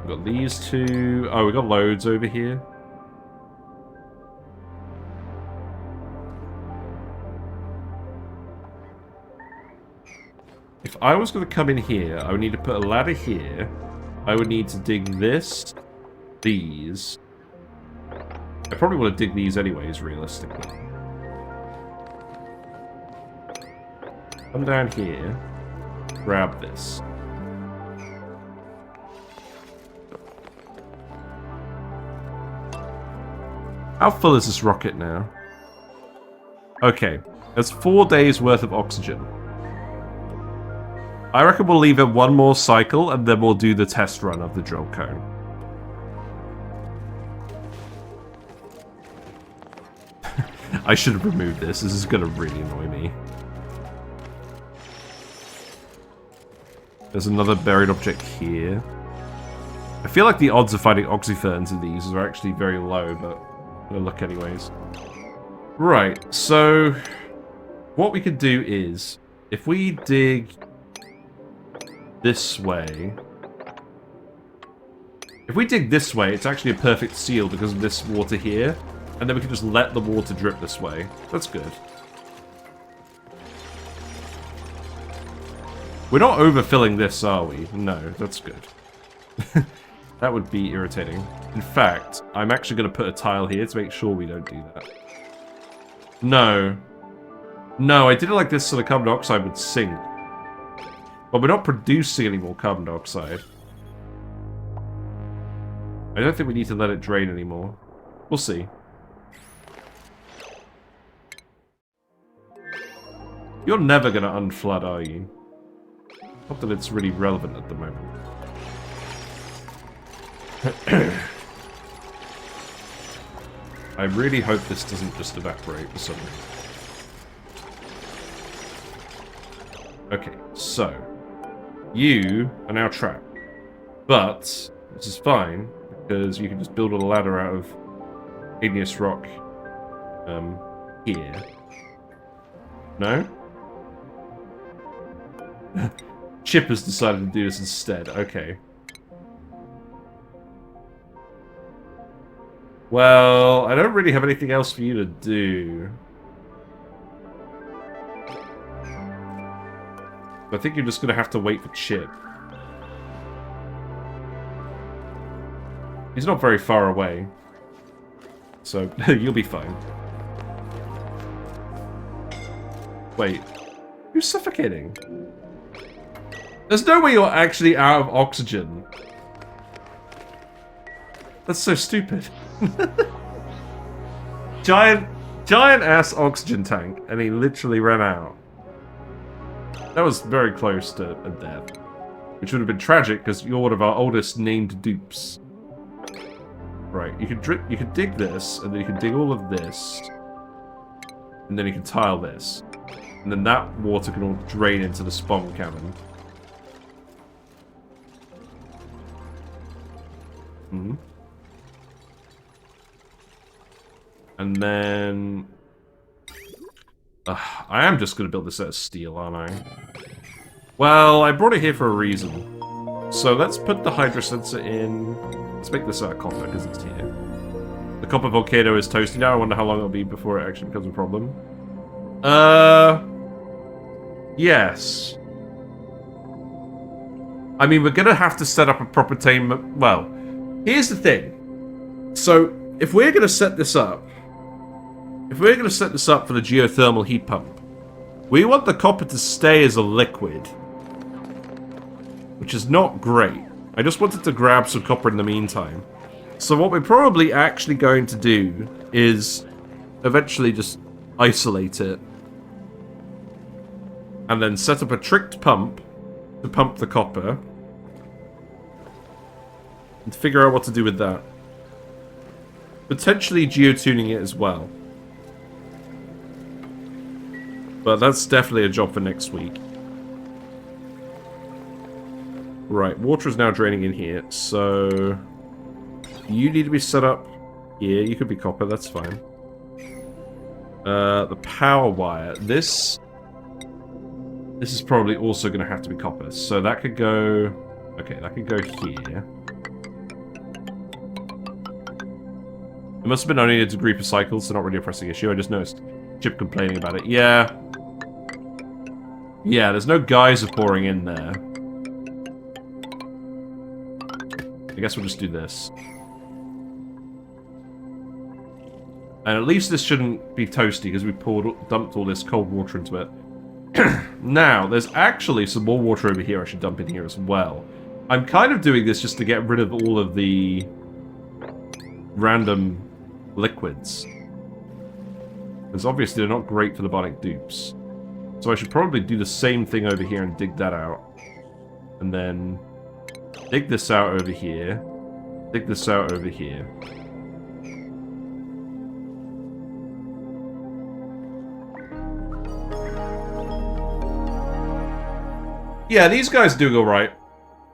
We've got these two. Oh, we've got loads over here. If I was going to come in here, I would need to put a ladder here. I would need to dig this, these. I probably want to dig these anyways, realistically. Come down here, grab this. How full is this rocket now? Okay, that's 4 days worth of oxygen. I reckon we'll leave it one more cycle, and then we'll do the test run of the Drillcone. I should have removed this. This is going to really annoy me. There's another buried object here. I feel like the odds of finding oxyferns in these are actually very low, but I'm going to look anyways. Right, so what we could do is, if we dig this way... If we dig this way, it's actually a perfect seal because of this water here. And then we can just let the water drip this way. That's good. We're not overfilling this, are we? No, that's good. That would be irritating. In fact, I'm actually going to put a tile here to make sure we don't do that. No. No, I did it like this so the carbon dioxide would sink. But we're not producing any more carbon dioxide. I don't think we need to let it drain anymore. We'll see. You're never going to unflood, are you? Not that it's really relevant at the moment. I really hope this doesn't just evaporate for some reason. Okay, so you are now trapped. But this is fine, because you can just build a ladder out of igneous rock here. No? Chip has decided to do this instead. Okay. Well, I don't really have anything else for you to do. I think you're just going to have to wait for Chip. He's not very far away. So, you'll be fine. Wait. Who's suffocating? There's no way you're actually out of oxygen. That's so stupid. Giant ass oxygen tank, and he literally ran out. That was very close to a death. Which would have been tragic, because you're one of our oldest named dupes. Right, you can dig this, and then you can dig all of this. And then you can tile this. And then that water can all drain into the spawn cannon. Hmm. And then... I am just going to build this out of steel, aren't I? Well, I brought it here for a reason. So let's put the hydro sensor in... Let's make this out of copper, because it's here. The copper volcano is toasty now. I wonder how long it'll be before it actually becomes a problem. Yes. I mean, we're going to have to set up a proper team... Well, here's the thing. So, if we're going to set this up... If we're going to set this up for the geothermal heat pump, we want the copper to stay as a liquid. Which is not great. I just wanted to grab some copper in the meantime. So what we're probably actually going to do is eventually just isolate it. And then set up a tricked pump to pump the copper. And figure out what to do with that. Potentially geotuning it as well. But that's definitely a job for next week. Right, water is now draining in here, so... You need to be set up here. You could be copper, that's fine. The power wire. This is probably also going to have to be copper. So that could go... Okay, that could go here. It must have been only a degree per cycle, so not really a pressing issue. I just noticed Chip complaining about it. Yeah. Yeah, there's no geyser pouring in there. I guess we'll just do this. And at least this shouldn't be toasty, because we dumped all this cold water into it. Now, there's actually some more water over here I should dump in here as well. I'm kind of doing this just to get rid of all of the random liquids. Because obviously they're not great for the bionic dupes. So I should probably do the same thing over here and dig that out. And then dig this out over here. Dig this out over here. Yeah, these guys are doing alright.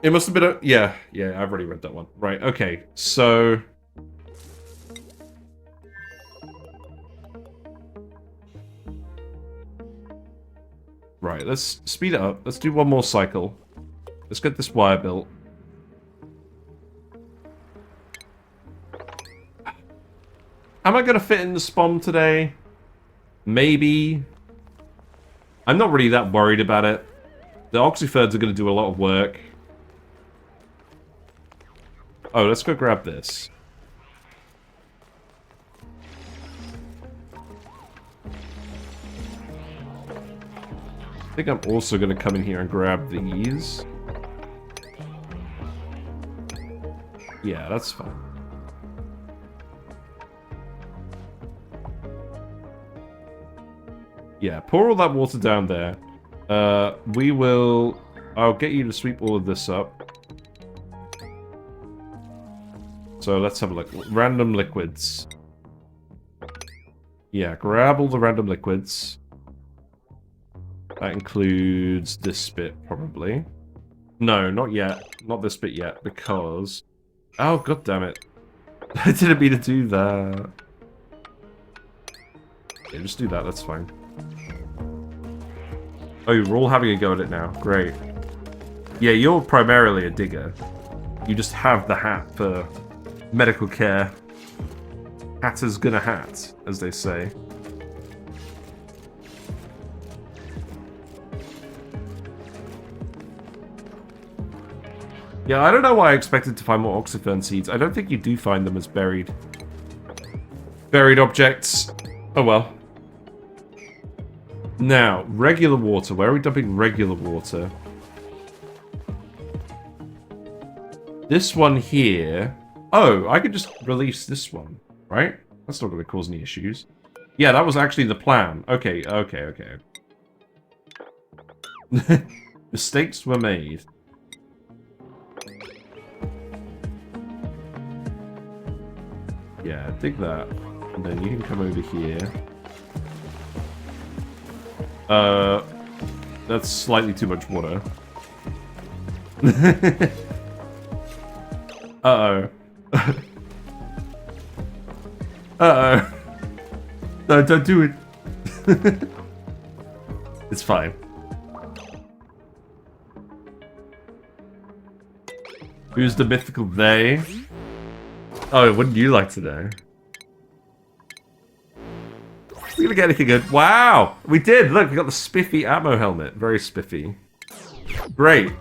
It must have been a... Yeah, I've already read that one. Right, okay. So... Right, let's speed it up. Let's do one more cycle. Let's get this wire built. Am I going to fit in the spawn today? Maybe. I'm not really that worried about it. The oxyferds are going to do a lot of work. Oh, let's go grab this. I think I'm also going to come in here and grab these. Yeah, that's fine. Yeah, pour all that water down there. I'll get you to sweep all of this up. So let's have a look. Random liquids. Yeah, grab all the random liquids. That includes this bit, probably. No, not yet. Not this bit yet, because... Oh, god damn it. I didn't mean to do that. Yeah, just do that, that's fine. Oh, we're all having a go at it now. Great. Yeah, you're primarily a digger. You just have the hat for medical care. Hatter's gonna hat, as they say. Yeah, I don't know why I expected to find more oxyfern seeds. I don't think you do find them as buried objects. Oh well. Now, regular water. Where are we dumping regular water? This one here. Oh, I could just release this one, right? That's not going to cause any issues. Yeah, that was actually the plan. Okay. Mistakes were made. Yeah, dig that. And then you can come over here. That's slightly too much water. Uh-oh. Uh-oh. No, don't do it. It's fine. Who's the mythical they? Oh, wouldn't you like to know? We're gonna get anything good. Wow! We did! Look, we got the spiffy ammo helmet. Very spiffy. Great.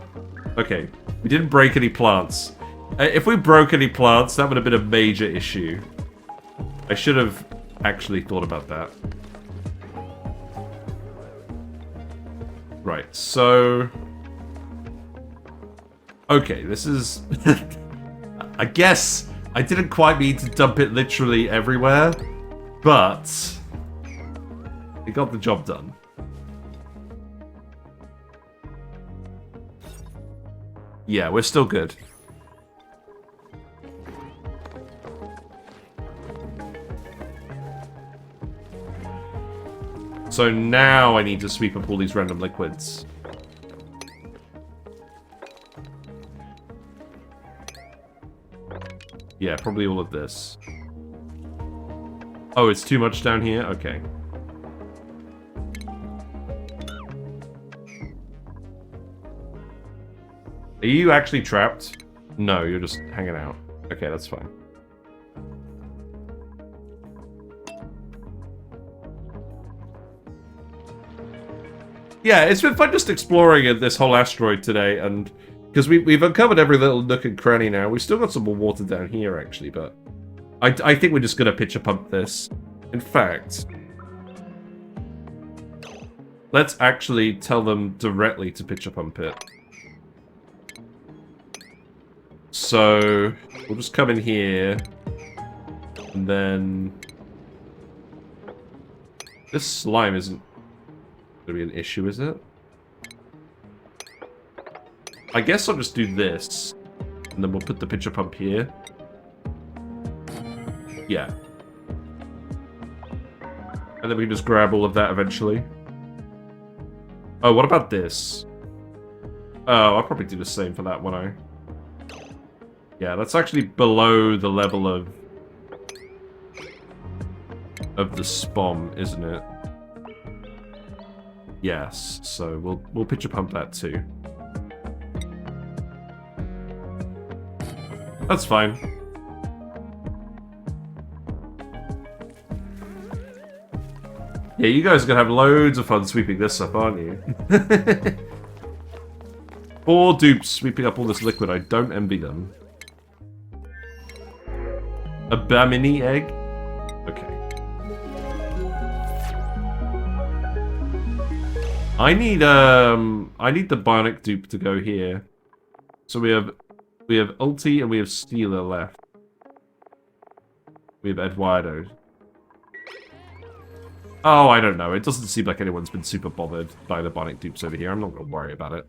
Okay. We didn't break any plants. If we broke any plants, that would have been a major issue. I should have actually thought about that. Right, so... Okay, this is... I guess I didn't quite mean to dump it literally everywhere, but... it got the job done. Yeah, we're still good. So now I need to sweep up all these random liquids. Yeah, probably all of this. Oh, it's too much down here? Okay. Are you actually trapped? No, you're just hanging out. Okay, that's fine. Yeah, it's been fun just exploring this whole asteroid today, and because we've uncovered every little nook and cranny now. We've still got some more water down here, actually, but I think we're just gonna pitch a pump this. In fact, let's actually tell them directly to pitch a pump it. So we'll just come in here, and then this slime isn't gonna be an issue, is it? I guess I'll just do this, and then we'll put the pitcher pump here. Yeah. And then we can just grab all of that eventually. Oh, what about this? Oh, I'll probably do the same for that, won't I? Yeah, that's actually below the level of the spom, isn't it? Yes, so we'll pitcher pump that too. That's fine. Yeah, you guys are gonna have loads of fun sweeping this up, aren't you? 4 dupes sweeping up all this liquid. I don't envy them. A Bionic egg? Okay. I need the Bionic dupe to go here. So we have Ulti and we have Steeler left. We have Eduardo. Oh, I don't know. It doesn't seem like anyone's been super bothered by the Bionic dupes over here. I'm not going to worry about it.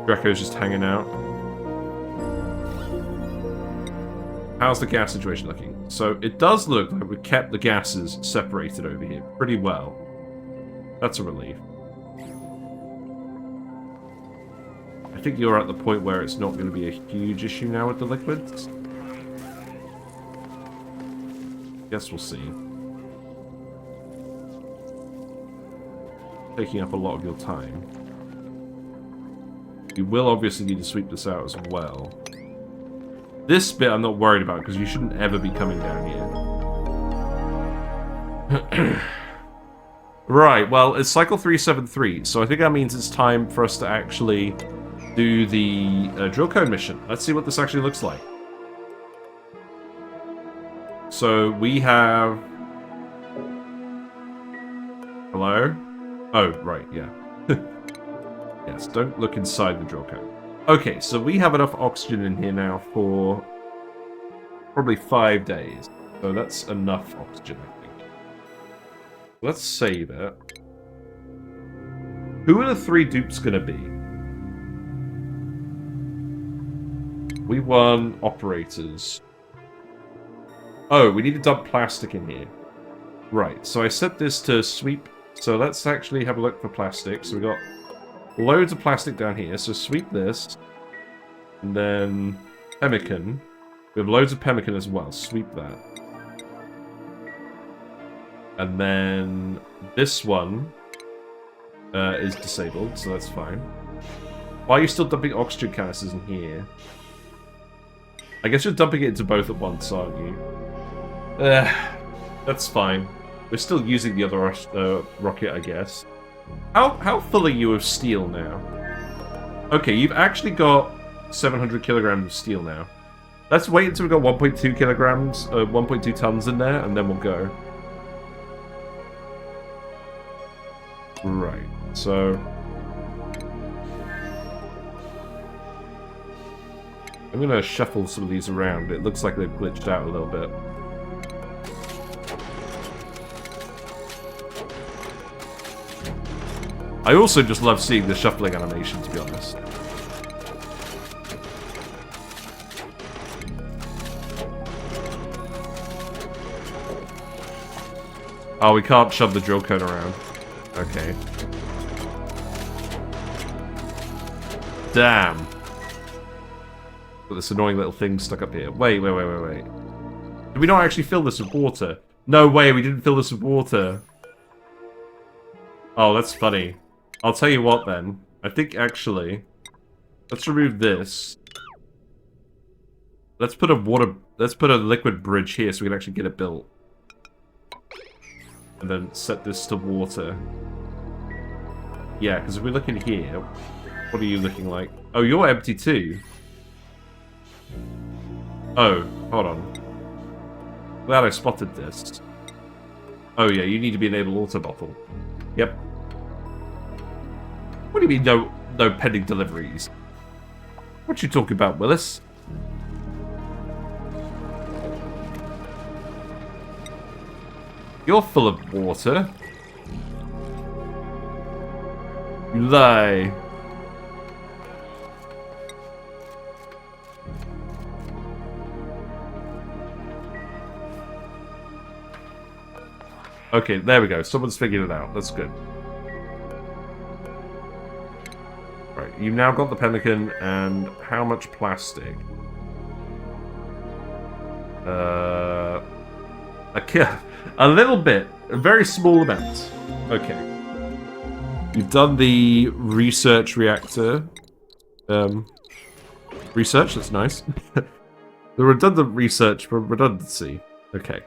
Draco's just hanging out. How's the gas situation looking? So it does look like we've kept the gases separated over here pretty well. That's a relief. I think you're at the point where it's not going to be a huge issue now with the liquids. Guess we'll see. Taking up a lot of your time. You will obviously need to sweep this out as well. This bit I'm not worried about because you shouldn't ever be coming down here. Right, well, it's cycle 373, so I think that means it's time for us to actually do the Drillcone mission. Let's see what this actually looks like. So we have... Hello? Oh, right, yeah. Yes, don't look inside the Drillcone. Okay, so we have enough oxygen in here now for probably 5 days. So that's enough oxygen, I think. Let's save it. Who are the 3 dupes going to be? We won operators. Oh, we need to dump plastic in here. Right, so I set this to sweep. So let's actually have a look for plastic. So we got loads of plastic down here. So sweep this. And then pemmican. We have loads of pemmican as well. Sweep that. And then this one is disabled, so that's fine. Why are you still dumping oxygen canisters in here? I guess you're dumping it into both at once, aren't you? That's fine. We're still using the other rocket, I guess. How full are you of steel now? Okay, you've actually got 700 kilograms of steel now. Let's wait until we've got 1.2 kilograms, 1.2 tons in there, and then we'll go. Right, so... I'm gonna shuffle some of these around. It looks like they've glitched out a little bit. I also just love seeing the shuffling animation, to be honest. Oh, we can't shove the Drillcone around. Okay. Damn. Got this annoying little thing stuck up here. Wait. Did we not actually fill this with water? No way, we didn't fill this with water. Oh, that's funny. I'll tell you what then. I think actually... Let's remove this. Let's put a liquid bridge here so we can actually get it built. And then set this to water. Yeah, because if we look in here, what are you looking like? Oh, you're empty too. Oh, hold on. Glad I spotted this. Oh yeah, you need to be enabled auto bottle. Yep. What do you mean no pending deliveries? What you talking about, Willis? You're full of water. You lie. Okay, there we go. Someone's figured it out. That's good. Right, you've now got the pemmican and how much plastic? A little bit. A very small amount. Okay. You've done the research reactor. Research, that's nice. The redundant research for redundancy. Okay.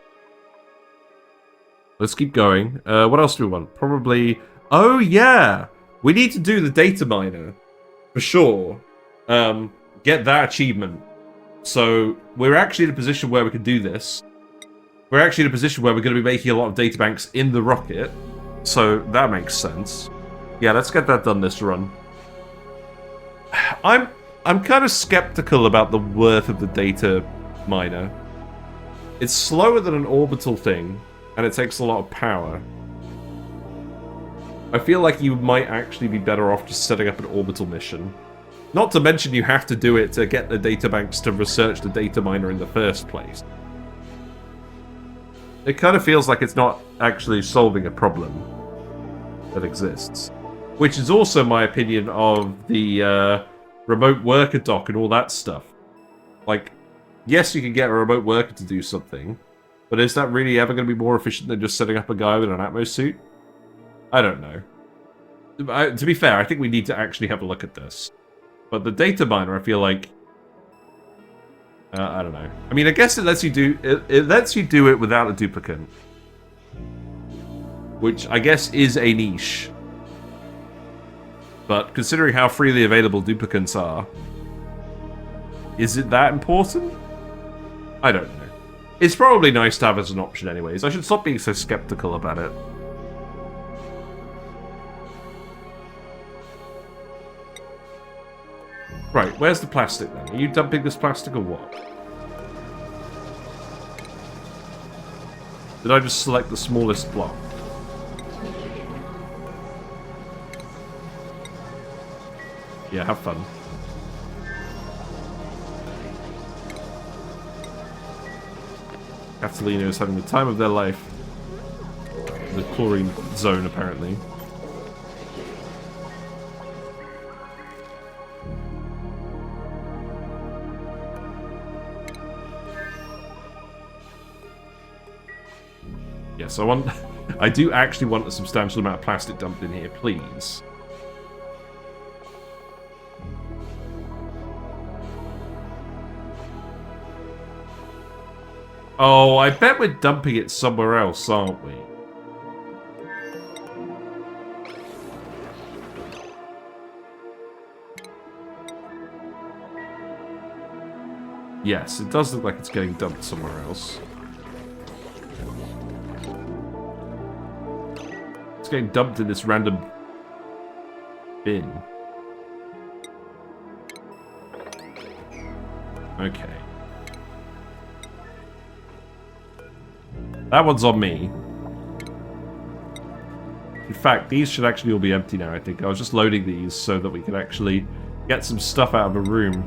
Let's keep going. What else do we want? Probably... Oh, yeah! We need to do the data miner. for sure, get that achievement. So we're actually in a position where we can do this. We're actually in a position where we're going to be making a lot of databanks in the rocket. So that makes sense. Yeah, let's get that done this run. I'm kind of skeptical about the worth of the data miner. It's slower than an orbital thing, and it takes a lot of power. I feel like you might actually be better off just setting up an orbital mission. Not to mention you have to do it to get the databanks to research the data miner in the first place. It kind of feels like it's not actually solving a problem that exists. Which is also my opinion of the remote worker dock and all that stuff. Like, yes, you can get a remote worker to do something, but is that really ever going to be more efficient than just setting up a guy with an Atmos suit? I don't know. To be fair, I think we need to actually have a look at this. But the data miner, I feel like... I don't know. I mean, I guess it lets you do it without a duplicant. Which I guess is a niche. But considering how freely available duplicants are, is it that important? I don't know. It's probably nice to have as an option anyways. I should stop being so skeptical about it. Right, where's the plastic then? Are you dumping this plastic or what? Did I just select the smallest block? Yeah, have fun. Catalina is having the time of their life. The chlorine zone, apparently. Yes, I do actually want a substantial amount of plastic dumped in here, please. Oh, I bet we're dumping it somewhere else, aren't we? Yes, it does look like it's getting dumped somewhere else. It's getting dumped in this random bin. Okay. That one's on me. In fact, these should actually all be empty now, I think. I was just loading these so that we can actually get some stuff out of a room.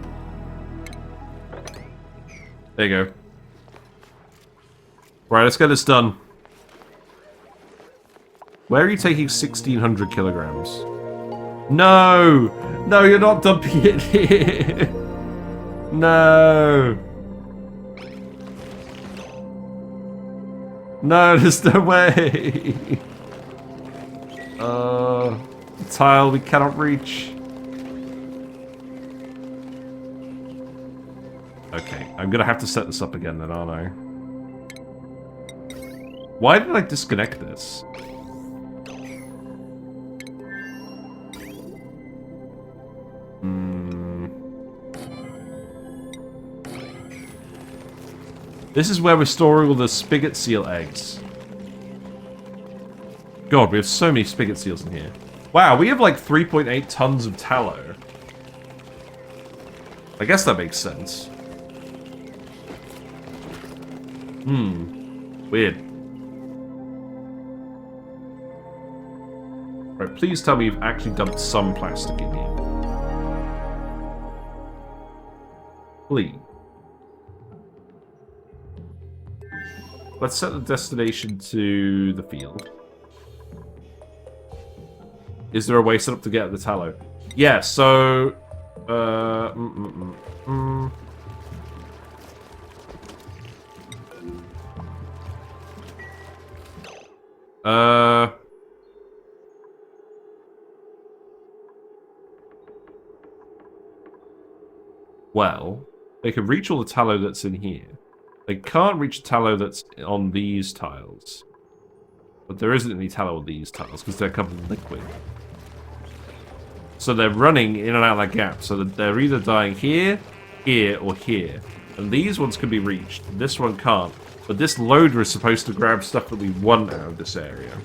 There you go. Right, let's get this done. Where are you taking 1,600 kilograms? No! No, you're not dumping it here! No! No, there's no way! The tile we cannot reach. Okay, I'm gonna have to set this up again then, aren't I? Why did I disconnect this? This is where we're storing all the spigot seal eggs. God, we have so many spigot seals in here. Wow, we have like 3.8 tons of tallow. I guess that makes sense. Weird. Right, please tell me you've actually dumped some plastic in here. Please. Let's set the destination to the field. Is there a way set up to get the tallow? Yeah, so... Well, they can reach all the tallow that's in here. They can't reach tallow that's on these tiles. But there isn't any tallow on these tiles because they're covered in liquid. So they're running in and out of that gap. So that they're either dying here, here, or here. And these ones can be reached. This one can't. But this loader is supposed to grab stuff that we want out of this area.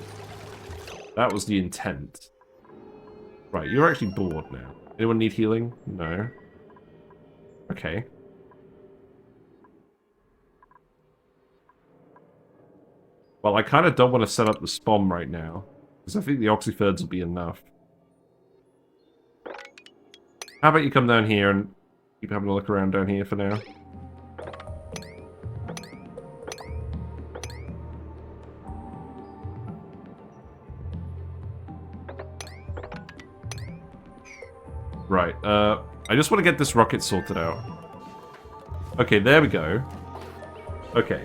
That was the intent. Right, you're actually bored now. Anyone need healing? No. Okay. Well, I kind of don't want to set up the spawn right now. Because I think the oxythirds will be enough. How about you come down here and keep having a look around down here for now? Right, I just want to get this rocket sorted out. Okay, there we go. Okay.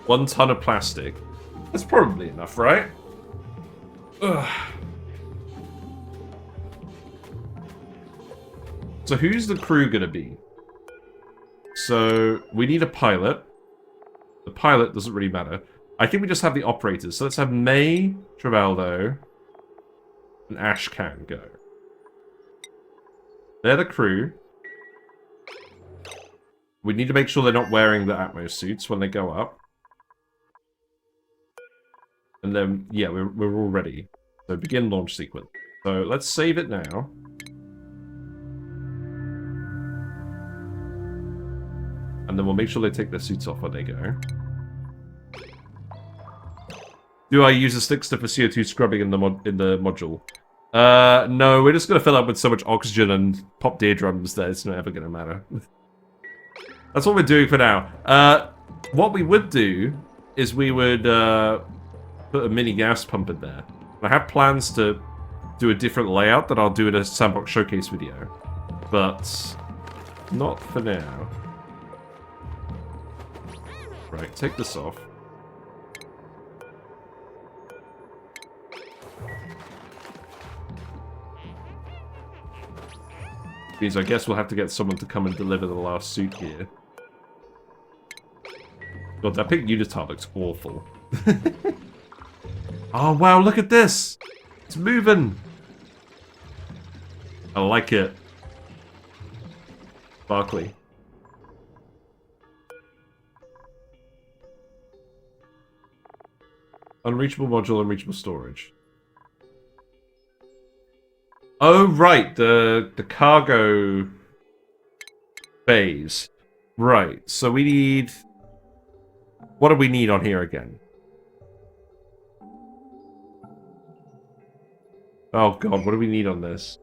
1 ton of plastic. That's probably enough, right? Ugh. So who's the crew gonna be? So, we need a pilot. The pilot doesn't really matter. I think we just have the operators. So let's have May, Travaldo, and Ashcan go. They're the crew. We need to make sure they're not wearing the Atmos suits when they go up. And then, yeah, we're all ready. So begin launch sequence. So let's save it now. And then we'll make sure they take their suits off when they go. Do I use a stick for CO2 scrubbing in the module? No, we're just going to fill up with so much oxygen and pop eardrums that it's not ever going to matter. That's what we're doing for now. What we would do is we would put a mini gas pump in there. I have plans to do a different layout that I'll do in a sandbox showcase video. But not for now. Right, take this off. Means I guess we'll have to get someone to come and deliver the last suit here. God, that pink unitard looks awful. Oh wow, look at this! It's moving! I like it. Barkley. Unreachable module, unreachable storage. Oh, right, the cargo bays. Right, so we need... What do we need on here again? Oh god, what do we need on this?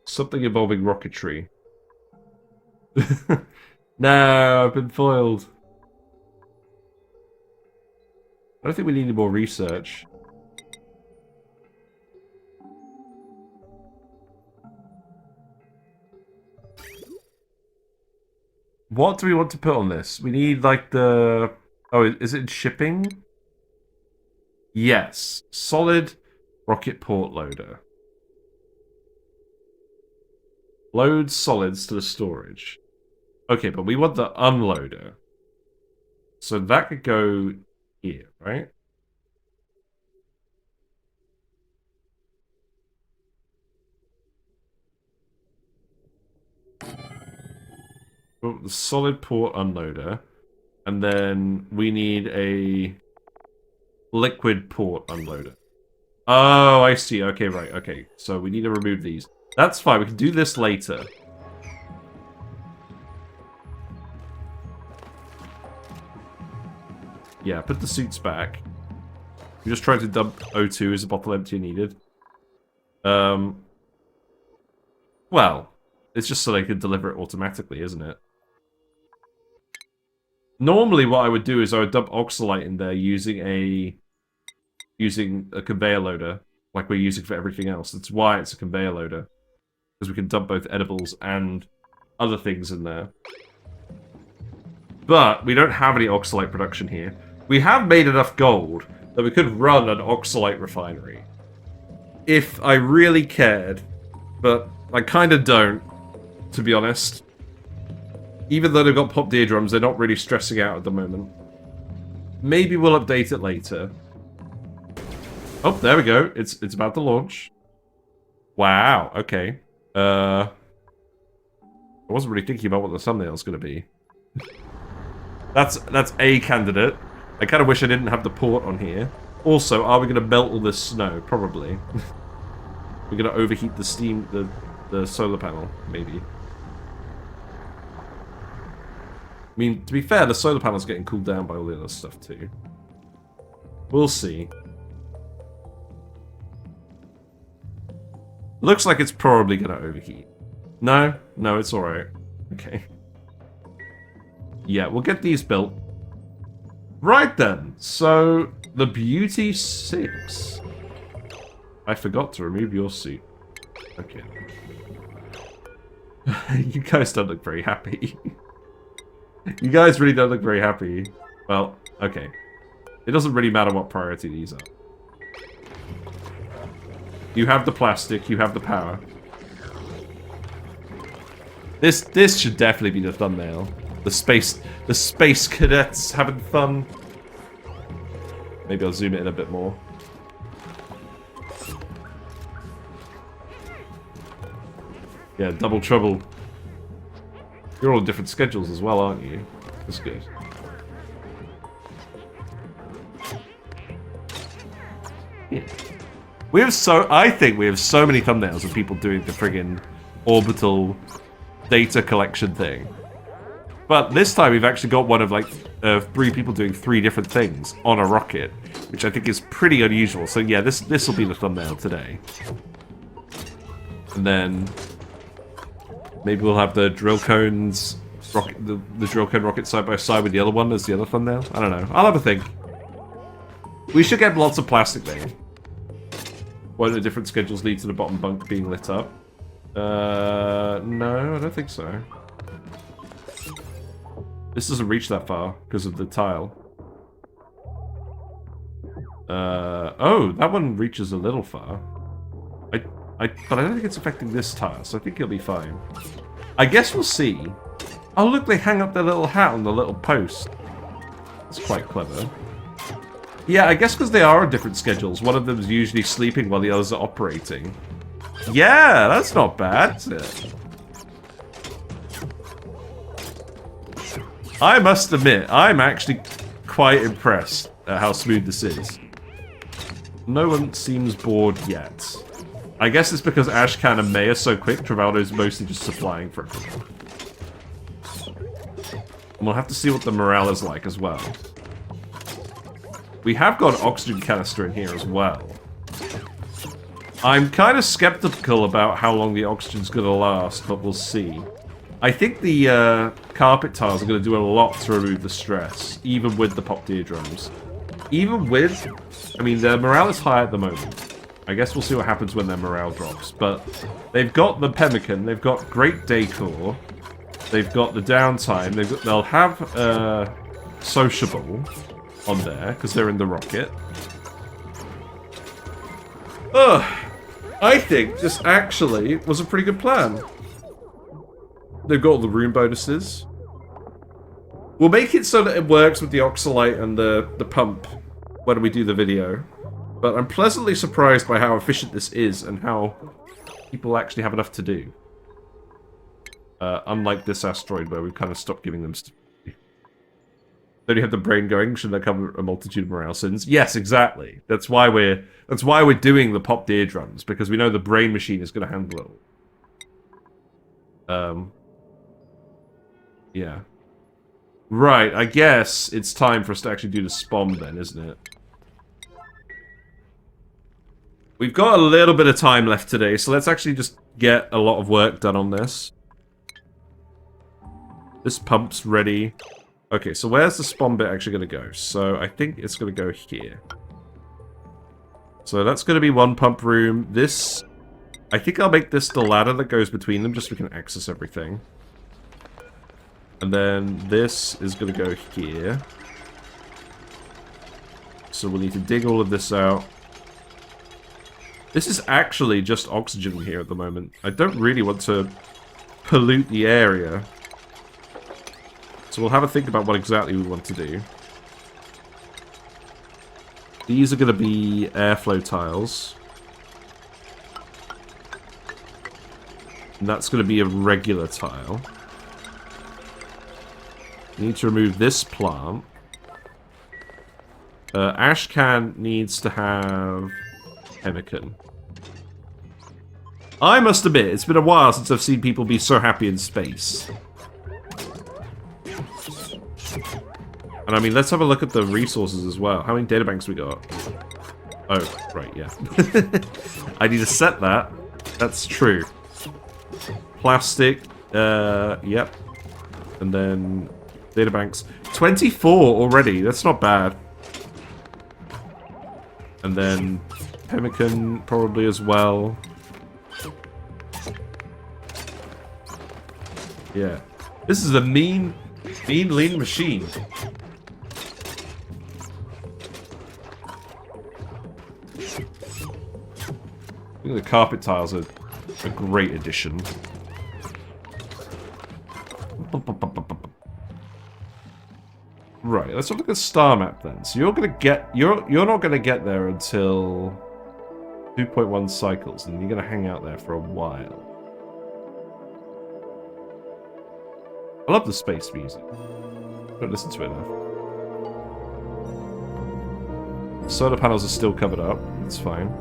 Something involving rocketry. No, I've been foiled. I don't think we need any more research. What do we want to put on this? We need, like, the... Oh, is it shipping? Yes. Solid rocket port loader. Load solids to the storage. Okay, but we want the unloader. So that could go here, right? Well, the solid port unloader. And then we need a liquid port unloader. Oh, I see. Okay, right. Okay, so we need to remove these. That's fine. We can do this later. Yeah, put the suits back. We're just trying to dump O2 as a bottle empty needed. Well, it's just so they can deliver it automatically, isn't it? Normally what I would do is I would dump oxalite in there using a conveyor loader, like we're using for everything else. That's why it's a conveyor loader. Because we can dump both edibles and other things in there. But we don't have any oxalite production here. We have made enough gold that we could run an oxalite refinery. If I really cared. But I kind of don't, to be honest. Even though they've got popped eardrums, they're not really stressing out at the moment. Maybe we'll update it later. Oh, there we go. It's about to launch. Wow, okay. I wasn't really thinking about what the thumbnail's going to be. That's a candidate. I kind of wish I didn't have the port on here. Also, are we going to melt all this snow? Probably. We're going to overheat the steam, the solar panel, maybe. I mean, to be fair, the solar panel's getting cooled down by all the other stuff too. We'll see. Looks like it's probably going to overheat. No? No, it's alright. Okay. Yeah, we'll get these built. Right then, so the Beauty 6. I forgot to remove your suit. Okay. You guys don't look very happy. You guys really don't look very happy. Well, okay. It doesn't really matter what priority these are. You have the plastic, you have the power. This should definitely be the thumbnail. The space cadets having fun. Maybe I'll zoom it in a bit more. Yeah, double trouble. You're all on different schedules as well, aren't you? That's good. Yeah. I think we have so many thumbnails of people doing the friggin' orbital data collection thing. But this time we've actually got one of like 3 people doing 3 different things on a rocket, which I think is pretty unusual. So yeah, this will be the thumbnail today. And then maybe we'll have the Drillcones rocket, the Drillcone rocket side by side with the other one as the other thumbnail. I don't know. I'll have a think. We should get lots of plastic made. Won't the different schedules lead to the bottom bunk being lit up? No, I don't think so. This doesn't reach that far because of the tile. Oh, that one reaches a little far. But I don't think it's affecting this tile, so I think it'll be fine. I guess we'll see. Oh, look, they hang up their little hat on the little post. That's quite clever. Yeah, I guess because they are on different schedules. One of them is usually sleeping while the others are operating. Yeah, that's not bad, is it? I must admit, I'm actually quite impressed at how smooth this is. No one seems bored yet. I guess it's because Ashcan and May are so quick, Travaldo's mostly just supplying for everyone. And we'll have to see what the morale is like as well. We have got an oxygen canister in here as well. I'm kind of skeptical about how long the oxygen's going to last, but we'll see. I think the carpet tiles are going to do a lot to remove the stress, even with the popped eardrums. Even with... I mean, their morale is high at the moment. I guess we'll see what happens when their morale drops. But they've got the pemmican, they've got great decor, they've got the downtime, they'll have sociable on there, because they're in the rocket. Ugh! I think this actually was a pretty good plan. They've got all the room bonuses. We'll make it so that it works with the oxalite and the pump when we do the video. But I'm pleasantly surprised by how efficient this is and how people actually have enough to do. Unlike this asteroid where we've kind of stopped giving them stuff. Then you have the brain going, should there come a multitude of morale sins? Yes, exactly. That's why we're doing the popped eardrums, because we know the brain machine is going to handle it all. Yeah. Right, I guess it's time for us to actually do the SPOM then, isn't it? We've got a little bit of time left today, so let's actually just get a lot of work done on this. This pump's ready. Okay, so where's the SPOM bit actually going to go? So I think it's going to go here. So that's going to be one pump room. This... I think I'll make this the ladder that goes between them, just so we can access everything. And then this is going to go here. So we'll need to dig all of this out. This is actually just oxygen here at the moment. I don't really want to pollute the area. So we'll have a think about what exactly we want to do. These are going to be airflow tiles. And that's going to be a regular tile. You need to remove this plant. Ash can needs to have pemmican. I must admit, it's been a while since I've seen people be so happy in space. And I mean, let's have a look at the resources as well. How many databanks we got? Oh, right, yeah. I need to set that. That's true. Plastic, yep. And then databanks. 24 already, that's not bad. And then pemmican probably as well. Yeah. This is a mean, lean machine. I think the carpet tiles are a great addition. Right, let's look at the star map then. So you're not gonna get there until 2.1 cycles, and you're gonna hang out there for a while. I love the space music. Don't listen to it enough. Solar panels are still covered up. It's fine.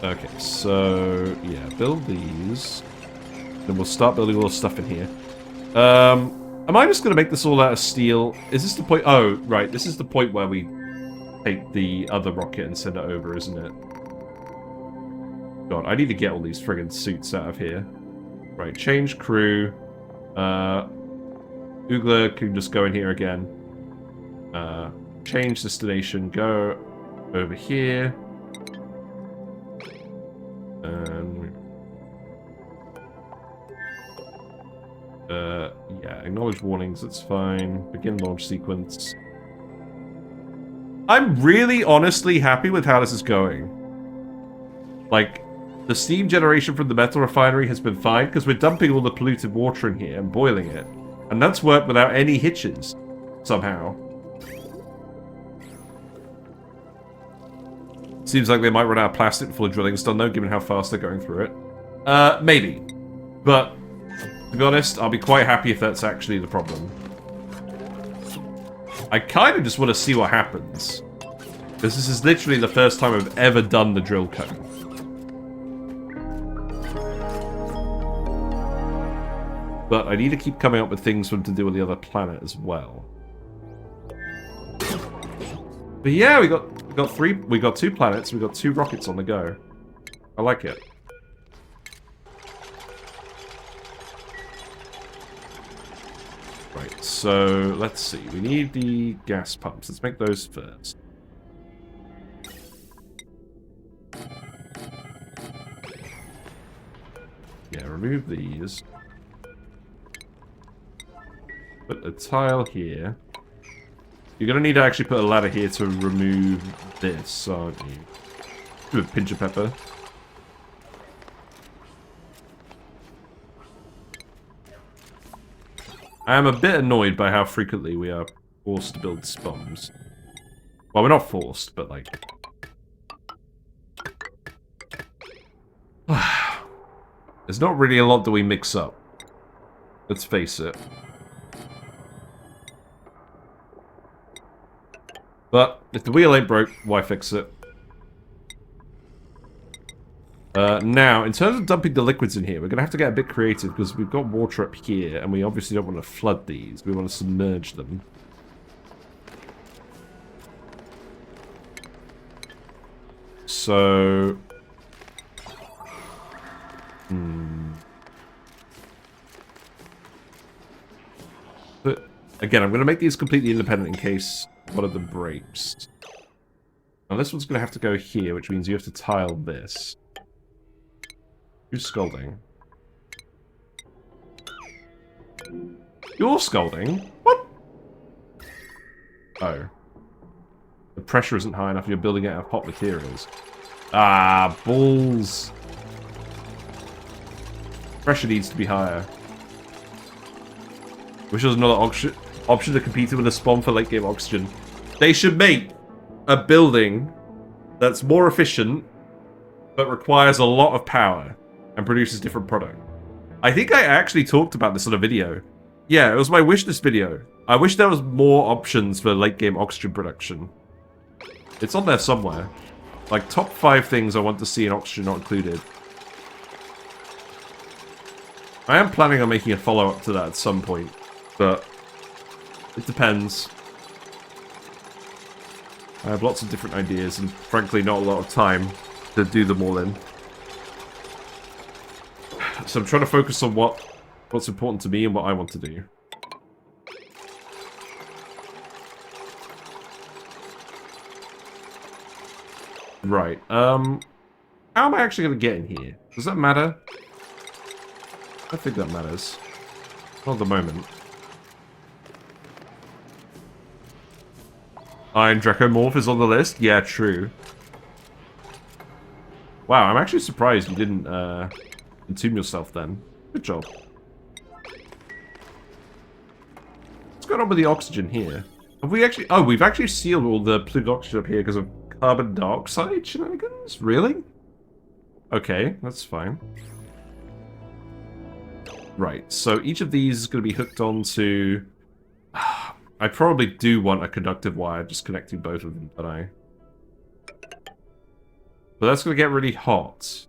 Okay, so yeah, build these. Then we'll start building all the stuff in here. Am I just gonna make this all out of steel? Is this the point? Oh, right, this is the point where we take the other rocket and send it over, isn't it? God, I need to get all these friggin' suits out of here. Right, change crew. Oogler can just go in here again. Change destination, go over here. Yeah, acknowledge warnings, that's fine. Begin launch sequence. I'm really honestly happy with how this is going. Like, the steam generation from the metal refinery has been fine, because we're dumping all the polluted water in here and boiling it. And that's worked without any hitches, somehow. Seems like they might run out of plastic before the drilling's done, though, given how fast they're going through it. Maybe. But, to be honest, I'll be quite happy if that's actually the problem. I kind of just want to see what happens. Because this is literally the first time I've ever done the Drillcone. But I need to keep coming up with things for them to do on the other planet as well. But yeah, we got 2 planets, we got 2 rockets on the go. I like it. Right, so let's see. We need the gas pumps. Let's make those first. Yeah, remove these. Put a tile here. You're going to need to actually put a ladder here to remove this, aren't you? Do a pinch of pepper. I am a bit annoyed by how frequently we are forced to build bombs. Well, we're not forced, but like... There's not really a lot that we mix up. Let's face it. But if the wheel ain't broke, why fix it? Now, in terms of dumping the liquids in here, we're going to have to get a bit creative because we've got water up here, and we obviously don't want to flood these. We want to submerge them. So... But, again, I'm going to make these completely independent in case one of them breaks. Now this one's going to have to go here, which means you have to tile this. Who's scolding? You're scolding? What? Oh. The pressure isn't high enough, you're building it out of hot materials. Ah, balls. Pressure needs to be higher. Wish there was another option to compete with a spawn for late game oxygen. They should make a building that's more efficient, but requires a lot of power and produces different product. I think I actually talked about this in a video. Yeah, it was my wish list video. I wish there was more options for late game oxygen production. It's on there somewhere. Like, top 5 things I want to see in oxygen not included. I am planning on making a follow-up to that at some point, but it depends. I have lots of different ideas and, frankly, not a lot of time to do them all in. So I'm trying to focus on what's important to me and what I want to do. Right, how am I actually going to get in here? Does that matter? I think that matters. Not at the moment. Iron Dracomorph is on the list? Yeah, true. Wow, I'm actually surprised you didn't entomb yourself then. Good job. What's going on with the oxygen here? Have we actually... Oh, we've actually sealed all the polluted oxygen up here because of carbon dioxide shenanigans? Really? Okay, that's fine. Right, so each of these is going to be hooked onto... I probably do want a conductive wire just connecting both of them, don't I? But that's going to get really hot.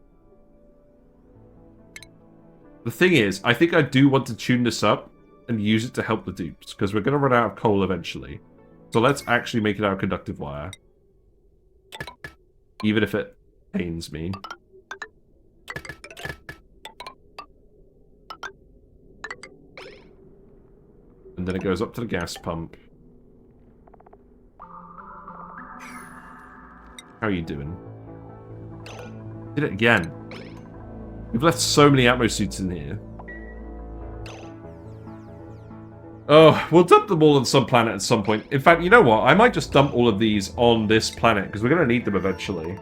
The thing is, I think I do want to tune this up and use it to help the dupes, because we're going to run out of coal eventually. So let's actually make it our conductive wire. Even if it pains me. And then it goes up to the gas pump. How are you doing? Did it again. We've left so many Atmo suits in here. Oh, we'll dump them all on some planet at some point. In fact, you know what? I might just dump all of these on this planet, because we're going to need them eventually.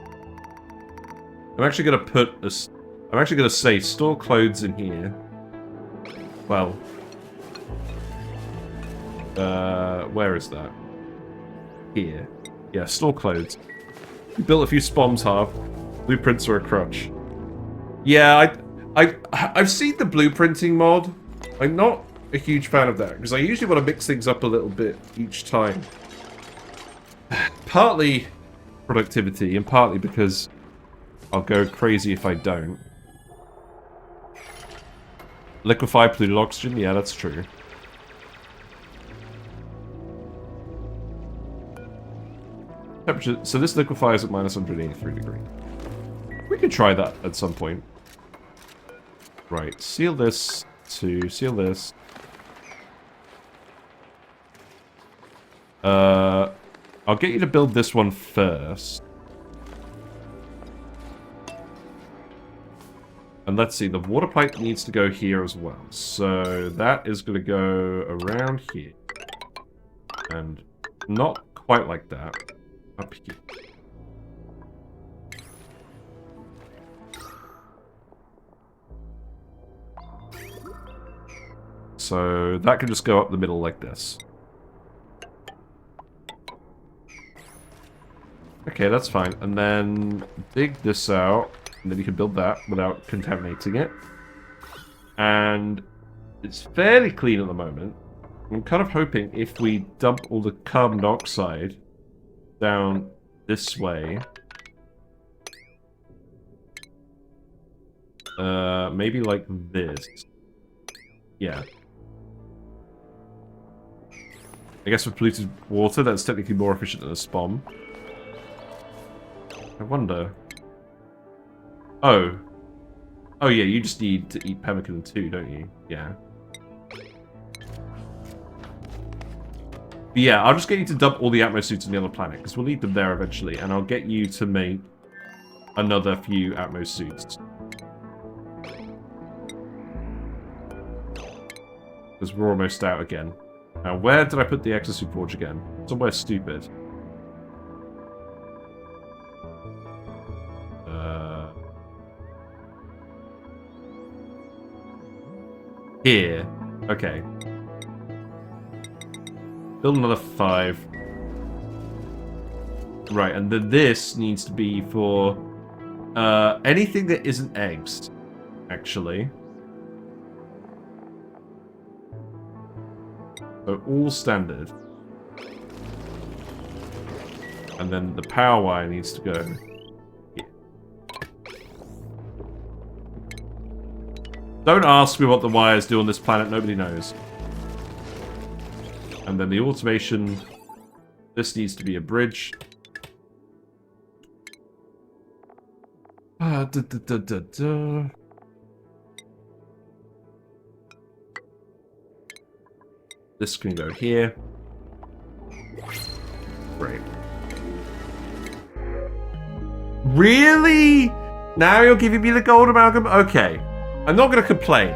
I'm actually going to put this... I'm actually going to say, store clothes in here. Well... where is that? Here. Yeah, store clothes. We built a few spoms, half. Blueprints are a crutch. Yeah, I've seen the blueprinting mod. I'm not a huge fan of that, because I usually want to mix things up a little bit each time. Partly productivity, and partly because I'll go crazy if I don't. Liquefy polluted oxygen? Yeah, that's true. Temperature. So this liquefies at minus 183 degrees. We could try that at some point. Right, seal this to seal this. I'll get you to build this one first. And let's see, the water pipe needs to go here as well. So that is going to go around here. And not quite like that. Up here. So that can just go up the middle like this. Okay, that's fine. And then dig this out, and then you can build that without contaminating it. And it's fairly clean at the moment. I'm kind of hoping if we dump all the carbon dioxide down this way, maybe like this. Yeah. I guess with polluted water, that's technically more efficient than a spom. I wonder. Oh. Oh yeah, you just need to eat pemmican too, don't you? Yeah. But yeah, I'll just get you to dump all the Atmo suits on the other planet, because we'll need them there eventually, and I'll get you to make another few Atmo suits. Because we're almost out again. Now, where did I put the Exosuit Forge again? Somewhere stupid. Here. Okay. Build another 5. Right, and then this needs to be for anything that isn't eggs, actually. So all standard. And then the power wire needs to go here. Don't ask me what the wires do on this planet, nobody knows. And then the automation, this needs to be a bridge. This can go here. Great. Really? Now you're giving me the gold amalgam? Okay. I'm not going to complain.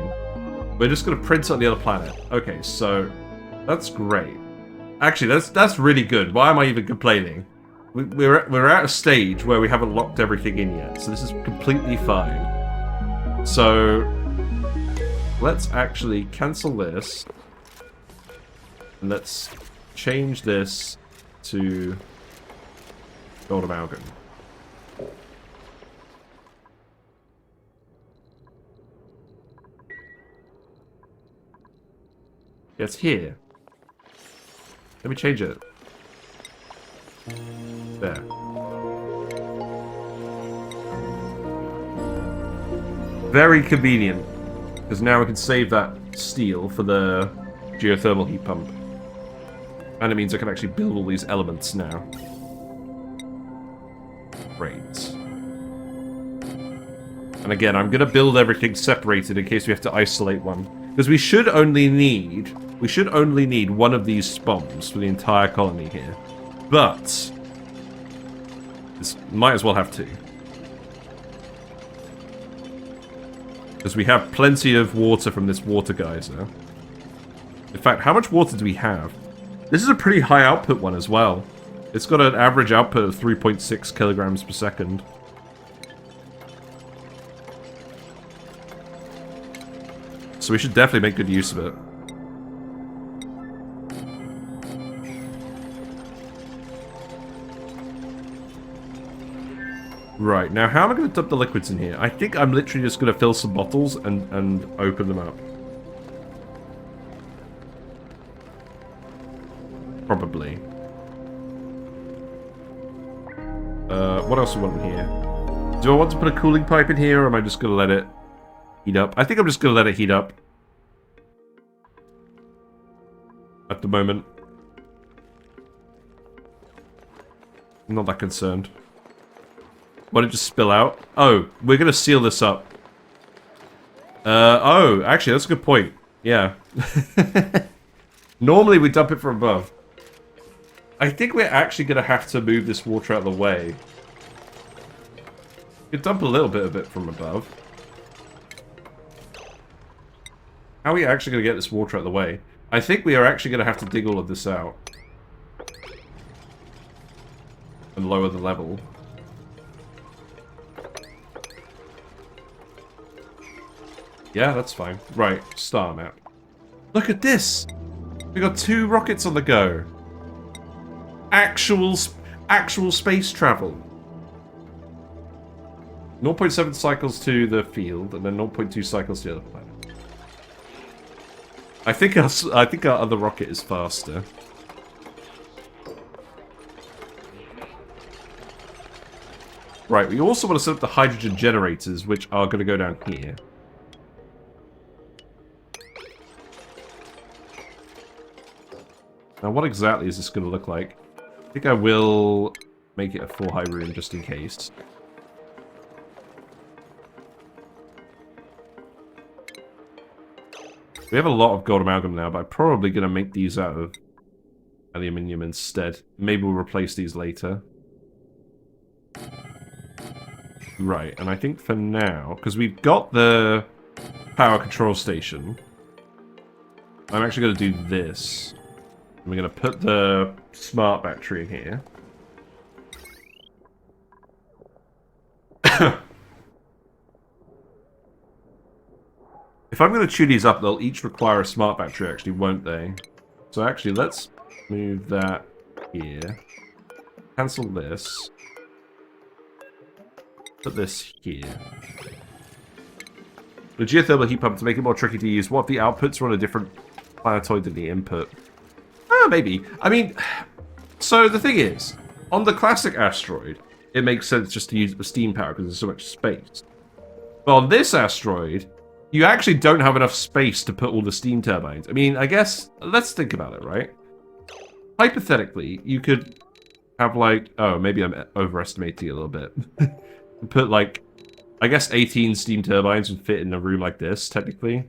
We're just going to print it on the other planet. Okay, so that's great. Actually, that's really good. Why am I even complaining? We're at a stage where we haven't locked everything in yet, so this is completely fine. So let's actually cancel this. And let's change this to gold amalgam. It's here. Let me change it. There. Very convenient, because now we can save that steel for the geothermal heat pump. And it means I can actually build all these elements now. Great. And again, I'm going to build everything separated in case we have to isolate one. Because we should only need one of these bombs for the entire colony here. But this might as well have two. Because we have plenty of water from this water geyser. In fact, how much water do we have? This is a pretty high output one as well. It's got an average output of 3.6 kilograms per second. So we should definitely make good use of it. Right, now how am I going to dump the liquids in here? I think I'm literally just going to fill some bottles and open them up. Probably. What else do I want in here? Do I want to put a cooling pipe in here, or am I just going to let it heat up? I think I'm just going to let it heat up. At the moment. I'm not that concerned. Why did it just spill out? Oh, we're going to seal this up. Oh, actually, that's a good point. Yeah. Normally we dump it from above. I think we're actually going to have to move this water out of the way. We could dump a little bit of it from above. How are we actually going to get this water out of the way? I think we are actually going to have to dig all of this out. And lower the level. Yeah, that's fine. Right, star map. Look at this! We got 2 rockets on the go. Actual space travel. 0.7 cycles to the field, and then 0.2 cycles to the other planet. I think our other rocket is faster. Right, we also want to set up the hydrogen generators, which are going to go down here. Now, what exactly is this going to look like? I think I will make it a full high room just in case. We have a lot of gold amalgam now, but I'm probably going to make these out of aluminium instead. Maybe we'll replace these later. Right, and I think for now, because we've got the power control station, I'm actually going to do this. We're going to put the smart battery in here. If I'm going to chew these up, they'll each require a smart battery, actually, won't they? So actually, let's move that here. cancel this. Put this here. The geothermal heat pump to make it more tricky to use. What if the outputs are on a different planetoid than the input? Maybe. I mean, so the thing is, on the classic asteroid, it makes sense just to use it for steam power because there's so much space. But on this asteroid, you actually don't have enough space to put all the steam turbines. I mean, I guess, let's think about it, right? Hypothetically, you could have like, oh, maybe I'm overestimating a little bit. Put like, I guess 18 steam turbines would fit in a room like this, technically.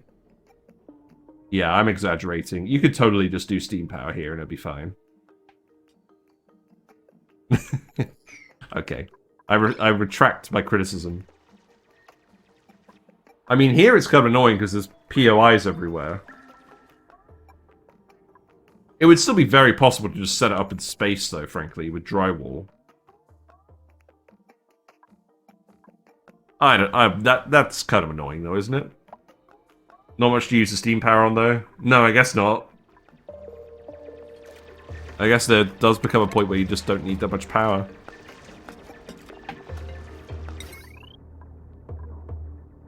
Yeah, I'm exaggerating. You could totally just do steam power here and it'd be fine. Okay. I retract my criticism. I mean, here it's kind of annoying because there's POIs everywhere. It would still be very possible to just set it up in space, though, frankly, with drywall. That's kind of annoying, though, isn't it? Not much to use the steam power on, though. No, I guess not. I guess there does become a point where you just don't need that much power.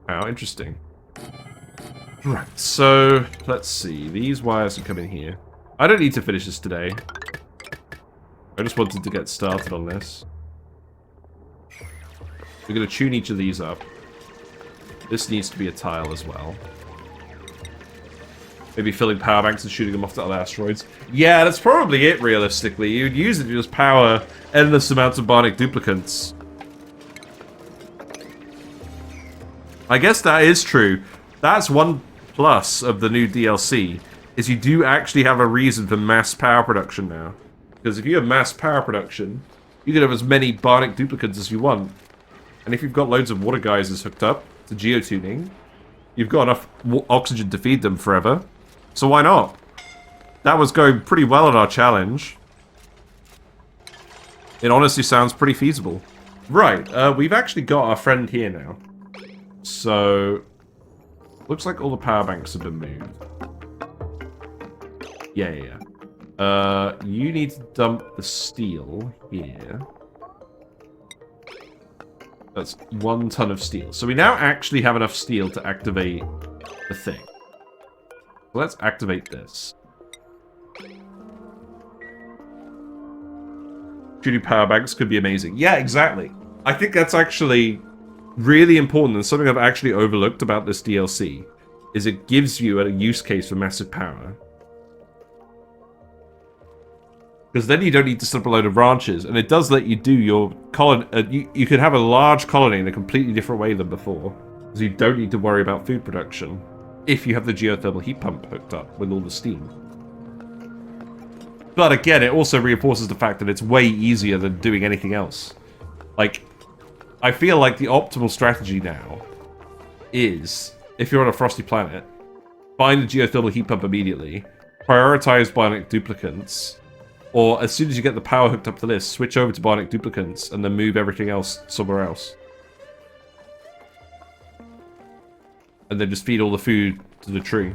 Wow, interesting. Right, so let's see. These wires are coming here. I don't need to finish this today. I just wanted to get started on this. We're going to tune each of these up. This needs to be a tile as well. Maybe filling power banks and shooting them off to other asteroids. Yeah, that's probably it, realistically. You'd use it to just power endless amounts of Bionic Duplicants. I guess that is true. That's one plus of the new DLC, is you do actually have a reason for mass power production now. Because if you have mass power production, you can have as many Bionic Duplicants as you want. And if you've got loads of water geysers hooked up to geotuning, you've got enough oxygen to feed them forever. So why not? That was going pretty well on our challenge. It honestly sounds pretty feasible. Right, we've actually got our friend here now. So, looks like all the power banks have been moved. Yeah. You need to dump the steel here. That's 1 ton of steel. So we now actually have enough steel to activate the thing. So let's activate this. Shooting power banks could be amazing. Yeah, exactly. I think that's actually really important, and something I've actually overlooked about this DLC is it gives you a use case for massive power. Because then you don't need to set up a load of branches, and it does let you do your colony. You can have a large colony in a completely different way than before, because you don't need to worry about food production if you have the geothermal heat pump hooked up with all the steam. But again, it also reinforces the fact that it's way easier than doing anything else. Like, I feel like the optimal strategy now is, if you're on a frosty planet, find the geothermal heat pump immediately, prioritize Bionic Duplicants, or as soon as you get the power hooked up to this, switch over to Bionic Duplicants, and then move everything else somewhere else. And then just feed all the food to the tree.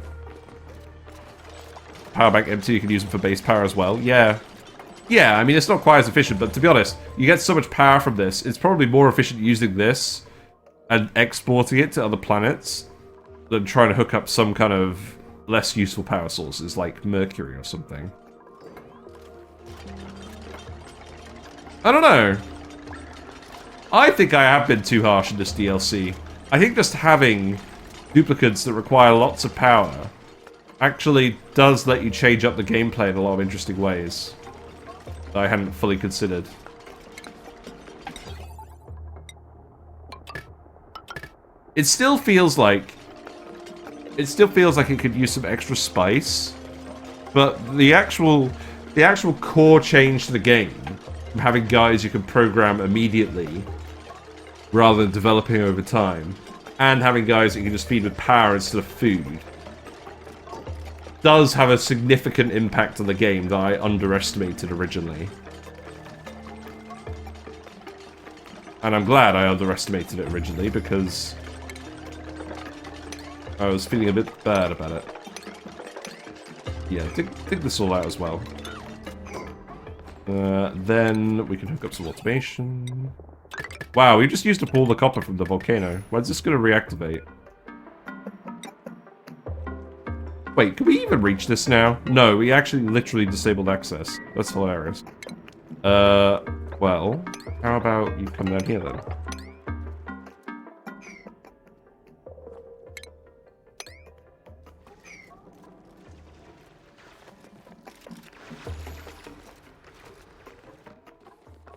Power bank empty, you can use them for base power as well. Yeah. Yeah, I mean, it's not quite as efficient, but to be honest, you get so much power from this, it's probably more efficient using this and exporting it to other planets than trying to hook up some kind of less useful power sources, like Mercury or something. I don't know. I think I have been too harsh in this DLC. I think just having duplicates that require lots of power actually does let you change up the gameplay in a lot of interesting ways that I hadn't fully considered. It still feels like it could use some extra spice, but the actual core change to the game, from having guys you can program immediately rather than developing over time, and having guys that you can just feed with power instead of food, does have a significant impact on the game that I underestimated originally. And I'm glad I underestimated it originally, because I was feeling a bit bad about it. Yeah, dig this all out as well. Then we can hook up some automation. Wow, we just used up all the copper from the volcano. When's this going to reactivate? Wait, can we even reach this now? No, we actually literally disabled access. That's hilarious. Well, how about you come down here then?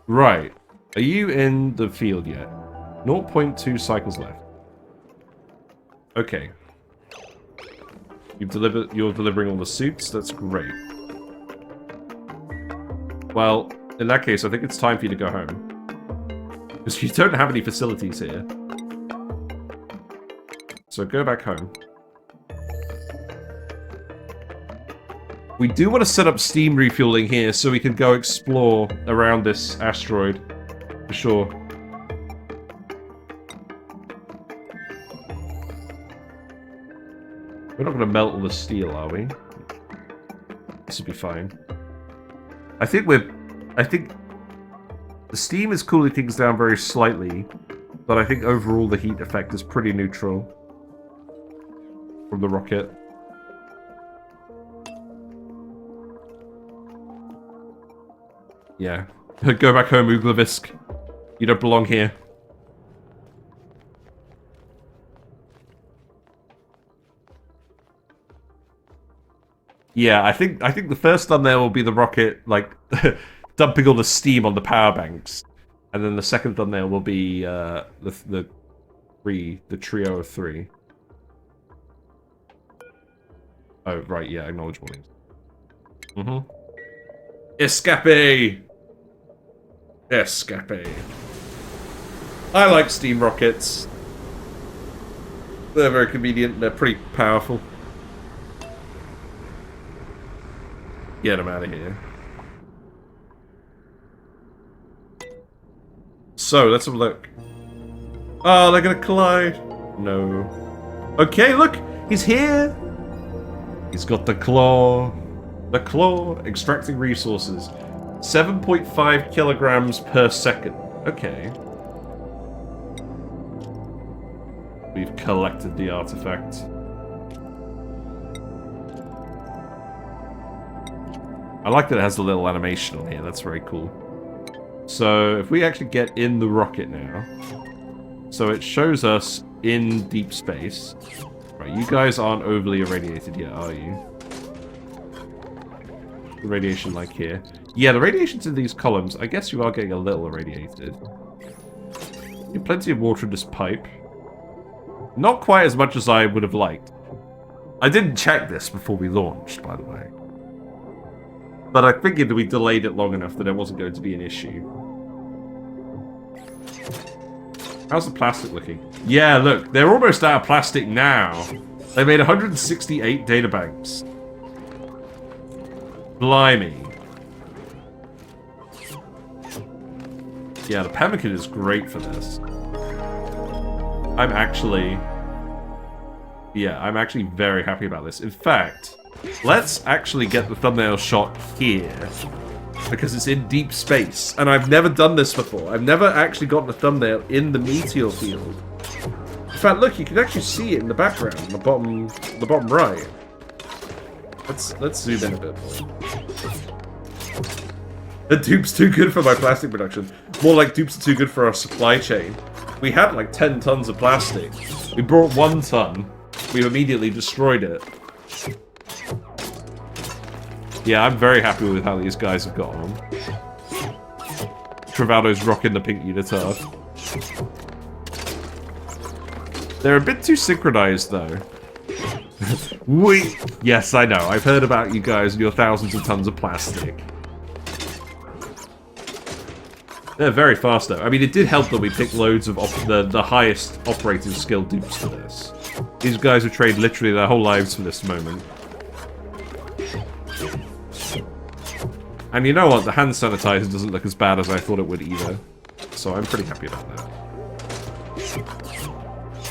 Right. Are you in the field yet? 0.2 cycles left. Okay. You're delivering all the suits? That's great. Well, in that case, I think it's time for you to go home. Because you don't have any facilities here. So go back home. We do want to set up steam refueling here so we can go explore around this asteroid. For sure. We're not going to melt all the steel, are we? This will be fine. I think the steam is cooling things down very slightly, but I think overall the heat effect is pretty neutral from the rocket. Yeah. Go back home, Uglavisk. You don't belong here. Yeah, I think the first thumbnail will be the rocket, like, dumping all the steam on the power banks. And then the second thumbnail will be, the trio of 3. Oh, right, yeah, acknowledge warnings. Mm-hmm. Escape! Escape. I like steam rockets. They're very convenient, they're pretty powerful. Get them out of here. So, let's have a look. Oh, they're gonna collide. No. Okay, look! He's here! He's got the claw. The claw. Extracting resources. 7.5 kilograms per second. Okay. We've collected the artifact. I like that it has the little animation on here. That's very cool. So, if we actually get in the rocket now... So, it shows us in deep space. Right, you guys aren't overly irradiated yet, are you? The radiation like here. Yeah, the radiation's in these columns. I guess you are getting a little irradiated. You have plenty of water in this pipe. Not quite as much as I would have liked. I didn't check this before we launched, by the way. But I figured we delayed it long enough that it wasn't going to be an issue. How's the plastic looking? Yeah, look, they're almost out of plastic now. They made 168 databanks. Blimey. Yeah, the pemmican is great for this. I'm actually very happy about this. In fact, let's actually get the thumbnail shot here. Because it's in deep space. And I've never done this before. I've never actually gotten a thumbnail in the meteor field. In fact, look, you can actually see it in the background, the bottom right. Let's zoom in a bit more. The dupe's too good for my plastic production. More like dupes are too good for our supply chain. We had like 10 tons of plastic. We brought 1 ton. We immediately destroyed it. Yeah, I'm very happy with how these guys have got on. Travado's rocking the pink unitard. They're a bit too synchronized, though. Yes, I know. I've heard about you guys and your thousands of tons of plastic. They're very fast, though. I mean, it did help that we picked loads of the highest operating skill dupes for this. These guys have trained literally their whole lives for this moment. And you know what? The hand sanitizer doesn't look as bad as I thought it would either. So I'm pretty happy about that.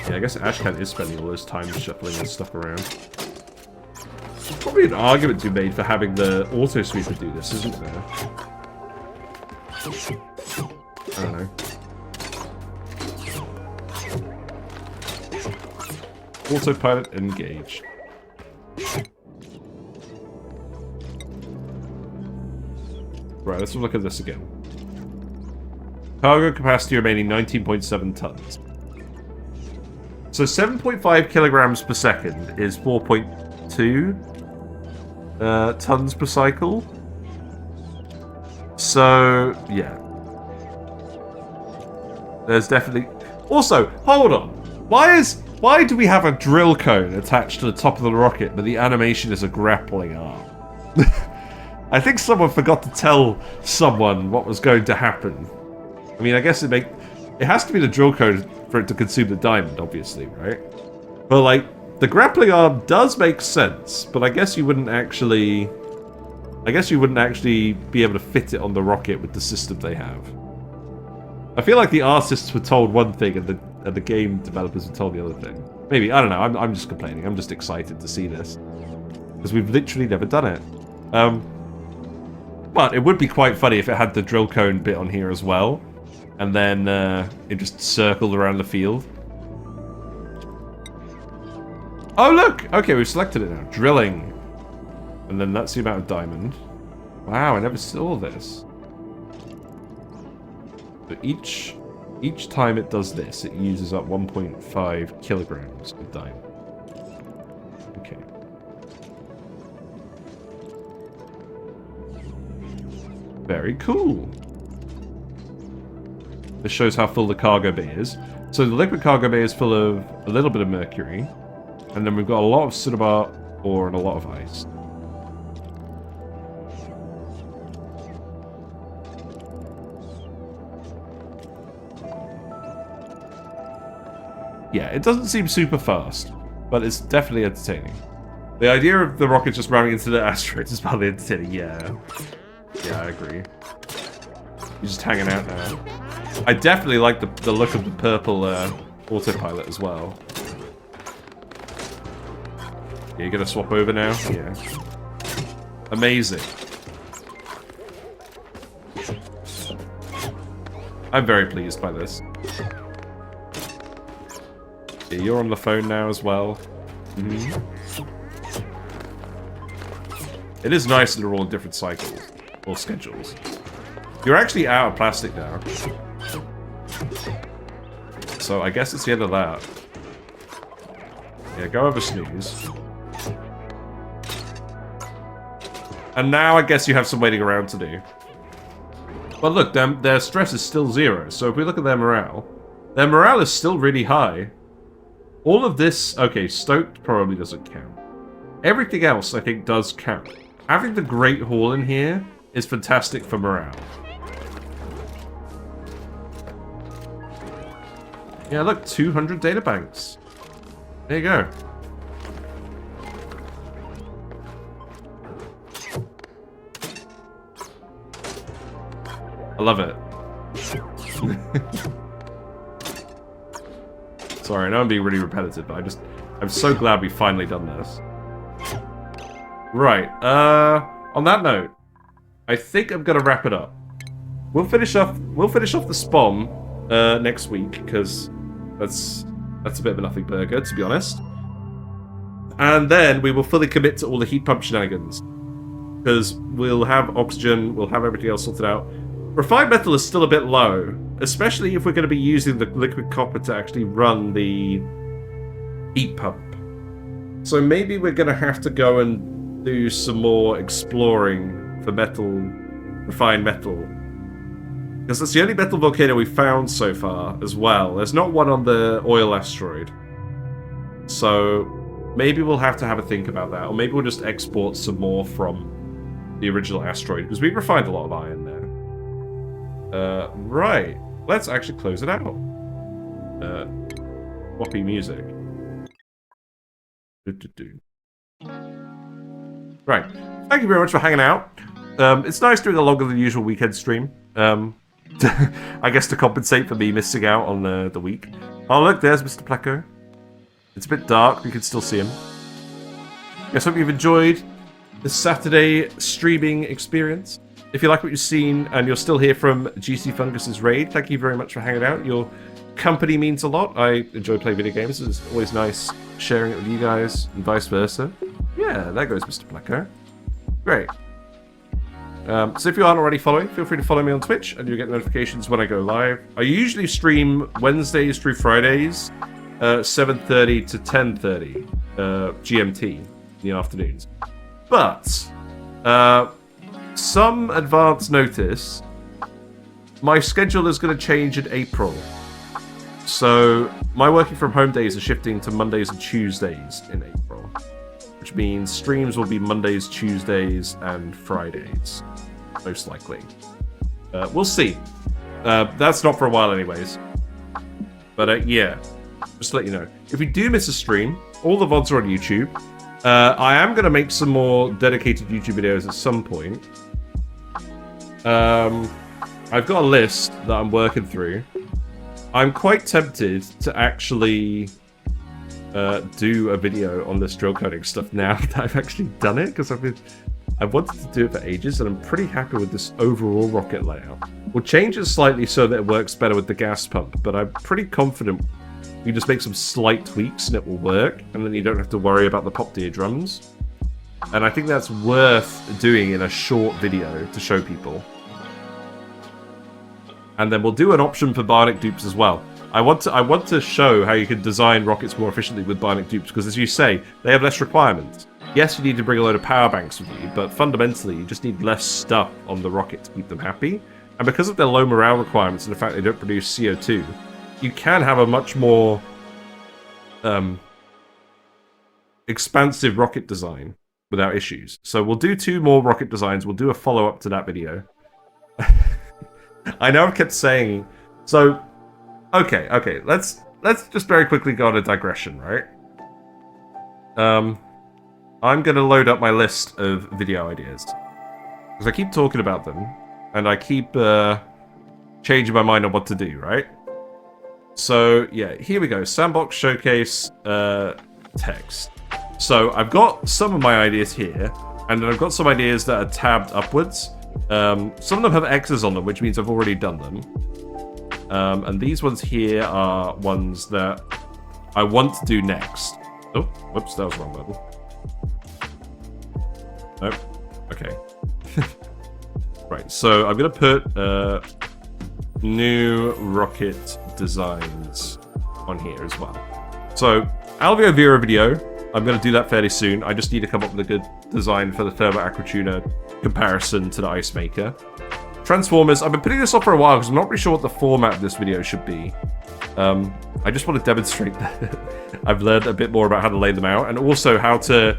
Yeah, I guess Ashcan is spending all his time shuffling his stuff around. There's probably an argument to be made for having the auto sweeper do this, isn't there? I don't know. Autopilot engaged. Right, let's look at this again. Cargo capacity remaining 19.7 tons. So 7.5 kilograms per second is 4.2 tons per cycle. So, yeah. There's definitely... Also, hold on. Why do we have a drill cone attached to the top of the rocket, but the animation is a grappling arm? I think someone forgot to tell someone what was going to happen. I mean, I guess it has to be the drill cone for it to consume the diamond, obviously, right? But, like, the grappling arm does make sense, but I guess you wouldn't actually be able to fit it on the rocket with the system they have. I feel like the artists were told one thing and the game developers were told the other thing. Maybe, I don't know, I'm just complaining. I'm just excited to see this. Because we've literally never done it. But it would be quite funny if it had the drill cone bit on here as well. And then it just circled around the field. Oh, look! Okay, we've selected it now. Drilling. And then that's the amount of diamond. Wow, I never saw this. So each time it does this, it uses up 1.5 kilograms of diamond. Okay. Very cool. This shows how full the cargo bay is. So the liquid cargo bay is full of a little bit of mercury. And then we've got a lot of Cinnabar ore and a lot of ice. Yeah, it doesn't seem super fast, but it's definitely entertaining. The idea of the rocket just ramming into the asteroid is probably entertaining, yeah. Yeah, I agree. He's just hanging out now. I definitely like the look of the purple autopilot as well. Yeah, you're gonna swap over now? Yeah. Amazing. I'm very pleased by this. Yeah, you're on the phone now as well. Mm-hmm. It is nice that they're all in different cycles. Or schedules. You're actually out of plastic now. So I guess it's the end of that. Yeah, go over snooze. And now I guess you have some waiting around to do. But look, their stress is still 0. So if we look at their morale is still really high. All of this... Okay, stoked probably doesn't count. Everything else, I think, does count. Having the Great Hall in here is fantastic for morale. Yeah, look, 200 data banks. There you go. I love it. Sorry, I know I'm being really repetitive, but I'm so glad we've finally done this. Right, on that note, I think I'm gonna wrap it up. We'll finish off the spawn next week, because that's a bit of a nothing burger, to be honest. And then we will fully commit to all the heat pump shenanigans. Because we'll have oxygen, we'll have everything else sorted out. Refined metal is still a bit low, especially if we're going to be using the liquid copper to actually run the heat pump. So maybe we're going to have to go and do some more exploring for metal, refined metal. Because that's the only metal volcano we've found so far as well. There's not one on the oil asteroid. So maybe we'll have to have a think about that. Or maybe we'll just export some more from the original asteroid. Because we refined a lot of iron there. Right. Let's actually close it out. Whoppy music. Right. Thank you very much for hanging out. It's nice doing a longer than usual weekend stream. I guess to compensate for me missing out on the week. Oh look, there's Mr. Pleco. It's a bit dark, but you can still see him. Guess hope you've enjoyed this Saturday streaming experience. if you like what you've seen and you're still here from GC Fungus's raid, thank you very much for hanging out. Your company means a lot. I enjoy playing video games. It's always nice sharing it with you guys and vice versa. Yeah, there goes Mr. Blacko. Great. So if you aren't already following, feel free to follow me on Twitch and you'll get notifications when I go live. I usually stream Wednesdays through Fridays, 7:30 to 10:30 GMT in the afternoons. But some advance notice, my schedule is going to change in April. So my working from home days are shifting to Mondays and Tuesdays in April, which means streams will be Mondays, Tuesdays, and Fridays, most likely. We'll see. That's not for a while anyways. But yeah, just to let you know. If we do miss a stream, all the VODs are on YouTube. I am going to make some more dedicated YouTube videos at some point. I've got a list that I'm working through. I'm quite tempted to actually do a video on this drill coding stuff now that I've actually done it, because I've wanted to do it for ages, and I'm pretty happy with this overall rocket layout. We'll change it slightly so that it works better with the gas pump, but I'm pretty confident you just make some slight tweaks and it will work, and then you don't have to worry about the pop eardrums. And I think that's worth doing in a short video to show people. And then we'll do an option for Bionic dupes as well. I want to show how you can design rockets more efficiently with Bionic dupes, because as you say, they have less requirements. Yes, you need to bring a load of power banks with you, but fundamentally you just need less stuff on the rocket to keep them happy. And because of their low morale requirements and the fact they don't produce CO2, you can have a much more expansive rocket design without issues. So we'll do 2 more rocket designs. We'll do a follow-up to that video. I know I've kept saying... So, okay, let's just very quickly go on a digression, right? I'm going to load up my list of video ideas. Because I keep talking about them, and I keep changing my mind on what to do, right? So, yeah, here we go. Sandbox Showcase text. So, I've got some of my ideas here, and then I've got some ideas that are tabbed upwards. Some of them have X's on them, which means I've already done them. And these ones here are ones that I want to do next. Oh, whoops, that was the wrong button. Nope. Okay. Right, so I'm going to put new rocket designs on here as well. So, Alveo Vera video, I'm going to do that fairly soon. I just need to come up with a good design for the Thermo Aquatuner comparison to the Ice Maker. Transformers, I've been putting this off for a while because I'm not really sure what the format of this video should be. I just want to demonstrate that I've learned a bit more about how to lay them out, and also how to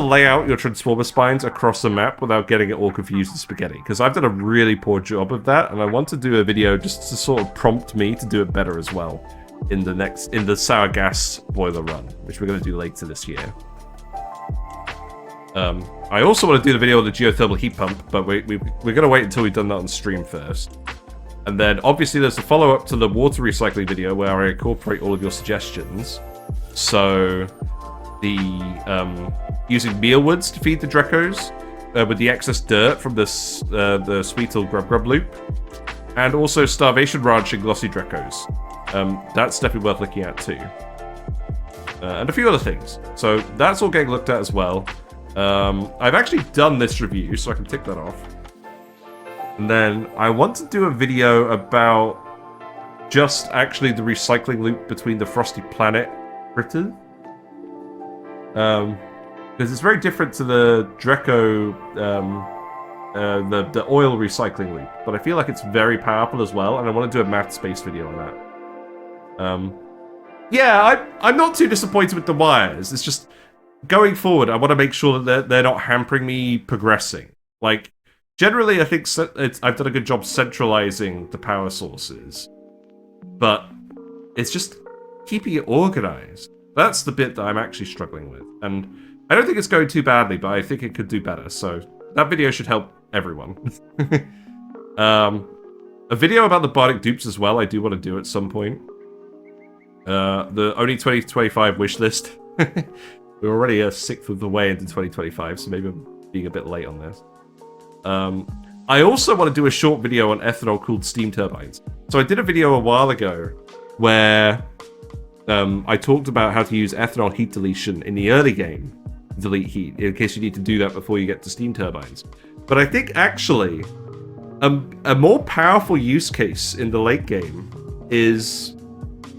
lay out your Transformer spines across the map without getting it all confused and spaghetti, because I've done a really poor job of that, and I want to do a video just to sort of prompt me to do it better as well in the sour gas boiler run, which we're going to do later this year. I also want to do the video on the geothermal heat pump, but we're going to wait until we've done that on stream first. And then, obviously, there's a follow-up to the water recycling video where I incorporate all of your suggestions. So, using mealwoods to feed the Drecos, with the excess dirt from the Sweetle Grub Grub loop, and also starvation ranching glossy Drecos. That's definitely worth looking at too. And a few other things. So, that's all getting looked at as well. I've actually done this review, so I can tick that off. And then I want to do a video about just actually the recycling loop between the Frosty Planet critters. Because it's very different to the Dreco, the oil recycling loop. But I feel like it's very powerful as well, and I want to do a math-based video on that. Yeah, I'm not too disappointed with the wires. It's just, going forward, I want to make sure that they're not hampering me progressing. Like, generally, I think I've done a good job centralizing the power sources. But it's just keeping it organized. That's the bit that I'm actually struggling with. And I don't think it's going too badly, but I think it could do better. So that video should help everyone. A video about the Bionic dupes as well, I do want to do at some point. The ONI 2025 wish list. We're already a sixth of the way into 2025, so maybe I'm being a bit late on this. I also want to do a short video on ethanol-cooled steam turbines. So I did a video a while ago where I talked about how to use ethanol heat deletion in the early game to delete heat, in case you need to do that before you get to steam turbines. But I think actually a more powerful use case in the late game is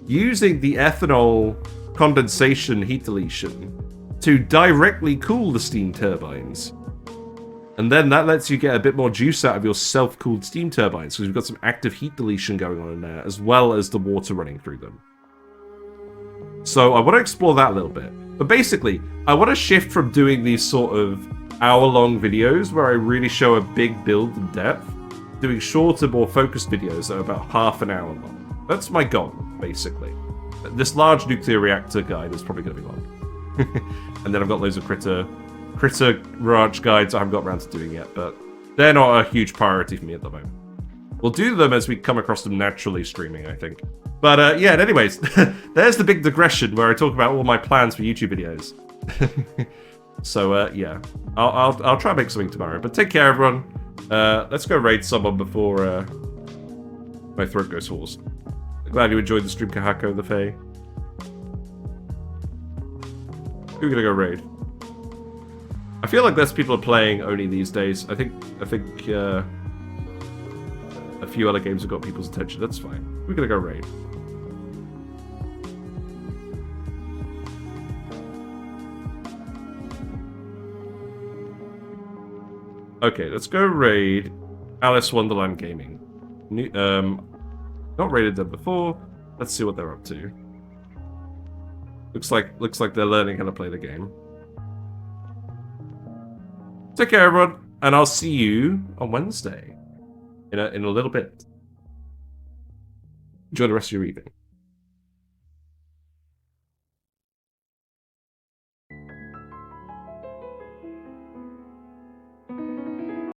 using the ethanol condensation heat deletion to directly cool the steam turbines. And then that lets you get a bit more juice out of your self-cooled steam turbines, because we've got some active heat deletion going on in there, as well as the water running through them. So I want to explore that a little bit. But basically, I want to shift from doing these sort of hour-long videos where I really show a big build in depth, doing shorter, more focused videos that are about half an hour long. That's my goal, basically. This large nuclear reactor guide is probably going to be long. And then I've got loads of critter ranch guides I haven't got around to doing yet, but they're not a huge priority for me at the moment. We'll do them as we come across them naturally streaming, I think. But yeah, anyways, there's the big digression where I talk about all my plans for YouTube videos. So yeah, I'll try and make something tomorrow. But take care, everyone. Let's go raid someone before my throat goes hoarse. Glad you enjoyed the stream, Kahako the Fae. Who are we gonna go raid? I feel like less people are playing ONI these days. I think a few other games have got people's attention. That's fine. We're gonna go raid. Okay, let's go raid Alice Wonderland Gaming. Not raided them before. Let's see what they're up to. Looks like they're learning how to play the game. Take care, everyone, and I'll see you on Wednesday in a little bit. Enjoy the rest of your evening.